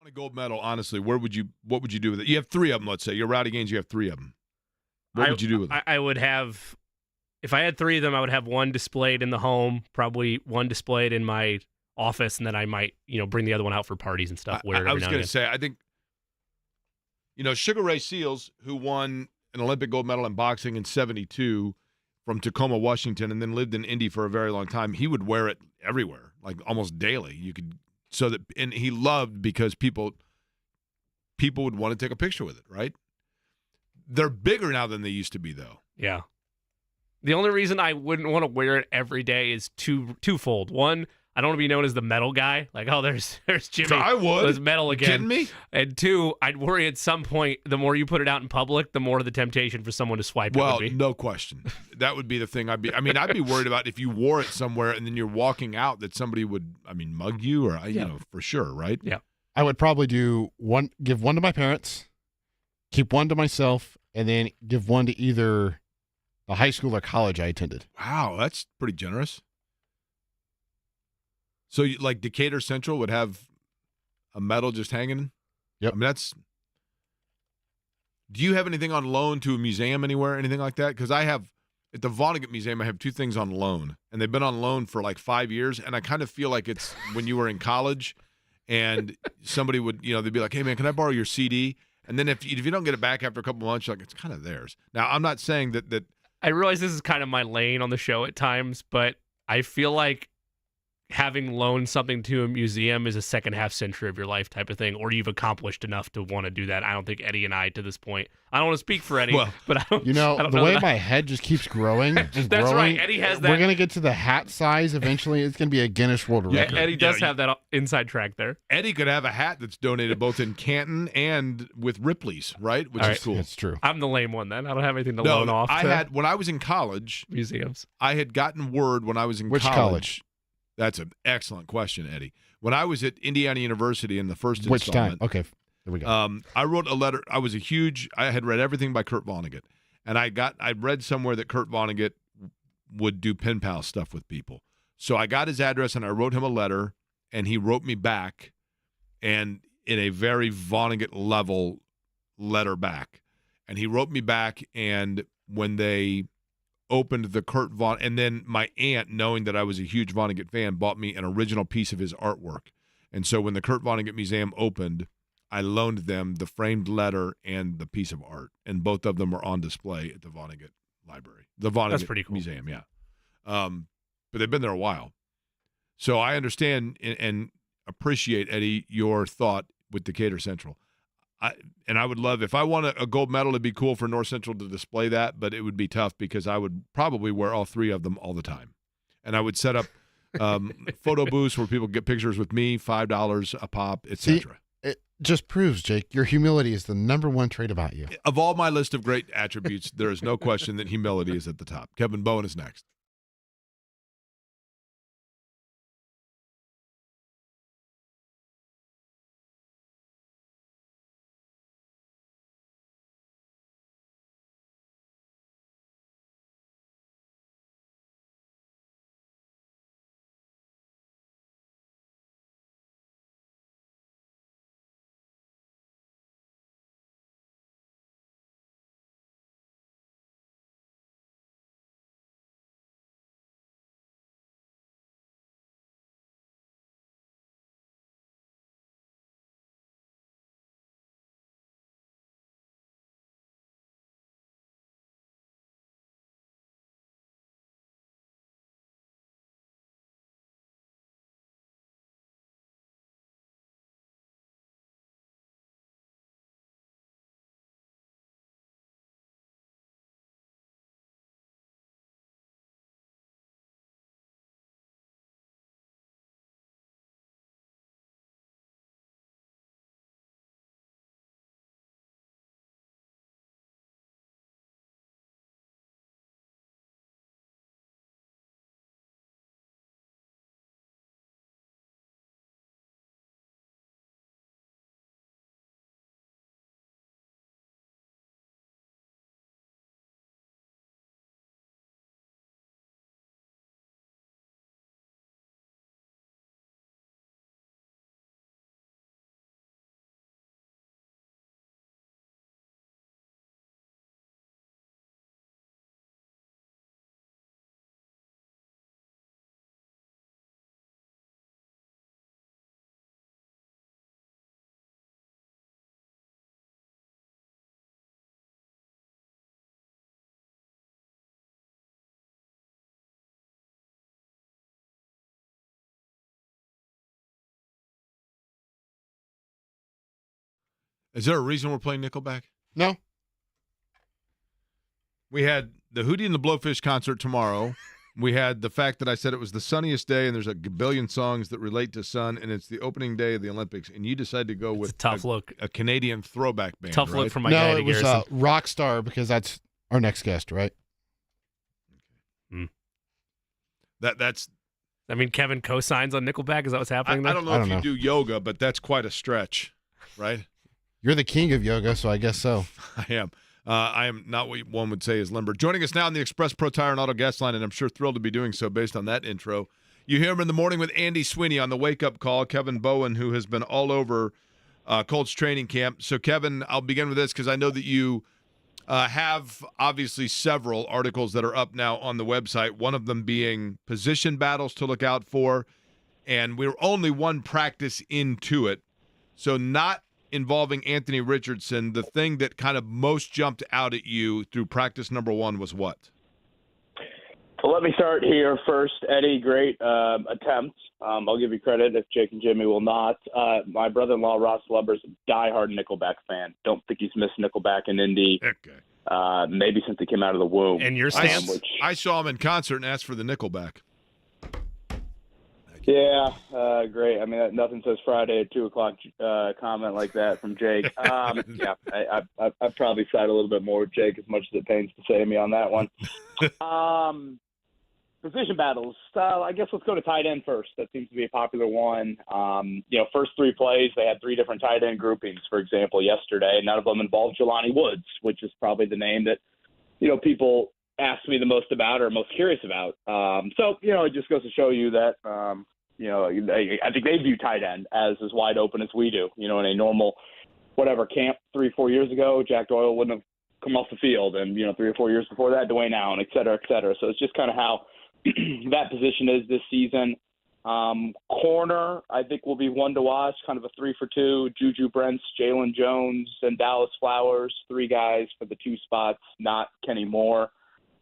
A gold medal, honestly, what would you do with it? You have 3 of them, let's say. Your Rowdy Gaines, you have 3 of them. What would you do with them? I would have, if I had 3 of them, I would have 1 displayed in the home, probably 1 displayed in my office, and then I might, bring the other one out for parties and stuff. I was going to say, I think, Sugar Ray Seals, who won an Olympic gold medal in boxing in 1972 from Tacoma, Washington, and then lived in Indy for a very long time, he would wear it everywhere, like almost daily. And he loved because people would want to take a picture with it, right? They're bigger now than they used to be, though. Yeah. The only reason I wouldn't want to wear it every day is twofold. One, I don't want to be known as the metal guy. Like, oh, there's Jimmy. I would. There's metal again. Kidding me? And 2, I'd worry at some point, the more you put it out in public, the more the temptation for someone to swipe it would be. Well, no question. That would be the thing. I'd be worried about if you wore it somewhere and then you're walking out that somebody would, mug you or, for sure, right? Yeah. I would probably give 1 to my parents, keep 1 to myself, and then give 1 to either the high school or college I attended. Wow, that's pretty generous. So, like Decatur Central would have a medal just hanging? Yep. Do you have anything on loan to a museum anywhere, anything like that? Because I have, at the Vonnegut Museum, I have 2 things on loan, and they've been on loan for like 5 years, and I kind of feel like it's when you were in college, and somebody would, they'd be like, hey, man, can I borrow your CD? And then if you don't get it back after a couple months, you're like, it's kind of theirs. Now, I'm not saying that I realize this is kind of my lane on the show at times, but I feel like having loaned something to a museum is a second half century of your life type of thing, or you've accomplished enough to want to do that. I don't think Eddie and I, to this point, I don't want to speak for Eddie, but I don't. The way my head just keeps growing. That's right. Eddie has that. We're going to get to the hat size eventually. It's going to be a Guinness World Record. Eddie does have that inside track there. Eddie could have a hat that's donated both in Canton and with Ripley's, right? Which is cool. That's true. I'm the lame one then. I don't have anything to loan off. When I was in college, museums. I had gotten word when I was in Which college? That's an excellent question, Eddie. When I was at Indiana University in the first Which installment. time? Okay, there we go. I wrote a letter. I had read everything by Kurt Vonnegut. And I read somewhere that Kurt Vonnegut would do pen pal stuff with people. So I got his address and I wrote him a letter, and he wrote me back, and in a very Vonnegut level letter back. And he wrote me back, and when they opened the Kurt Vonnegut, and then my aunt, knowing that I was a huge Vonnegut fan, bought me an original piece of his artwork. And so when the Kurt Vonnegut Museum opened, I loaned them the framed letter and the piece of art, and both of them are on display at the Vonnegut Library, the Vonnegut pretty cool. Museum, yeah. But they've been there a while. So I understand and appreciate, Eddie, your thought with Decatur Central. I would love, if I won a gold medal, it'd be cool for North Central to display that, but it would be tough because I would probably wear all 3 of them all the time. And I would set up photo booths where people get pictures with me, $5 a pop, etc. It just proves, Jake, your humility is the number 1 trait about you. Of all my list of great attributes, there is no question that humility is at the top. Kevin Bowen is next. Is there a reason we're playing Nickelback? No. We had the Hootie and the Blowfish concert tomorrow. We had the fact that I said it was the sunniest day, and there's a billion songs that relate to sun, and it's the opening day of the Olympics, and you decided to go with a tough look. A Canadian throwback band. Tough right? look for my guy. No, it was Rockstar, because that's our next guest, right? That's. I mean, Kevin co-signs on Nickelback. Is that what's happening there? I don't know if you do yoga, but that's quite a stretch, right? You're the king of yoga, so I guess so. I am. I am not what one would say is limber. Joining us now on the Express Pro Tire and Auto Guest Line, and I'm sure thrilled to be doing so based on that intro. You hear him in the morning with Andy Sweeney on the wake-up call, Kevin Bowen, who has been all over Colts training camp. So, Kevin, I'll begin with this because I know that you have obviously several articles that are up now on the website, one of them being position battles to look out for, and we're only one practice into it. So not involving Anthony Richardson, the thing that kind of most jumped out at you through practice number one was what? Well, let me start here first. Eddie, great attempt. I'll give you credit if Jake and Jimmy will not. My brother-in-law, Ross Lubbers, diehard Nickelback fan. Don't think he's missed Nickelback in Indy. Okay. Maybe since he came out of the womb. And your stance? I saw him in concert and asked for the Nickelback. Yeah, great. I mean, nothing says Friday at 2 o'clock comment like that from Jake. Yeah, I'd probably side a little bit more with Jake, as much as it pains to say to me on that one. Position battles. I guess let's go to tight end first. That seems to be a popular one. First three plays, they had three different tight end groupings, for example, yesterday. None of them involved Jelani Woods, which is probably the name that, people ask me the most about or most curious about. It just goes to show you that, I think they view tight end as wide open as we do. In a normal, camp 3-4 years ago, Jack Doyle wouldn't have come off the field. And, 3 or 4 years before that, Dwayne Allen, et cetera, et cetera. So it's just kind of how that position is this season. Corner, I think, will be one to watch, kind of a 3-for-2. Juju Brents, Jalen Jones, and Dallas Flowers, three guys for the two spots, not Kenny Moore.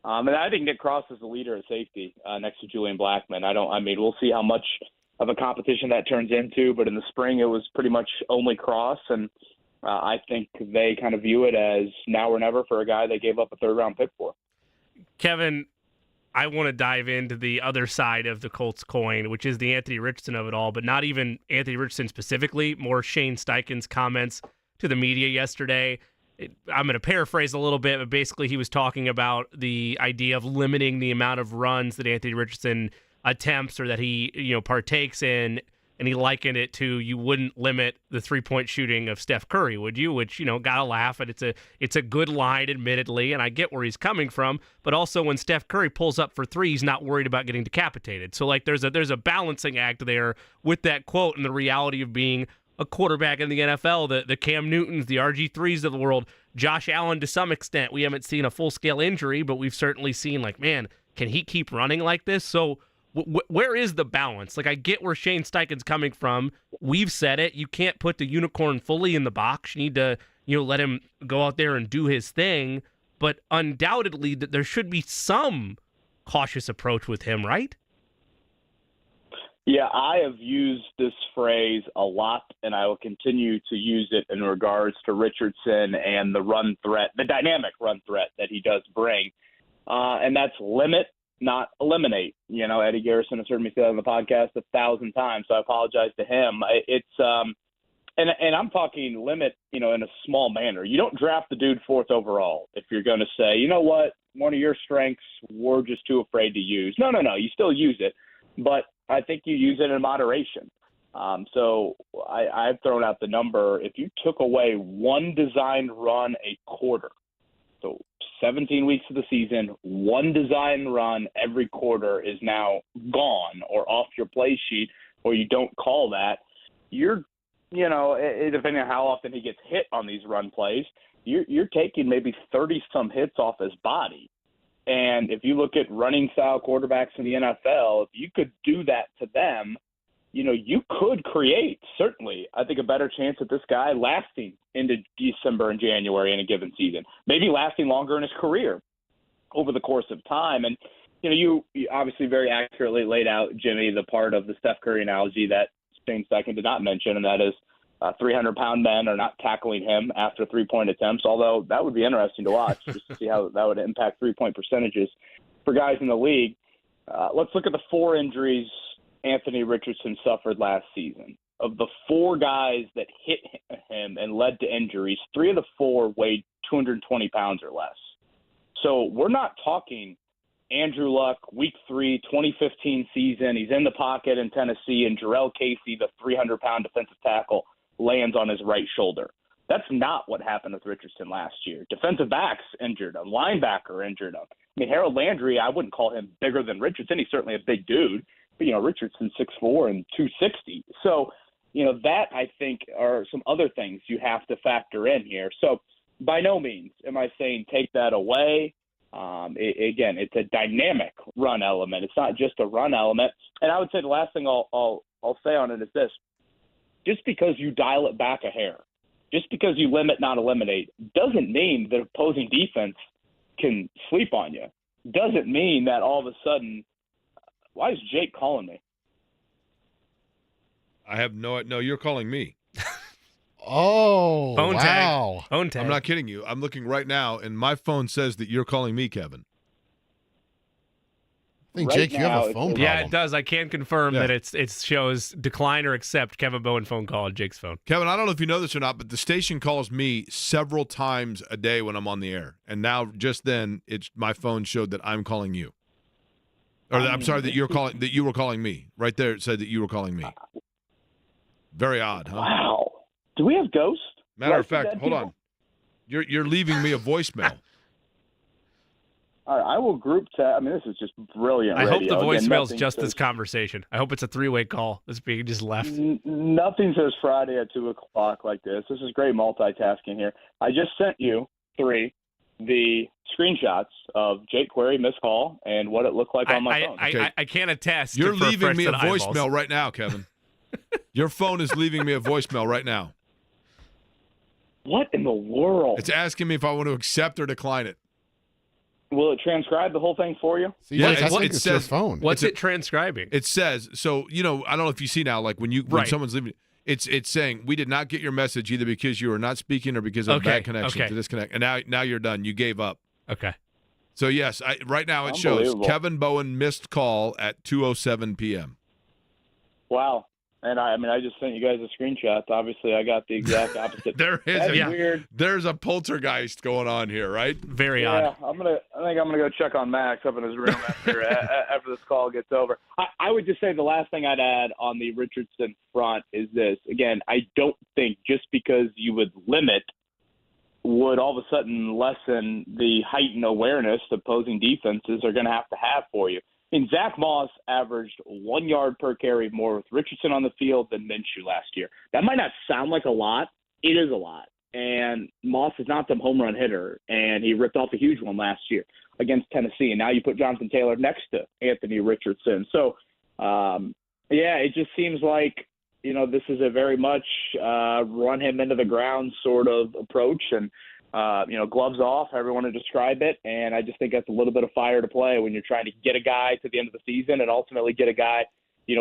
And I think Nick Cross is the leader at safety next to Julian Blackmon. We'll see how much of a competition that turns into, but in the spring it was pretty much only Cross, and I think they kind of view it as now or never for a guy they gave up a third-round pick for. Kevin, I want to dive into the other side of the Colts coin, which is the Anthony Richardson of it all, but not even Anthony Richardson specifically, more Shane Steichen's comments to the media yesterday. I'm going to paraphrase a little bit, but basically he was talking about the idea of limiting the amount of runs that Anthony Richardson attempts or that he, partakes in, and he likened it to you wouldn't limit the three-point shooting of Steph Curry, would you? Which, got to laugh, and it's a good line, admittedly, and I get where he's coming from, but also when Steph Curry pulls up for three, he's not worried about getting decapitated. So, there's a balancing act there with that quote and the reality of being a quarterback in the NFL, the Cam Newtons, the RG3s of the world, Josh Allen to some extent. We haven't seen a full-scale injury, but we've certainly seen, man, can he keep running like this? So where is the balance? I get where Shane Steichen's coming from. We've said it. You can't put the unicorn fully in the box. You need to, let him go out there and do his thing. But undoubtedly, there should be some cautious approach with him, right? Yeah, I have used this phrase a lot, and I will continue to use it in regards to Richardson and the run threat, the dynamic run threat that he does bring. And that's limit, not eliminate. Eddie Garrison has heard me say that on the podcast 1,000 times, so I apologize to him. And I'm talking limit, in a small manner. You don't draft the dude 4th overall if you're going to say, you know what, one of your strengths we're just too afraid to use. No, you still use it, but I think you use it in moderation. So I've thrown out the number. If you took away one designed run a quarter, so 17 weeks of the season, one design run every quarter is now gone or off your play sheet, or you don't call that, you're, depending on how often he gets hit on these run plays, you're taking maybe 30-some hits off his body. And if you look at running style quarterbacks in the NFL, if you could do that to them, you could create, certainly, I think, a better chance of this guy lasting into December and January in a given season, maybe lasting longer in his career over the course of time. And, you obviously very accurately laid out, Jimmy, the part of the Steph Curry analogy that Shane Steichen did not mention, and that is 300-pound men are not tackling him after three-point attempts, although that would be interesting to watch just to see how that would impact three-point percentages for guys in the league. Let's look at the 4 injuries Anthony Richardson suffered last season. Of the 4 guys that hit him and led to injuries, 3 of the 4 weighed 220 pounds or less. So we're not talking Andrew Luck, Week 3, 2015 season. He's in the pocket in Tennessee, and Jarrell Casey, the 300-pound defensive tackle, lands on his right shoulder. That's not what happened with Richardson last year. Defensive backs injured him. Linebacker injured him. I mean, Harold Landry, I wouldn't call him bigger than Richardson. He's certainly a big dude. But, Richardson's 6'4" and 260. So, that, I think, are some other things you have to factor in here. So, by no means am I saying take that away. Again, it's a dynamic run element. It's not just a run element. And I would say the last thing I'll say on it is this. Just because you dial it back a hair, just because you limit, not eliminate, doesn't mean the opposing defense can sleep on you. Doesn't mean that all of a sudden, why is Jake calling me? I have no, you're calling me. Oh, Phone wow. tag. Phone tag. I'm not kidding you. I'm looking right now, and my phone says that you're calling me, Kevin. I think, Right Jake, you have now, a phone problem. Yeah, it does. I can confirm Yeah. that it shows decline or accept Kevin Bowen phone call on Jake's phone. Kevin, I don't know if you know this or not, but the station calls me several times a day when I'm on the air. And now, just then, my phone showed that I'm calling you. Or I'm sorry, that you were calling me. Right there, it said that you were calling me. Very odd, huh? Wow. Do we have ghosts? Matter of Like fact, dead hold people? on. You're leaving me a voicemail. All right, I will group chat. I mean, this is just brilliant. I hope the radio. Again, voicemail's nothing just says- this conversation. I hope it's a 3-way call that's being just left. Nothing says Friday at 2 o'clock like this. This is great multitasking here. I just sent you 3 the screenshots of Jake Query missed call and what it looked like on my phone. I can't attest. You're for leaving fresh me a set of voicemail eyeballs. right now, Kevin. Your phone is leaving me a voicemail right now. What in the world? It's asking me if I want to accept or decline it. Will it transcribe the whole thing for you? See, Yeah, I think it it's your says- phone. What's it transcribing? It says, so, I don't know if you see now, like when Right. someone's leaving, it's saying, we did not get your message either because you are not speaking or because of Okay, bad connection okay. to disconnect. And now you're done. You gave up. Okay. So, yes, right now it shows Unbelievable. Kevin Bowen missed call at 2:07 p.m. Wow. And I just sent you guys a screenshot. Obviously, I got the exact opposite. There is That's a, weird. There's a poltergeist going on here, right? Very Yeah, odd. I think I'm gonna go check on Max up in his room after this call gets over. I would just say the last thing I'd add on the Richardson front is this. Again, I don't think just because you would limit would all of a sudden lessen the heightened awareness opposing defenses are going to have for you. I mean, Zach Moss averaged 1 yard per carry more with Richardson on the field than Minshew last year. That might not sound like a lot. It is a lot. And Moss is not some home run hitter, and he ripped off a huge one last year against Tennessee. And now you put Jonathan Taylor next to Anthony Richardson. So, it just seems like, this is a very much run him into the ground sort of approach. And, gloves off, however you want to describe it. And I just think that's a little bit of fire to play when you're trying to get a guy to the end of the season and ultimately get a guy,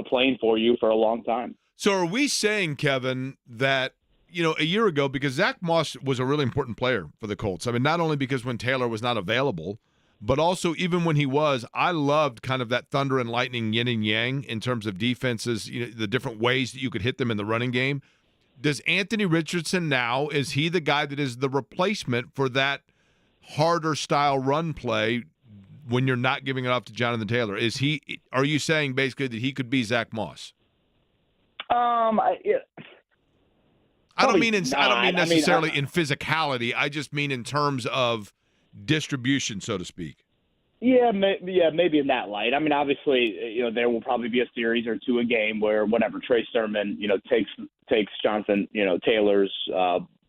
playing for you for a long time. So are we saying, Kevin, that, a year ago, because Zach Moss was a really important player for the Colts. I mean, not only because when Taylor was not available, but also even when he was, I loved kind of that thunder and lightning yin and yang in terms of defenses, the different ways that you could hit them in the running game. Does Anthony Richardson now, is he the guy that is the replacement for that harder style run play when you're not giving it off to Jonathan Taylor? Are you saying basically that he could be Zach Moss? I don't mean necessarily in physicality. I just mean in terms of distribution, so to speak. Yeah, maybe in that light. I mean, obviously, there will probably be a series or two a game where whatever Trey Sermon, takes Jonathan, Taylor's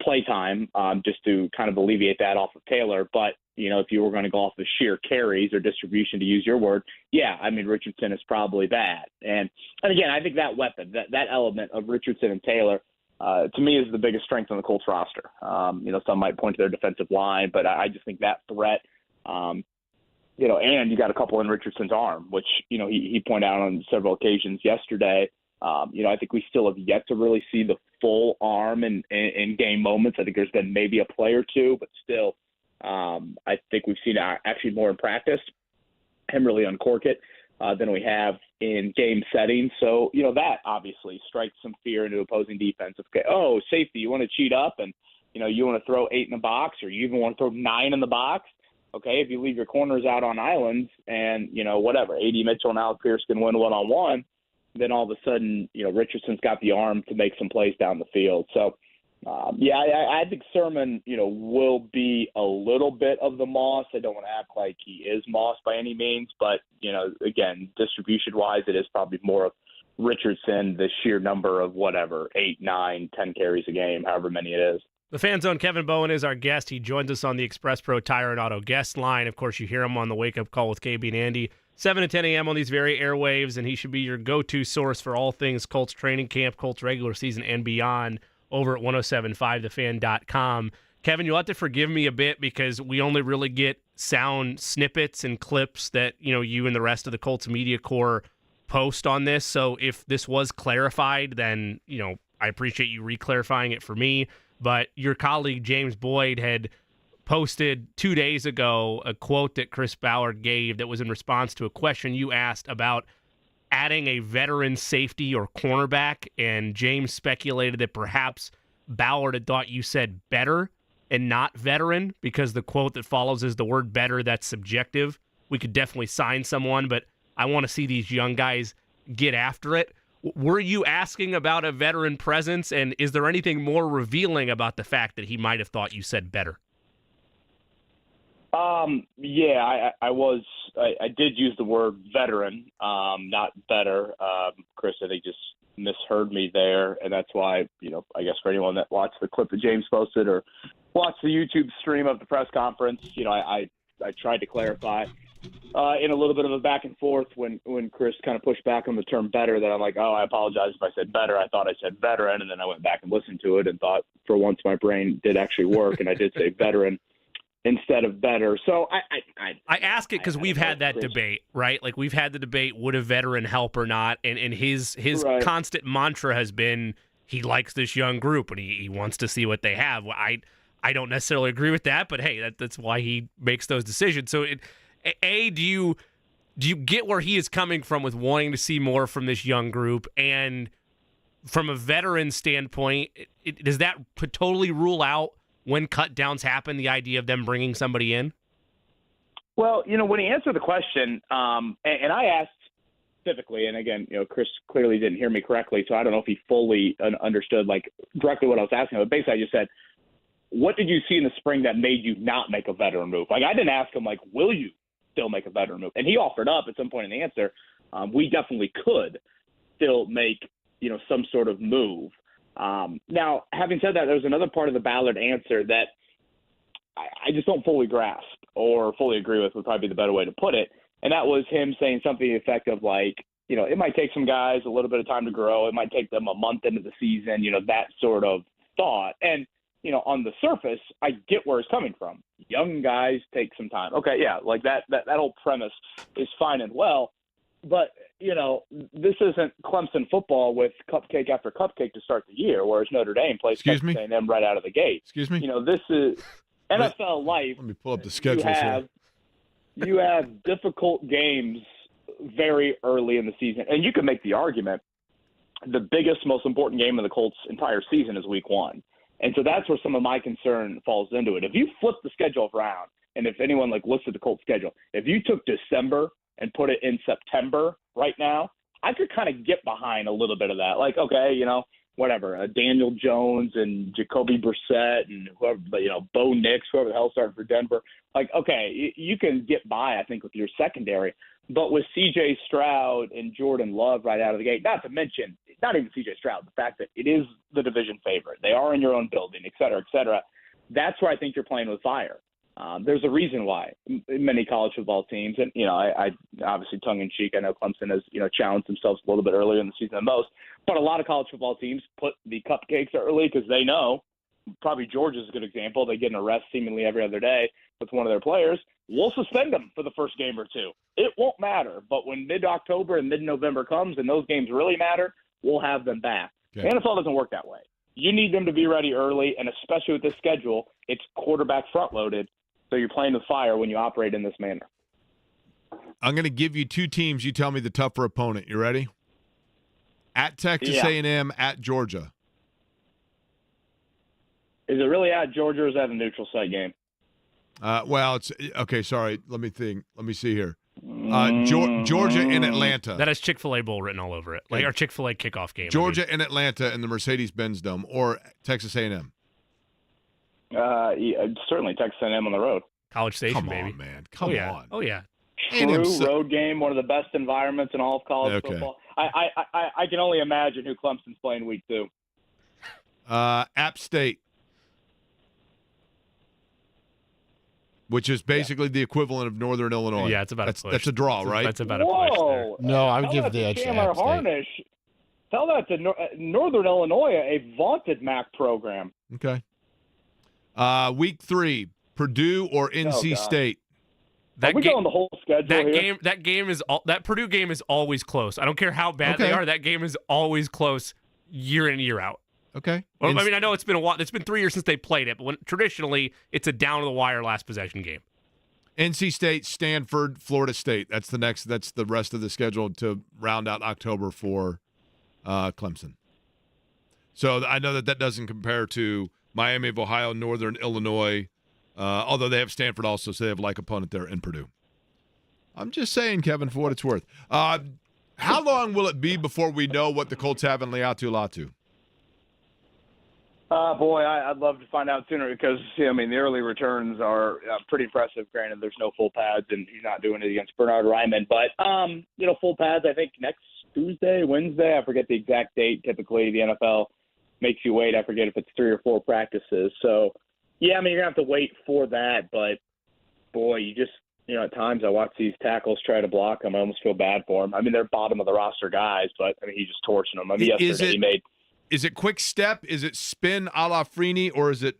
play time just to kind of alleviate that off of Taylor. But if you were going to go off the sheer carries or distribution, to use your word, yeah, I mean, Richardson is probably that. And again, I think that weapon, that element of Richardson and Taylor, to me, is the biggest strength on the Colts roster. Some might point to their defensive line, but I just think that threat. And you got a couple in Richardson's arm, which, he pointed out on several occasions yesterday. I think we still have yet to really see the full arm in game moments. I think there's been maybe a play or two, but still, I think we've seen actually more in practice, him really uncork it than we have in game settings. So, that obviously strikes some fear into opposing defense. Okay, safety, you want to cheat up and, you want to throw 8 in the box, or you even want to throw 9 in the box. Okay, if you leave your corners out on islands and, whatever, A.D. Mitchell and Alec Pierce can win one-on-one, then all of a sudden, Richardson's got the arm to make some plays down the field. So, I think Sermon, will be a little bit of the Moss. I don't want to act like he is Moss by any means, but, again, distribution-wise, it is probably more of Richardson, the sheer number of whatever, 8, 9, 10 carries a game, however many it is. The Fan Zone, Kevin Bowen is our guest. He joins us on the Express Pro Tire and Auto guest line. Of course, you hear him on the Wake Up Call with KB and Andy, 7 to 10 a.m. on these very airwaves, and he should be your go-to source for all things Colts training camp, Colts regular season, and beyond over at 1075thefan.com. Kevin, you'll have to forgive me a bit because we only really get sound snippets and clips that, you and the rest of the Colts media corps post on this. So if this was clarified, then, I appreciate you re-clarifying it for me. But your colleague James Boyd had posted 2 days ago a quote that Chris Ballard gave that was in response to a question you asked about adding a veteran safety or cornerback, and James speculated that perhaps Ballard had thought you said better and not veteran because the quote that follows is the word better. That's subjective. We could definitely sign someone, but I want to see these young guys get after it. Were you asking about a veteran presence, and is there anything more revealing about the fact that he might have thought you said better? I was. I did use the word veteran, not better. Chris, I think just misheard me there, and that's why, I guess for anyone that watched the clip that James posted or watched the YouTube stream of the press conference, I tried to clarify in a little bit of a back and forth when Chris kind of pushed back on the term better, that I'm like, I apologize if I said better. I thought I said veteran, and then I went back and listened to it and thought for once my brain did actually work, and I did say veteran instead of better. So I ask it because we've had that debate, right? Like we've had the debate, would a veteran help or not? And his right. Constant mantra has been he likes this young group and he wants to see what they have. I don't necessarily agree with that, but hey, that's why he makes those decisions. So do you get where he is coming from with wanting to see more from this young group? And from a veteran standpoint, does that totally rule out when cut downs happen, the idea of them bringing somebody in? Well, when he answered the question, and I asked specifically, and again, Chris clearly didn't hear me correctly, so I don't know if he fully understood directly what I was asking. But basically, I just said, what did you see in the spring that made you not make a veteran move? I didn't ask him, will you still make a veteran move? And he offered up at some point in the answer, we definitely could still make, some sort of move. Now, having said that, there's another part of the Ballard answer that I just don't fully grasp or fully agree with, would probably be the better way to put it. And that was him saying something to the effect of it might take some guys a little bit of time to grow. It might take them a month into the season, that sort of thought. And, on the surface, I get where it's coming from. Young guys take some time. Okay, yeah, that whole premise is fine and well. But, this isn't Clemson football with cupcake after cupcake to start the year, whereas Notre Dame plays Texas A&M right out of the gate. Excuse me? This is NFL life. Let me pull up the schedules here. You have difficult games very early in the season. And you can make the argument the biggest, most important game of the Colts' entire season is week 1. And so that's where some of my concern falls into it. If you flip the schedule around, and if anyone looks at the Colts schedule, if you took December and put it in September right now, I could kind of get behind a little bit of that. Okay, whatever, Daniel Jones and Jacoby Brissett and whoever, Bo Nix, whoever the hell started for Denver. Okay, you can get by, I think, with your secondary. But with C.J. Stroud and Jordan Love right out of the gate, not to mention, not even C.J. Stroud, the fact that it is the division favorite. They are in your own building, et cetera, that's where I think you're playing with fire. There's a reason why many college football teams, and, I obviously tongue-in-cheek, I know Clemson has, challenged themselves a little bit earlier in the season than most, but a lot of college football teams put the cupcakes early because they know, probably Georgia's a good example, they get an arrest seemingly every other day with one of their players. We'll suspend them for the first game or two. It won't matter, but when mid-October and mid-November comes and those games really matter, we'll have them back. Okay. The NFL doesn't work that way. You need them to be ready early, and especially with this schedule, it's quarterback front-loaded, so you're playing with fire when you operate in this manner. I'm going to give you two teams. You tell me the tougher opponent. You ready? At Texas A&M, at Georgia. Is it really at Georgia, or is that a neutral site game? Well, it's okay. Sorry, let me think. Let me see here. Georgia in Atlanta. That has Chick-fil-A Bowl written all over it, like our Chick-fil-A kickoff game. Georgia in Atlanta in the Mercedes-Benz Dome, or Texas A&M. Certainly Texas A&M on the road. College Station, Come baby. on, man. Come on. Oh yeah. True road game, one of the best environments in all of college football. I can only imagine who Clemson's playing week 2. App State, which is basically the equivalent of Northern Illinois. Yeah, it's about a push. That's a draw, right? That's about a push there. No, I would give the edge to App State. Harnish. Tell that to Northern Illinois, a vaunted MAC program. Okay. Week 3, Purdue or NC State. Are we going the whole schedule here? That Purdue game is always close. I don't care how bad they are. That game is always close, year in year out. Okay. Well, I mean, I know it's been a while. It's been 3 years since they played it, but traditionally it's a down to the wire last possession game. NC State, Stanford, Florida State. That's the rest of the schedule to round out October for Clemson. So I know that doesn't compare to Miami of Ohio, Northern Illinois, although they have Stanford also, so they have like opponent there in Purdue. I'm just saying, Kevin, for what it's worth. How long will it be before we know what the Colts have in Latu? Boy, I'd love to find out sooner because, the early returns are pretty impressive. Granted, there's no full pads, and he's not doing it against Bernhard Raimann. But, full pads, I think next Tuesday, Wednesday, I forget the exact date. Typically, the NFL makes you wait. I forget if it's 3 or 4 practices. So, you're going to have to wait for that. But, boy, you just, at times I watch these tackles try to block him. I almost feel bad for him. They're bottom of the roster guys, but, he's just torching them. Yesterday he made – is it quick step? Is it spin a la Freeney, or is it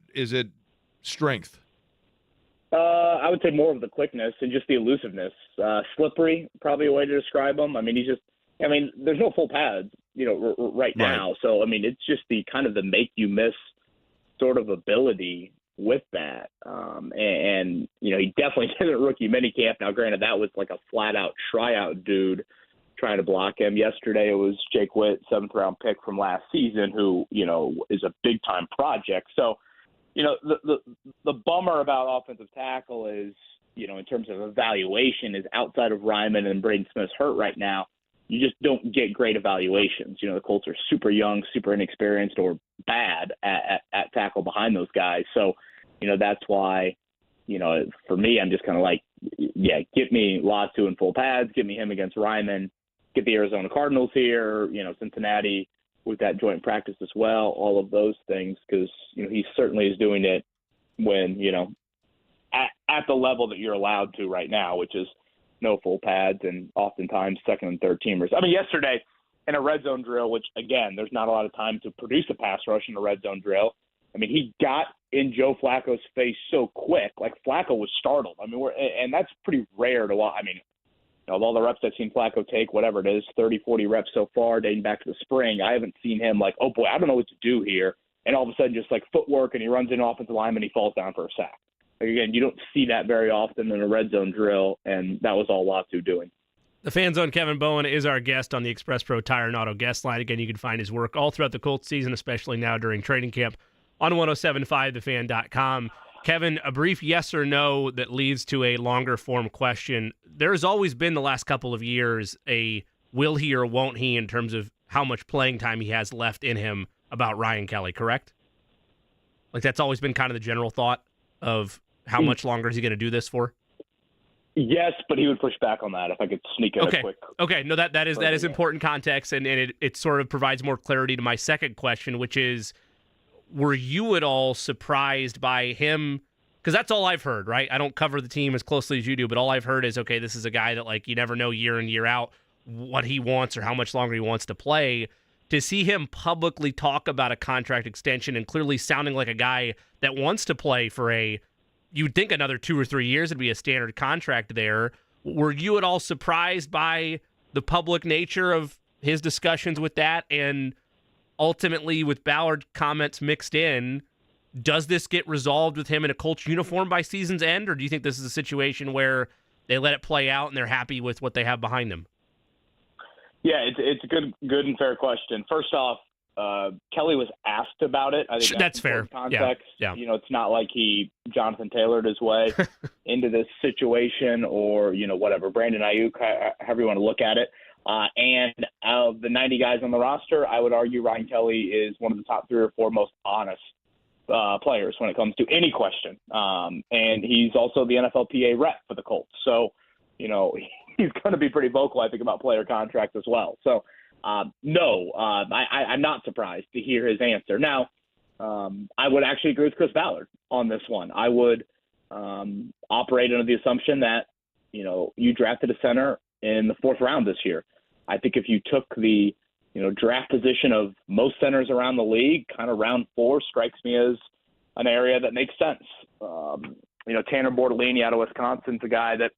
strength? I would say more of the quickness and just the elusiveness. Slippery, probably a way to describe him. He's just. There's no full pads, right now. Right. So it's just the kind of the make you miss sort of ability with that. And he definitely did a rookie minicamp. Now, granted, that was like a flat out tryout dude trying to block him. Yesterday it was Jake Witt, 7th-round pick from last season, who, is a big-time project. So, the bummer about offensive tackle is, in terms of evaluation, is outside of Raimann and Braden Smith's hurt right now, you just don't get great evaluations. The Colts are super young, super inexperienced, or bad at tackle behind those guys. So, that's why, for me, I'm just kind of like, get me Latu in full pads, get me him against Raimann, get the Arizona Cardinals here, Cincinnati with that joint practice as well, all of those things, because, he certainly is doing it when, at the level that you're allowed to right now, which is no full pads and oftentimes second and third teamers. Yesterday in a red zone drill, which, again, there's not a lot of time to produce a pass rush in a red zone drill. He got in Joe Flacco's face so quick, like Flacco was startled. And that's pretty rare to watch. Of all the reps I've seen Flacco take, whatever it is, 30, 40 reps so far, dating back to the spring, I haven't seen him like, oh boy, I don't know what to do here. And all of a sudden just like footwork, and he runs in offensive lineman, he falls down for a sack. Again, you don't see that very often in a red zone drill, and that was all Latu doing. The Fan Zone Kevin Bowen is our guest on the Express Pro Tire and Auto guest line. Again, you can find his work all throughout the Colts season, especially now during training camp on 107.5thefan.com. Kevin, a brief yes or no that leads to a longer form question. There's always been the last couple of years a will he or won't he in terms of how much playing time he has left in him about Ryan Kelly, correct? Like that's always been kind of the general thought of how much longer is he going to do this for? Yes, but he would push back on that if I could sneak in a quick. Okay, no, that is important context, and it sort of provides more clarity to my second question, which is, were you at all surprised by him? Because that's all I've heard, right? I don't cover the team as closely as you do, but all I've heard is, okay, this is a guy that like you never know year in, year out what he wants or how much longer he wants to play. To see him publicly talk about a contract extension and clearly sounding like a guy that wants to play for you'd think another 2 or 3 years would be a standard contract there. Were you at all surprised by the public nature of his discussions with that, and ultimately with Ballard comments mixed in, does this get resolved with him in a Colts uniform by season's end, or do you think this is a situation where they let it play out and they're happy with what they have behind them? Yeah, it's a good and fair question. First off, Kelly was asked about it. I think that's fair. Context. Yeah. You know, it's not like he Jonathan Taylored his way into this situation, or whatever. Brandon Ayuk, however you want to look at it. And of the 90 guys on the roster, I would argue Ryan Kelly is one of the top 3 or 4 most honest players when it comes to any question. And he's also the NFLPA rep for the Colts. So, he's going to be pretty vocal, I think, about player contracts as well. So, no, I'm not surprised to hear his answer. Now, I would actually agree with Chris Ballard on this one. I would operate under the assumption that, you drafted a center in the 4th round this year. I think if you took the draft position of most centers around the league, kind of round 4 strikes me as an area that makes sense. Tanner Bortolini out of Wisconsin's a guy that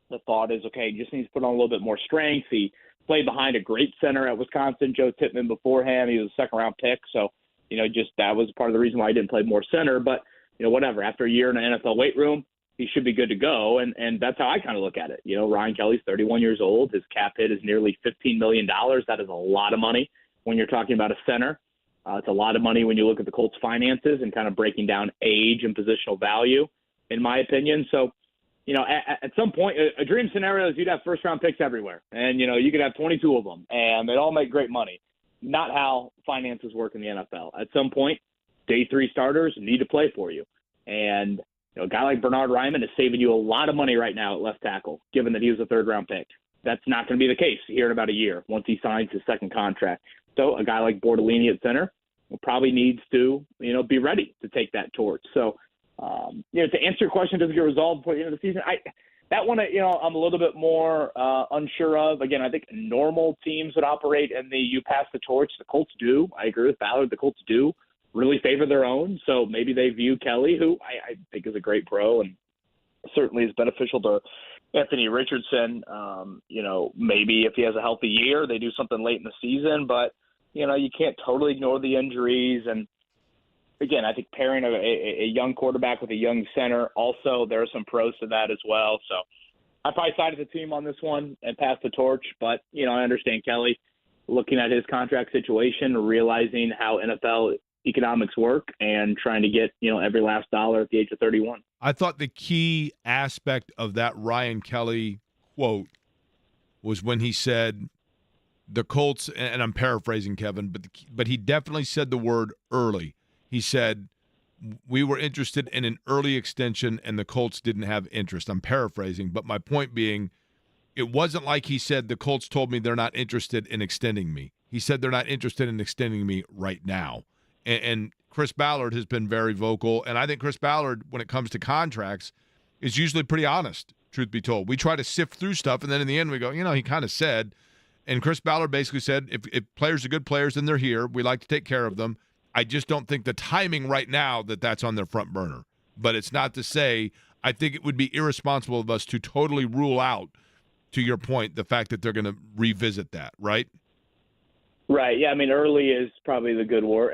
the thought is, okay, just needs to put on a little bit more strength. He played behind a great center at Wisconsin, Joe Tippmann, beforehand. He was a second-round pick, so just that was part of the reason why he didn't play more center. But whatever. After a year in an NFL weight room, he should be good to go, and that's how I kind of look at it. Ryan Kelly's 31 years old. His cap hit is nearly $15 million. That is a lot of money when you're talking about a center. It's a lot of money when you look at the Colts' finances and kind of breaking down age and positional value, in my opinion. So, at some point, a dream scenario is you'd have first-round picks everywhere, and, you could have 22 of them, and they'd all make great money. Not how finances work in the NFL. At some point, day 3 starters need to play for you, and a guy like Bernard Ryman is saving you a lot of money right now at left tackle, given that he was a 3rd-round pick. That's not going to be the case here in about a year once he signs his 2nd contract. So a guy like Bortolini at center probably needs to, be ready to take that torch. So, to answer your question, does it get resolved before the end of the season? That one, I'm a little bit more unsure of. Again, I think normal teams would operate in the you pass the torch. The Colts do. I agree with Ballard. The Colts do really favor their own. So maybe they view Kelly, who I think is a great pro and certainly is beneficial to Anthony Richardson. Maybe if he has a healthy year, they do something late in the season. But, you can't totally ignore the injuries. And, again, I think pairing a young quarterback with a young center, also there are some pros to that as well. So I probably sided the team on this one and passed the torch. But, I understand Kelly looking at his contract situation, realizing how NFL economics work and trying to get, every last dollar at the age of 31. I thought the key aspect of that Ryan Kelly quote was when he said the Colts, and I'm paraphrasing Kevin, but he definitely said the word early. He said, we were interested in an early extension and the Colts didn't have interest. I'm paraphrasing, but my point being, it wasn't like he said the Colts told me they're not interested in extending me. He said they're not interested in extending me right now. And Chris Ballard has been very vocal, and I think Chris Ballard, when it comes to contracts, is usually pretty honest, truth be told. We try to sift through stuff, and then in the end we go, he kind of said, and Chris Ballard basically said, if players are good players and they're here, we like to take care of them. I just don't think the timing right now that's on their front burner. But it's not to say I think it would be irresponsible of us to totally rule out, to your point, the fact that they're going to revisit that, right? Right. Yeah. I mean, early is probably the good word,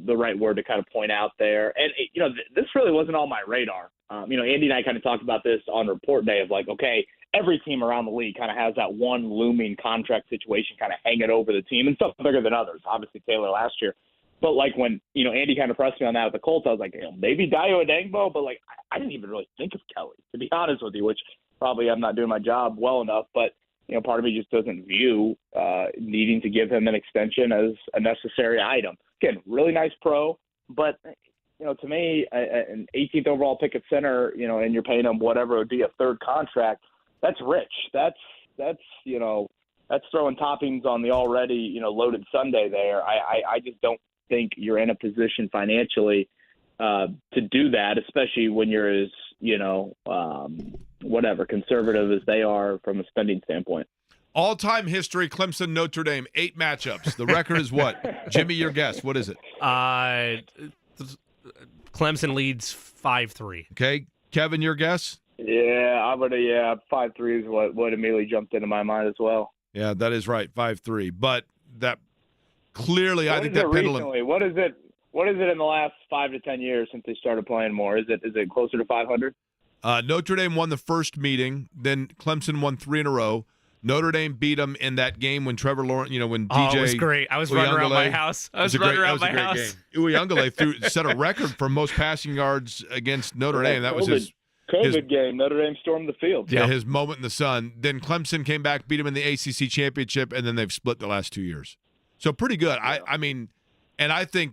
the right word to kind of point out there. And, this really wasn't on my radar. Andy and I kind of talked about this on report day of like, okay, every team around the league kind of has that one looming contract situation kind of hanging over the team, and some bigger than others. Obviously, Taylor last year. But like when, Andy kind of pressed me on that with the Colts, I was like, maybe Dayo Adangbo, but like I didn't even really think of Kelly, to be honest with you, which probably I'm not doing my job well enough. But part of me just doesn't view needing to give him an extension as a necessary item. Again, really nice pro, but to me, an 18th overall pick at center, and you're paying him whatever would be a 3rd contract, that's rich. That's throwing toppings on the already loaded sundae there. I just don't think you're in a position financially to do that, especially when you're as conservative as they are from a spending standpoint. All-time history, Clemson, Notre Dame, 8 matchups. The record is what? Jimmy, your guess. What is it? Clemson leads 5-3. Okay. Kevin, your guess? Yeah, 5-3 is what immediately jumped into my mind as well. Yeah, that is right, 5-3. But that clearly, I think that pendulum. Recently? What is it? What is it in the last 5 to 10 years since they started playing more? Is it closer to 500? Notre Dame won the first meeting, then Clemson won 3 in a row. Notre Dame beat them in that game when Trevor Lawrence, when DJ. Oh, it was great. I was running around my house. Uiagalelei set a record for most passing yards against Notre Dame. That was his COVID game. Notre Dame stormed the field. Yeah, his moment in the sun. Then Clemson came back, beat him in the ACC championship, and then they've split the last 2 years. So pretty good. I mean, and I think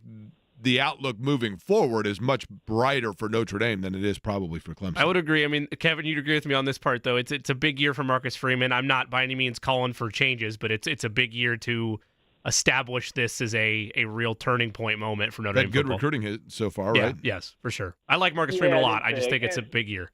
the outlook moving forward is much brighter for Notre Dame than it is probably for Clemson. I would agree. I mean, Kevin, you'd agree with me on this part, though. It's a big year for Marcus Freeman. I'm not by any means calling for changes, but it's a big year to establish this as a real turning point moment for Notre Dame good football. Recruiting so far, yeah, right? Yes, for sure. I like Marcus Freeman a lot. I just think it's a big year.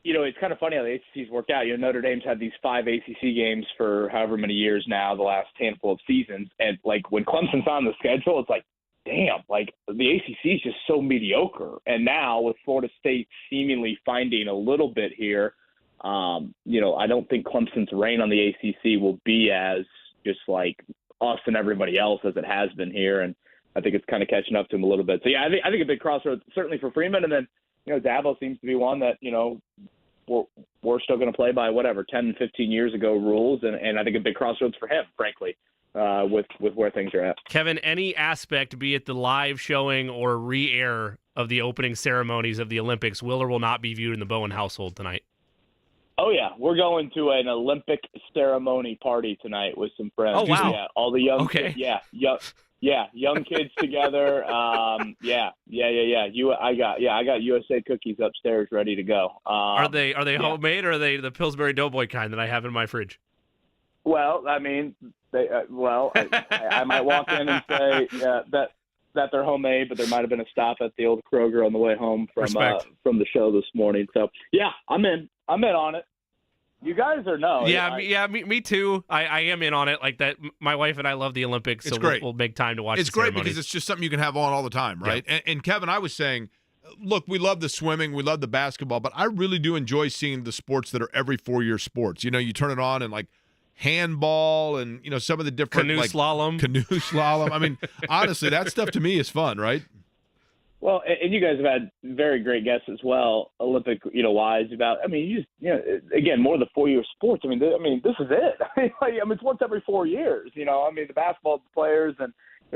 It's kind of funny how the ACC's worked out. Notre Dame's had these 5 ACC games for however many years now, the last handful of seasons. And, when Clemson's on the schedule, it's like, damn, the ACC is just so mediocre. And now with Florida State seemingly finding a little bit here, I don't think Clemson's reign on the ACC will be as just like us and everybody else as it has been here. And I think it's kind of catching up to him a little bit. So, yeah, I think a big crossroads certainly for Freeman. And then, Dabo seems to be one that, we're still going to play by 10, 15 years ago rules. And I think a big crossroads for him, frankly. With where things are at. Kevin, any aspect, be it the live showing or re-air of the opening ceremonies of the Olympics, will or will not be viewed in the Bowen household tonight? Oh, yeah. We're going to an Olympic ceremony party tonight with some friends. Oh, wow. Yeah, all the young kids. Yeah, young kids together. Yeah. I got USA cookies upstairs ready to go. Are they homemade, or are they the Pillsbury Doughboy kind that I have in my fridge? Well, I mean, I might walk in and say that they're homemade, but there might have been a stop at the old Kroger on the way home from the show this morning. So yeah, I'm in on it. You guys are no. Me too. I am in on it like that. My wife and I love the Olympics, so we'll make time to watch. It's great because it's just something you can have on all the time, right? Yeah. And Kevin, I was saying, look, we love the swimming, we love the basketball, but I really do enjoy seeing the sports that are every 4-year sports. You turn it on and handball and some of the different canoe slalom. I mean, honestly, that stuff to me is fun, right? Well, and you guys have had very great guests as well, Olympic wise about. I mean, again, more of the 4-year sports. I mean, this is it. It's once every 4 years. The basketball players and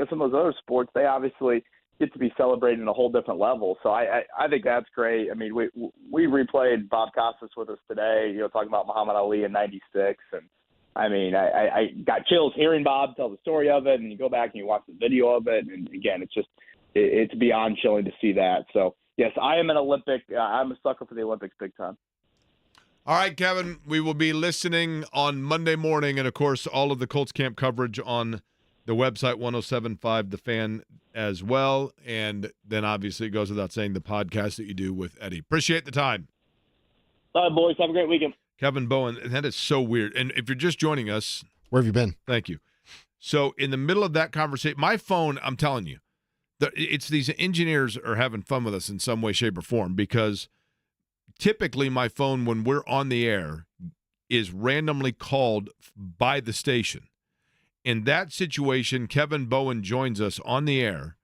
some of those other sports, they obviously get to be celebrated in a whole different level. So I think that's great. I mean, we replayed Bob Costas with us today. Talking about Muhammad Ali in '96 and. I mean, I got chills hearing Bob tell the story of it, and you go back and you watch the video of it, and again, it's beyond chilling to see that. So, yes, I am I'm a sucker for the Olympics big time. All right, Kevin, we will be listening on Monday morning, and, of course, all of the Colts camp coverage on the website 107.5 The Fan as well, and then obviously it goes without saying the podcast that you do with Eddie. Appreciate the time. All right, boys, have a great weekend. Kevin Bowen, and that is so weird. And if you're just joining us, where have you been? Thank you. So in the middle of that conversation, my phone, I'm telling you, it's these engineers are having fun with us in some way, shape, or form, because typically my phone, when we're on the air, is randomly called by the station. In that situation, Kevin Bowen joins us on the air,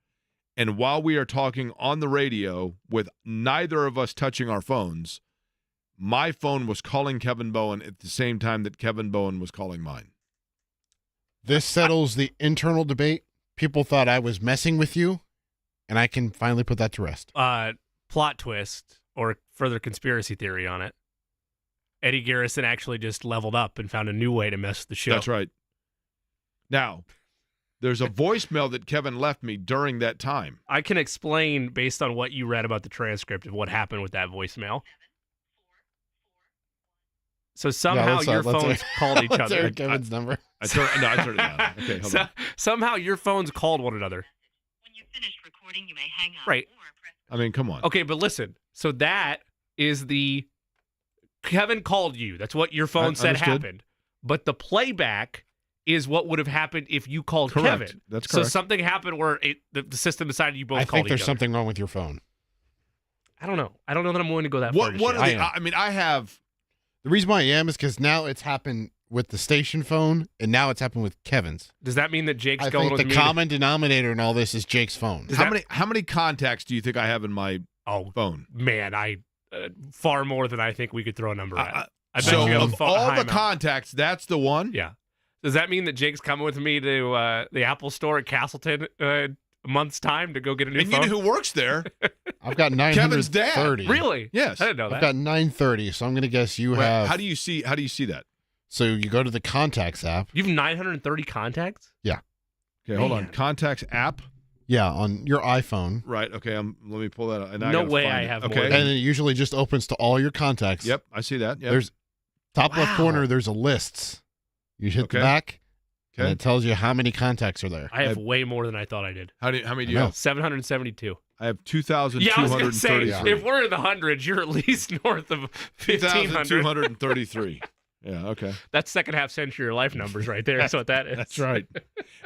and while we are talking on the radio with neither of us touching our phones, my phone was calling Kevin Bowen at the same time that Kevin Bowen was calling mine. This settles the internal debate. People thought I was messing with you, and I can finally put that to rest. Plot twist or further conspiracy theory on it. Eddie Garrison actually just leveled up and found a new way to mess with the show. That's right. Now, there's a voicemail that Kevin left me during that time. I can explain based on what you read about the transcript of what happened with that voicemail. So somehow your phones called each other. Kevin's number. I turned it down. Okay, hold on. Somehow your phones called one another. When you've finished recording, you may hang up. Right. I mean, come on. Okay, but listen. So that is the Kevin called you. That's what your phone said happened. But the playback is what would have happened if you called Kevin. That's correct. So something happened where the system decided you both called each other. I think there's something wrong with your phone. I don't know. I don't know that I'm willing to go that far. I mean, I have. The reason why I am is because now it's happened with the station phone, and now it's happened with Kevin's. Does that mean that Jake's I going think with the me? common denominator in all this is Jake's phone. How many contacts do you think I have in my phone? Man, far more than I think we could throw a number at. I bet So you have of a all high the amount. contacts, that's the one? Yeah. Does that mean that Jake's coming with me to the Apple store at Castleton a month's time to go get a new And phone? you know who works there? I've got Kevin's dad. 930. Really? Yes. I didn't know I've that. got 930, so I'm going to guess you Wait, have. How do you see that? So you go to the contacts app. You have 930 contacts? Yeah. Okay, hold on. Contacts app. Yeah, on your iPhone. Right. Okay. Let me pull that up. And I No gotta way find I it. have Okay. more And it usually just opens to all your contacts. Yep. I see that. Yep. There's top left Wow. corner, there's a lists. You hit the Okay. back, and Okay. it tells you how many contacts are there. I have way more than I thought I did. How many do you I know. have? 772. I have Yeah, I was going to say, 2,233. if we're in the hundreds, you're at least north of 1,500. 2,233. Yeah. Okay. That's second half century of life numbers right there. That's what that is. That's right.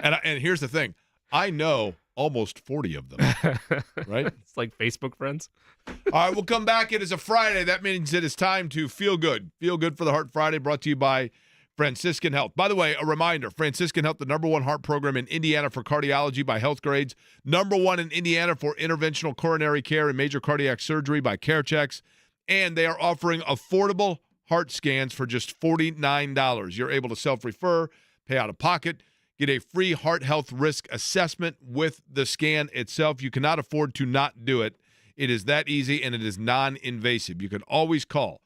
And here's the thing. I know almost 40 of them. Right? It's like Facebook friends. All right, we'll come back. It is a Friday. That means it is time to feel good. Feel good for the Heart Friday, brought to you by Franciscan Health. By the way, a reminder, Franciscan Health, the #1 heart program in Indiana for cardiology by Health Grades, #1 in Indiana for interventional coronary care and major cardiac surgery by CareChecks, and they are offering affordable heart scans for just $49. You're able to self-refer, pay out of pocket, get a free heart health risk assessment with the scan itself. You cannot afford to not do it. It is that easy, and it is non-invasive. You can always call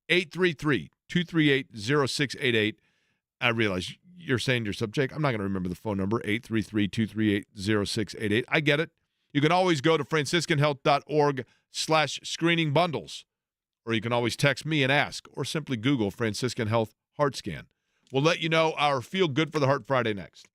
833-238-0688. I realize you're saying to yourself, Jake, I'm not going to remember the phone number, 833-238-0688. I get it. You can always go to franciscanhealth.org/screening bundles, or you can always text me and ask, or simply Google Franciscan Health Heart Scan. We'll let you know our Feel Good for the Heart Friday next.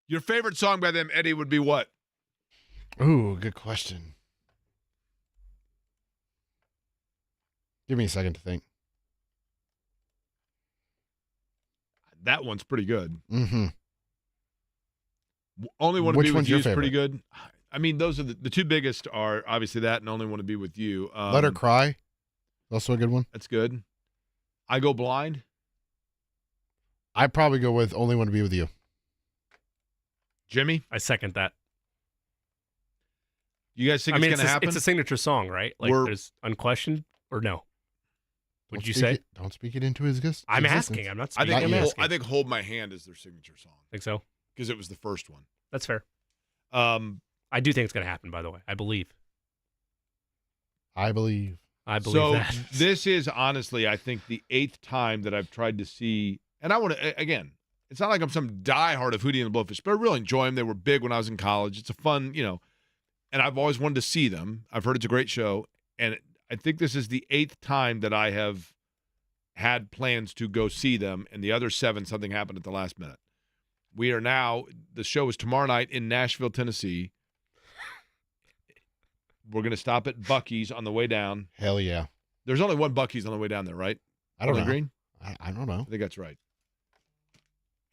Your favorite song by them, Eddie, would be what? Ooh, good question. Give me a second to think. That one's pretty good. Mm-hmm. Only Want to Which Be With one's You your is pretty favorite? good. I mean, those are the two biggest are obviously that and Only Want to Be With You. Let Her Cry. Also a good one. That's good. I Go Blind. I'd probably go with Only Want to Be With You. Jimmy? I second that. You guys think it's going to happen? It's a signature song, right? Like, there's unquestioned or no? Would you say? Don't speak it into his existence. I'm asking. I'm not speaking. I'm asking. I think Hold My Hand is their signature song. Think so? Because it was the first one. That's fair. I do think it's going to happen, by the way. I believe So that. this is honestly, I think, the 8th time that I've tried to see, and I want to, again, it's not like I'm some diehard of Hootie and the Blowfish, but I really enjoy them. They were big when I was in college. It's a fun, and I've always wanted to see them. I've heard it's a great show, and I think this is the 8th time that I have had plans to go see them, and the other 7, something happened at the last minute. We are now, the show is tomorrow night in Nashville, Tennessee. We're going to stop at Buc-ee's on the way down. Hell yeah. There's only one Buc-ee's on the way down there, right? I don't know. Green? I don't know. I think that's right.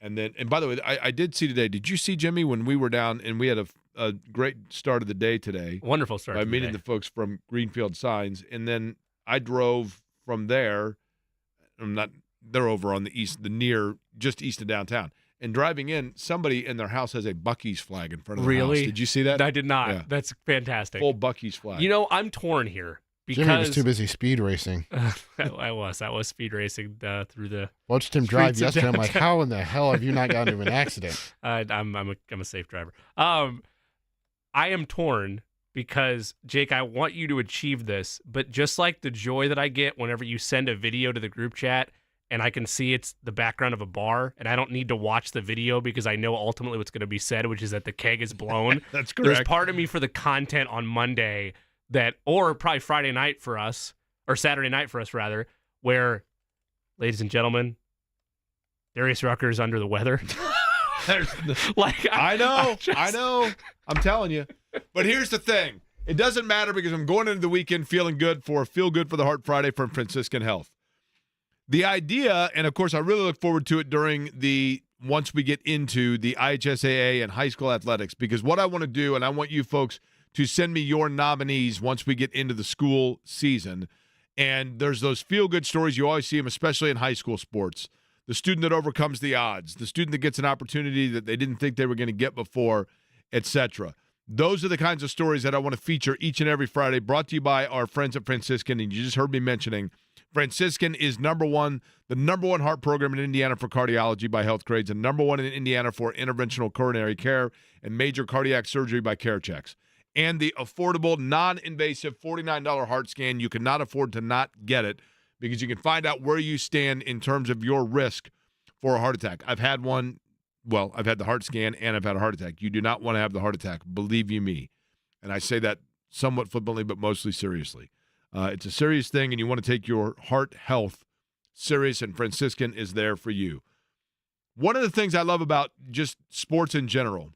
And by the way, I did see today. Did you see, Jimmy, when we were down and we had a great start of the day today? Wonderful start. By meeting the folks from Greenfield Signs, and then I drove from there. They're over on the east, just east of downtown. And driving in, somebody in their house has a Buc-ee's flag in front of their house. Did you see that? I did not. Yeah. That's fantastic. Full Buc-ee's flag. I'm torn here because Jimmy was too busy speed racing. I was speed racing through the. Watched him drive yesterday. I'm like, how in the hell have you not gotten into an accident? I'm a safe driver. I am torn because, Jake, I want you to achieve this, but just like the joy that I get whenever you send a video to the group chat and I can see it's the background of a bar and I don't need to watch the video because I know ultimately what's going to be said, which is that the keg is blown. That's correct. There's part of me for the content on Monday or probably Friday night for us, or Saturday night for us rather, where, ladies and gentlemen, Darius Rucker's under the weather. I know. I'm telling you. But here's the thing. It doesn't matter because I'm going into the weekend feeling good for Feel Good for the Heart Friday from Franciscan Health. The idea, and of course I really look forward to it once we get into the IHSAA and high school athletics, because what I want to do, and I want you folks to send me your nominees once we get into the school season. And there's those feel-good stories. You always see them, especially in high school sports. The student that overcomes the odds, the student that gets an opportunity that they didn't think they were going to get before, etc. Those are the kinds of stories that I want to feature each and every Friday, brought to you by our friends at Franciscan. And you just heard me mentioning Franciscan is the number one heart program in Indiana for cardiology by Health Grades, and number one in Indiana for interventional coronary care and major cardiac surgery by CareChecks. And the affordable, non-invasive $49 heart scan. You cannot afford to not get it because you can find out where you stand in terms of your risk for a heart attack. I've had one. Well, I've had the heart scan and I've had a heart attack. You do not want to have the heart attack, believe you me. And I say that somewhat flippantly, but mostly seriously. It's a serious thing, and you want to take your heart health serious, and Franciscan is there for you. One of the things I love about just sports in general,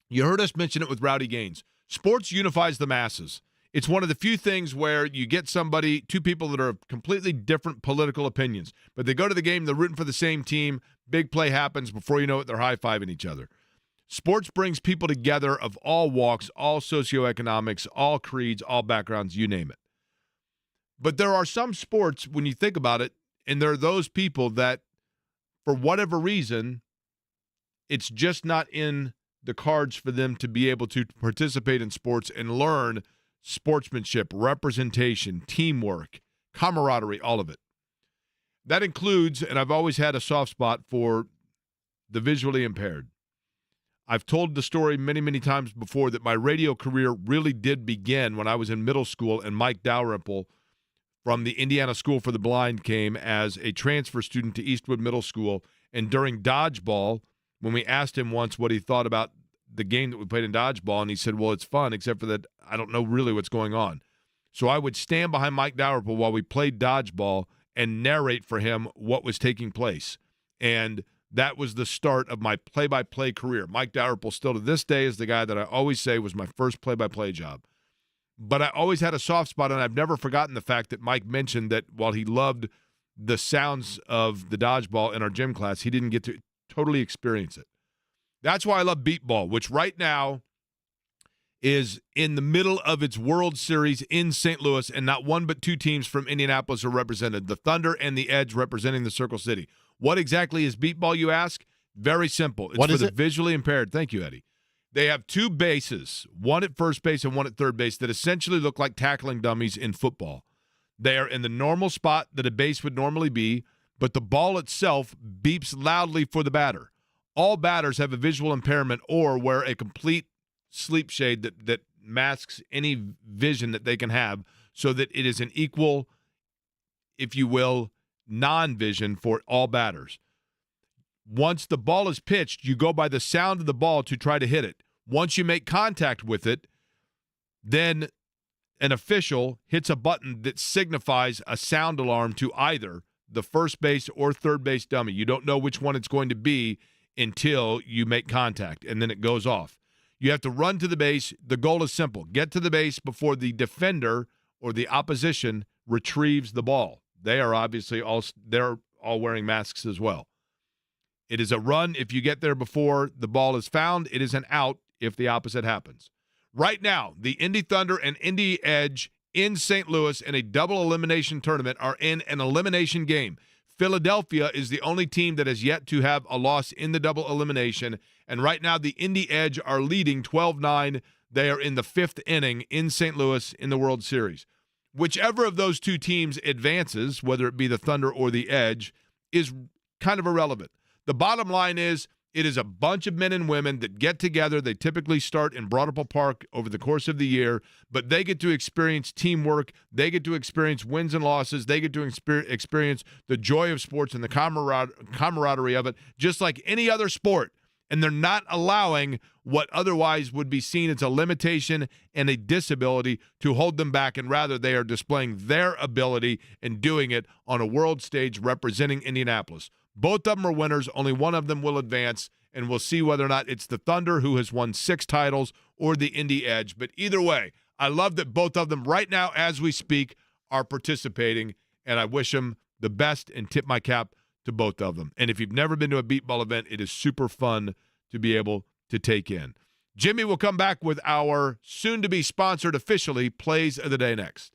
you heard us mention it with Rowdy Gaines. Sports unifies the masses. It's one of the few things where you get two people that are of completely different political opinions, but they go to the game, they're rooting for the same team, big play happens, before you know it, they're high-fiving each other. Sports brings people together of all walks, all socioeconomics, all creeds, all backgrounds, you name it. But there are some sports, when you think about it, and there are those people that, for whatever reason, it's just not in the cards for them to be able to participate in sports and learn sportsmanship, representation, teamwork, camaraderie, all of it. That includes, and I've always had a soft spot for the visually impaired. I've told the story many, many times before that my radio career really did begin when I was in middle school, and Mike Dalrymple from the Indiana School for the Blind came as a transfer student to Eastwood Middle School. And during dodgeball, when we asked him once what he thought about the game that we played in dodgeball, and he said, well, it's fun, except for that I don't know really what's going on. So I would stand behind Mike Dalrymple while we played dodgeball and narrate for him what was taking place. And That was the start of my play-by-play career. Mike Dalrymple still to this day is the guy that I always say was my first play-by-play job. But I always had a soft spot, and I've never forgotten the fact that Mike mentioned that while he loved the sounds of the dodgeball in our gym class, he didn't get to totally experience it. That's why I love beat ball, which right now is in the middle of its World Series in St. Louis, and not one but two teams from Indianapolis are represented, the Thunder and the Edge representing the Circle City. What exactly is beat ball, you ask? Very simple. It's for the visually impaired. Thank you, Eddie. They have two bases, one at first base and one at third base, that essentially look like tackling dummies in football. They are in the normal spot that a base would normally be, but the ball itself beeps loudly for the batter. All batters have a visual impairment or wear a complete sleep shade that masks any vision that they can have so that it is an equal, if you will, non-vision for all batters. Once the ball is pitched, you go by the sound of the ball to try to hit it. Once you make contact with it, then an official hits a button that signifies a sound alarm to either the first base or third base dummy. You don't know which one it's going to be until you make contact, and then it goes off. You have to run to the base. The goal is simple. Get to the base before the defender or the opposition retrieves the ball. They are obviously they're all wearing masks as well. It is a run if you get there before the ball is found. It is an out if the opposite happens. Right now, the Indy Thunder and Indy Edge in St. Louis in a double elimination tournament are in an elimination game. Philadelphia is the only team that has yet to have a loss in the double elimination. And right now, the Indy Edge are leading 12-9. They are in the fifth inning in St. Louis in the World Series. Whichever of those two teams advances, whether it be the Thunder or the Edge, is kind of irrelevant. The bottom line is it is a bunch of men and women that get together. They typically start in Broad Ripple Park over the course of the year, but they get to experience teamwork. They get to experience wins and losses. They get to experience the joy of sports and the camaraderie of it, just like any other sport. And they're not allowing what otherwise would be seen as a limitation and a disability to hold them back, and rather they are displaying their ability and doing it on a world stage representing Indianapolis. Both of them are winners. Only one of them will advance, and we'll see whether or not it's the Thunder, who has won 6 titles, or the Indy Edge. But either way, I love that both of them right now as we speak are participating, and I wish them the best and tip my cap to both of them. And if you've never been to a beat ball event, it is super fun to be able to take in. Jimmy will come back with our soon-to-be sponsored officially Plays of the Day next.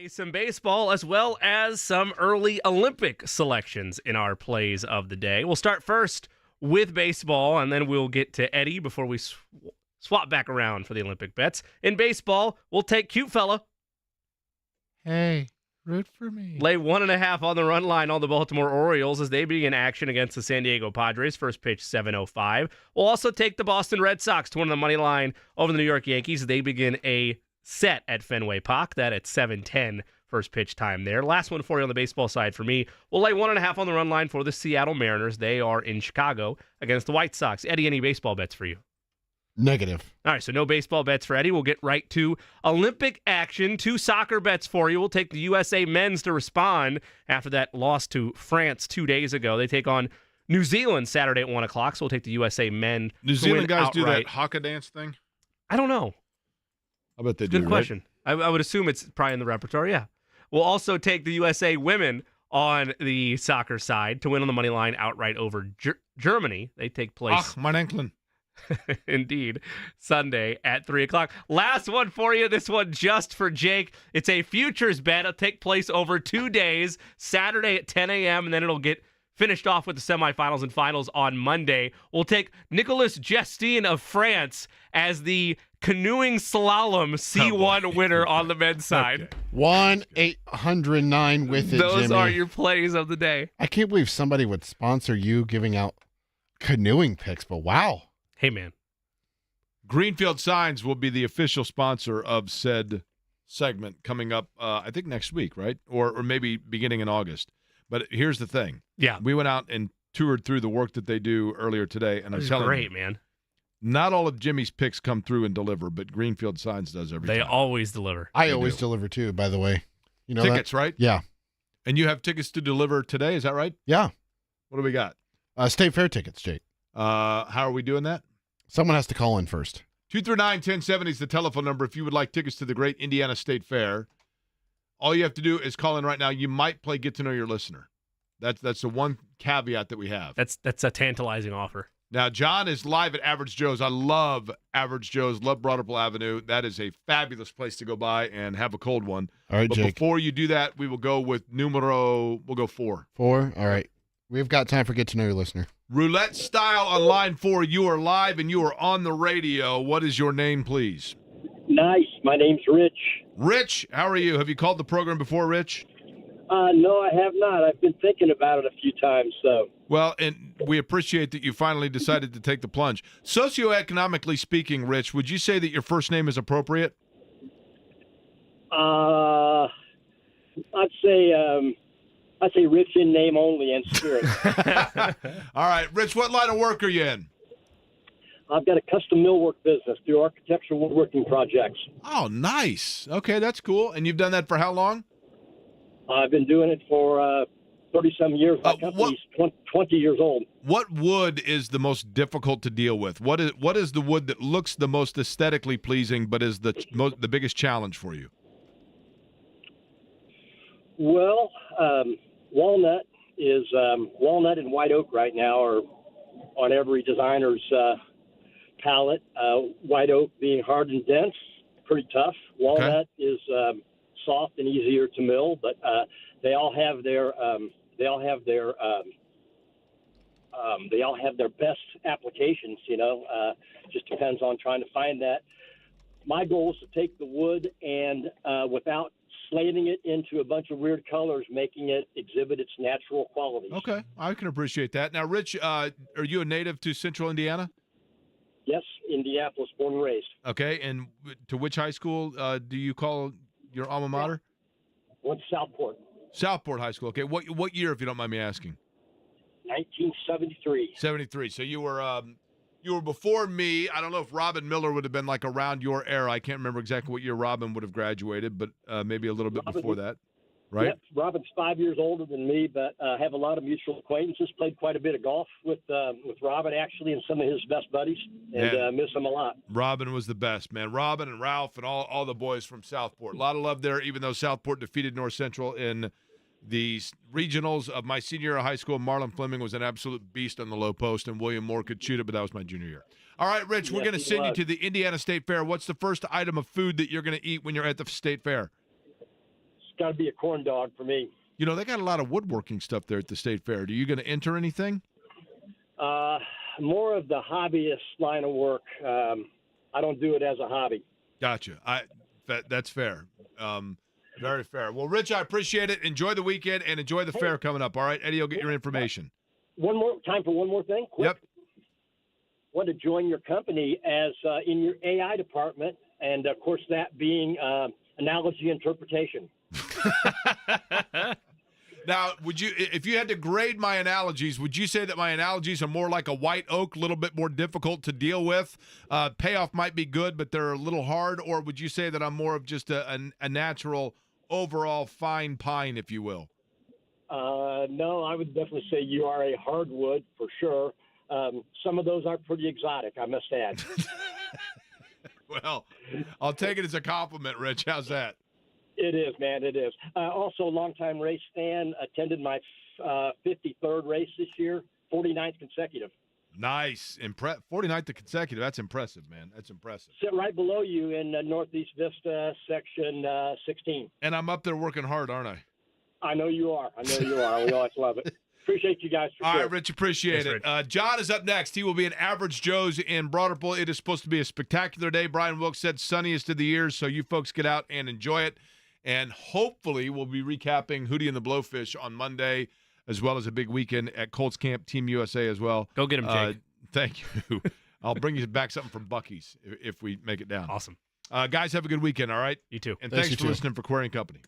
Some baseball as well as some early Olympic selections in our plays of the day. We'll start first with baseball, and then we'll get to Eddie before we swap back around for the Olympic bets. In baseball, we'll take cute fella. Hey, root for me. Lay 1.5 on the run line on the Baltimore Orioles as they begin action against the San Diego Padres. First pitch, 7:05. We'll also take the Boston Red Sox to win the money line over the New York Yankees as they begin a set at Fenway Park. That at 7:10 first pitch time there. Last one for you on the baseball side for me. We'll lay 1.5 on the run line for the Seattle Mariners. They are in Chicago against the White Sox. Eddie, any baseball bets for you? Negative. All right, so no baseball bets for Eddie. We'll get right to Olympic action. 2 soccer bets for you. We'll take the USA men's to respond after that loss to France 2 days ago. They take on New Zealand Saturday at 1 o'clock, so we'll take the USA men. New Zealand guys do outright. that haka dance thing? I don't know. I bet they do. Good question. Right? I would assume it's probably in the repertoire, yeah. We'll also take the USA women on the soccer side to win on the money line outright over Germany. They take place. Ach, mein Enkelin. Indeed, Sunday at 3 o'clock. Last one for you. This one just for Jake. It's a futures bet. It'll take place over 2 days, Saturday at 10 a.m., and then it'll get finished off with the semifinals and finals on Monday. We'll take Nicolas Jestin of France as the canoeing slalom C1 winner on the men's side. Okay. 1-809 with it, Those Jimmy. are your plays of the day. I can't believe somebody would sponsor you giving out canoeing picks, but wow. Hey, man. Greenfield Signs will be the official sponsor of said segment coming up, I think, next week, right? Or maybe beginning in August. But here's the thing. Yeah. We went out and toured through the work that they do earlier today, and I'm telling great, you, man. not all of Jimmy's picks come through and deliver, but Greenfield Signs does every time. They always deliver. I always deliver too, by the way. You know tickets, that? right? Yeah. And you have tickets to deliver today, is that right? Yeah. What do we got? State Fair tickets, Jake. How are we doing that? Someone has to call in first. 239-1070 is the telephone number if you would like tickets to the great Indiana State Fair. All you have to do is call in right now. You might play Get to Know Your Listener. That's the one caveat that we have. That's a tantalizing offer. Now, John is live at Average Joe's. I love Average Joe's, love Broad Ripple Avenue. That is a fabulous place to go by and have a cold one. All right, but Jake. before you do that, we will go with we'll go 4. 4? All right. We've got time for Get to Know Your Listener. Roulette style on line 4. You are live and you are on the radio. What is your name, please? Nice. My name's Rich. Rich, how are you? Have you called the program before, Rich? No, I have not. I've been thinking about it a few times, so. Well, and we appreciate that you finally decided to take the plunge. Socioeconomically speaking, Rich, would you say that your first name is appropriate? I'd say Rich in name only and spirit. All right, Rich, what line of work are you in? I've got a custom millwork business through architectural woodworking projects. Oh, nice. Okay, that's cool. And you've done that for how long? I've been doing it for 30-some years. My company's 20 years old. What wood is the most difficult to deal with? What is the wood that looks the most aesthetically pleasing but is the biggest challenge for you? Well, walnut and white oak right now are on every designer's palette. White oak being hard and dense, pretty tough. Walnut is soft and easier to mill, but they all have their best applications. Just depends on trying to find that. My goal is to take the wood and without slating it into a bunch of weird colors, making it exhibit its natural qualities. Okay, I can appreciate that. Now, Rich, are you a native to Central Indiana? Yes, Indianapolis, born and raised. Okay, and to which high school do you call your alma mater? Went to Southport. Southport High School. Okay, what year, if you don't mind me asking? 1973. 73. So you were before me. I don't know if Robin Miller would have been like around your era. I can't remember exactly what year Robin would have graduated, but maybe a little bit before that, right? Yep. Robin's 5 years older than me, but have a lot of mutual acquaintances. Played quite a bit of golf with Robin, actually, and some of his best buddies, and miss him a lot. Robin was the best, man. Robin and Ralph and all the boys from Southport. A lot of love there, even though Southport defeated North Central in the regionals of my senior year of high school. Marlon Fleming was an absolute beast on the low post, and William Moore could shoot it, but that was my junior year. All right, Rich, we're going to send you to the Indiana State Fair. What's the first item of food that you're going to eat when you're at the State Fair? got to be a corn dog for me. You know, they got a lot of woodworking stuff there at the State Fair. Are you going to enter anything? More of the hobbyist line of work. I don't do it as a hobby. Gotcha. That's fair. Very fair. Well, Rich, I appreciate it. Enjoy the weekend and enjoy the fair coming up. All right, Eddie, you'll get your information. Time for one more thing. Quick. Yep. Want to join your company as in your AI department, and of course that being analogy interpretation. Now, if you had to grade my analogies, would you say that my analogies are more like a white oak, a little bit more difficult to deal with? Payoff might be good, but they're a little hard. Or would you say that I'm more of just a natural, overall fine pine, if you will? No, I would definitely say you are a hardwood for sure. Some of those are pretty exotic, I must add. Well, I'll take it as a compliment, Rich. How's that? It is, man. It is. Also, longtime race fan, attended my 53rd race this year, 49th consecutive. Nice. 49th consecutive. That's impressive, man. That's impressive. Sit right below you in Northeast Vista, section 16. And I'm up there working hard, aren't I? I know you are. We always love it. Appreciate you guys. All right, Rich, appreciate it. John is up next. He will be at Average Joe's in Broderpool. It is supposed to be a spectacular day. Brian Wols said sunniest of the year, so you folks get out and enjoy it. And hopefully we'll be recapping Hootie and the Blowfish on Monday, as well as a big weekend at Colts Camp, Team USA as well. Go get him, Jake. Thank you. I'll bring you back something from Buc-ee's if we make it down. Awesome. Guys, have a good weekend, all right? You too. And thanks for listening for Query & Company.